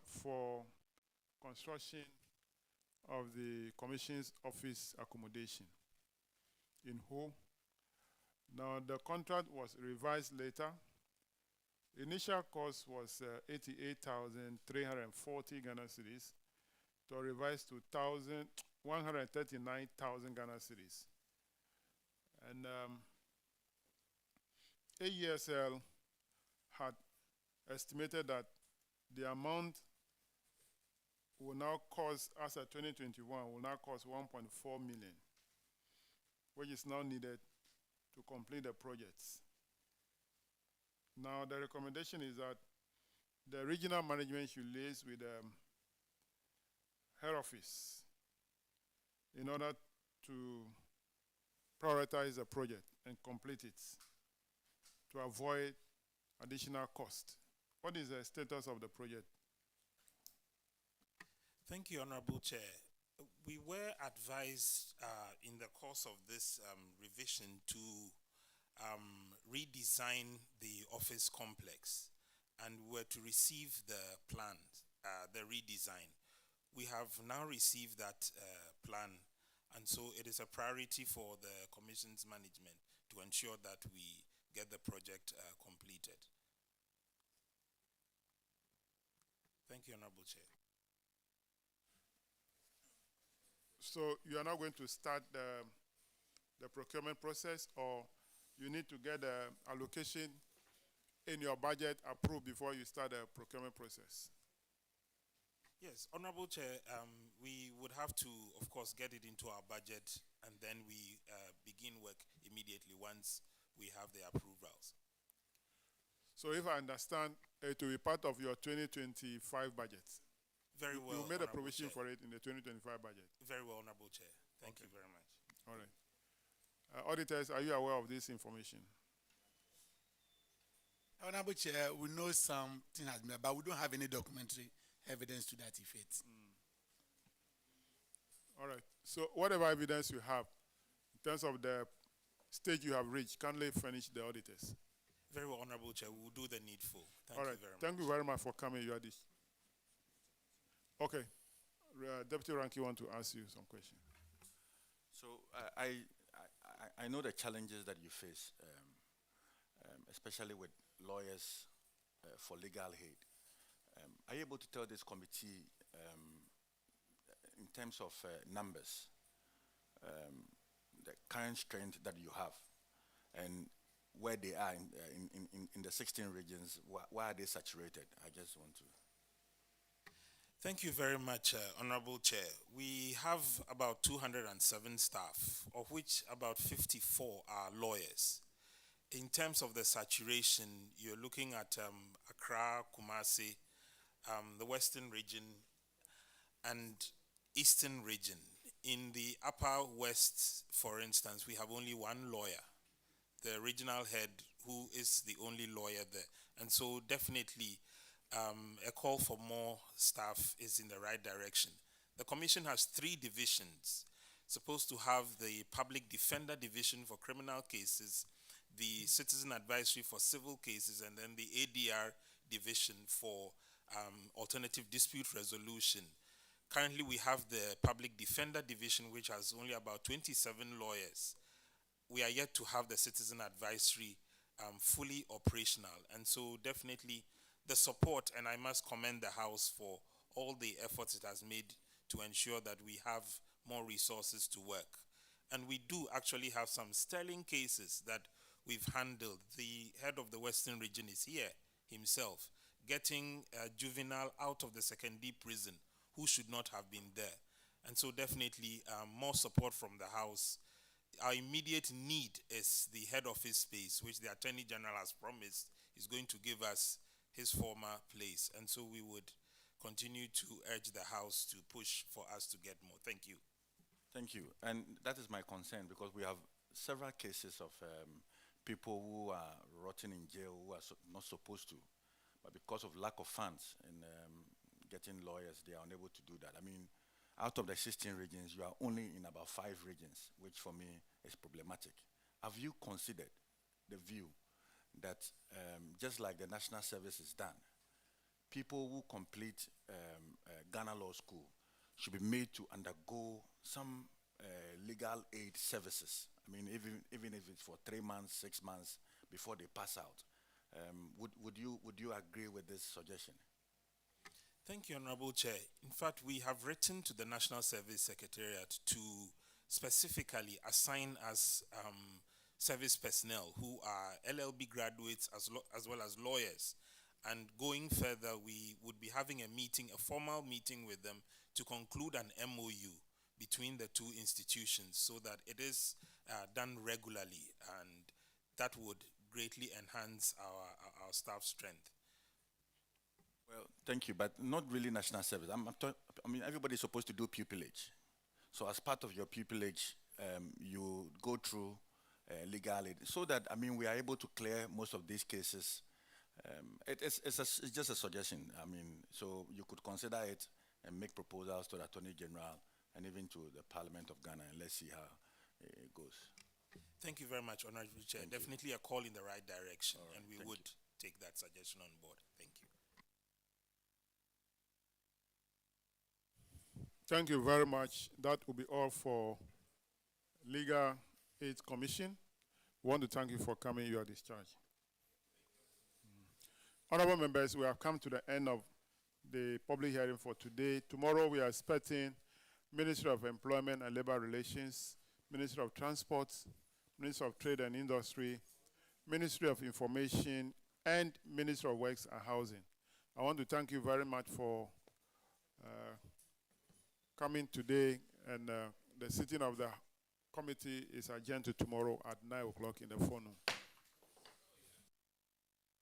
for construction of the Commission's office accommodation in Ho. Now, the contract was revised later. Initial cost was 88,340 Ghana cedis to revise to 139,000 Ghana cedis. And AESL had estimated that the amount will now cost, as of 2021, will now cost 1.4 million, which is now needed to complete the projects. Now, the recommendation is that the regional management should liaise with the head office in order to prioritize the project and complete it to avoid additional cost. What is the status of the project? Thank you, Honorable Chair. We were advised in the course of this revision to redesign the office complex, and we were to receive the plan, the redesign. We have now received that plan, and so it is a priority for the Commission's management to ensure that we get the project completed. Thank you, Honorable Chair. So you are now going to start the procurement process, or you need to get the allocation in your budget approved before you start the procurement process? Yes, Honorable Chair, we would have to, of course, get it into our budget, and then we begin work immediately once we have the approvals. So if I understand, it will be part of your 2025 budget. Very well, You made a Honorable provision Chair. for it in the 2025 budget. Very well, Honorable Chair. Thank you very much. All right. Auditors, are you aware of this information? Honorable Chair, we know something has been, but we don't have any documentary evidence to that effect. All right. So whatever evidence you have, in terms of the stage you have reached, kindly furnish the auditors. Very well, Honorable Chair. We will do the needful. Thank All you right. very much. Thank you very much for coming. You are this. Okay. Deputy Ranky, want to ask you some questions. So I know the challenges that you face, especially with lawyers for legal aid. Are you able to tell this committee, in terms of numbers, the current strength that you have, and where they are in the 16 regions? Why are they saturated? I just want to. Thank you very much, Honorable Chair. We have about 207 staff, of which about 54 are lawyers. In terms of the saturation, you're looking at Accra, Kumasi, the Western region, and Eastern region. In the Upper West, for instance, we have only one lawyer, the regional head, who is the only lawyer there. And so definitely a call for more staff is in the right direction. The Commission has 3 divisions, supposed to have the Public Defender Division for criminal cases, the Citizen Advisory for civil cases, and then the ADR Division for alternative dispute resolution. Currently, we have the Public Defender Division, which has only about 27 lawyers. We are yet to have the Citizen Advisory fully operational. And so definitely the support, and I must commend the House for all the efforts it has made to ensure that we have more resources to work. And we do actually have some sterling cases that we've handled. The head of the Western region is here himself, getting a juvenile out of the secondary prison who should not have been there. And so definitely more support from the House. Our immediate need is the head office space, which the Attorney General has promised is going to give us his former place. And so we would continue to urge the House to push for us to get more. Thank you. Thank you. And that is my concern, because we have several cases of people who are rotting in jail who are not supposed to, but because of lack of funds and getting lawyers, they are unable to do that. I mean, out of the 16 regions, you are only in about 5 regions, which for me is problematic. Have you considered the view that just like the national service is done, people who complete Ghana Law School should be made to undergo some legal aid services? I mean, even if it's for 3 months, 6 months before they pass out. Would you agree with this suggestion? Thank you, Honorable Chair. In fact, we have written to the National Service Secretariat to specifically assign us service personnel who are LLB graduates as well as lawyers. And going further, we would be having a meeting, a formal meeting with them to conclude an MOU between the two institutions so that it is done regularly, and that would greatly enhance our staff strength. Well, thank you, but not really national service. I mean, everybody's supposed to do pupillage. So as part of your pupillage, you go through legal aid so that, I mean, we are able to clear most of these cases. It's just a suggestion. I mean, so you could consider it and make proposals to the Attorney General and even to the Parliament of Ghana, and let's see how it goes. Thank you very much, Honorable Chair. Definitely a call in the right direction, and we would take that suggestion on board. Thank you. Thank you very much. That will be all for Legal Aid Commission. We want to thank you for coming. You are discharged. Honorable members, we have come to the end of the public hearing for today. Tomorrow we are expecting Ministry of Employment and Labor Relations, Ministry of Transport, Ministry of Trade and Industry, Ministry of Information, and Ministry of Works and Housing. I want to thank you very much for coming today, and the sitting of the committee is adjourned to tomorrow at 9 o'clock in the forenoon.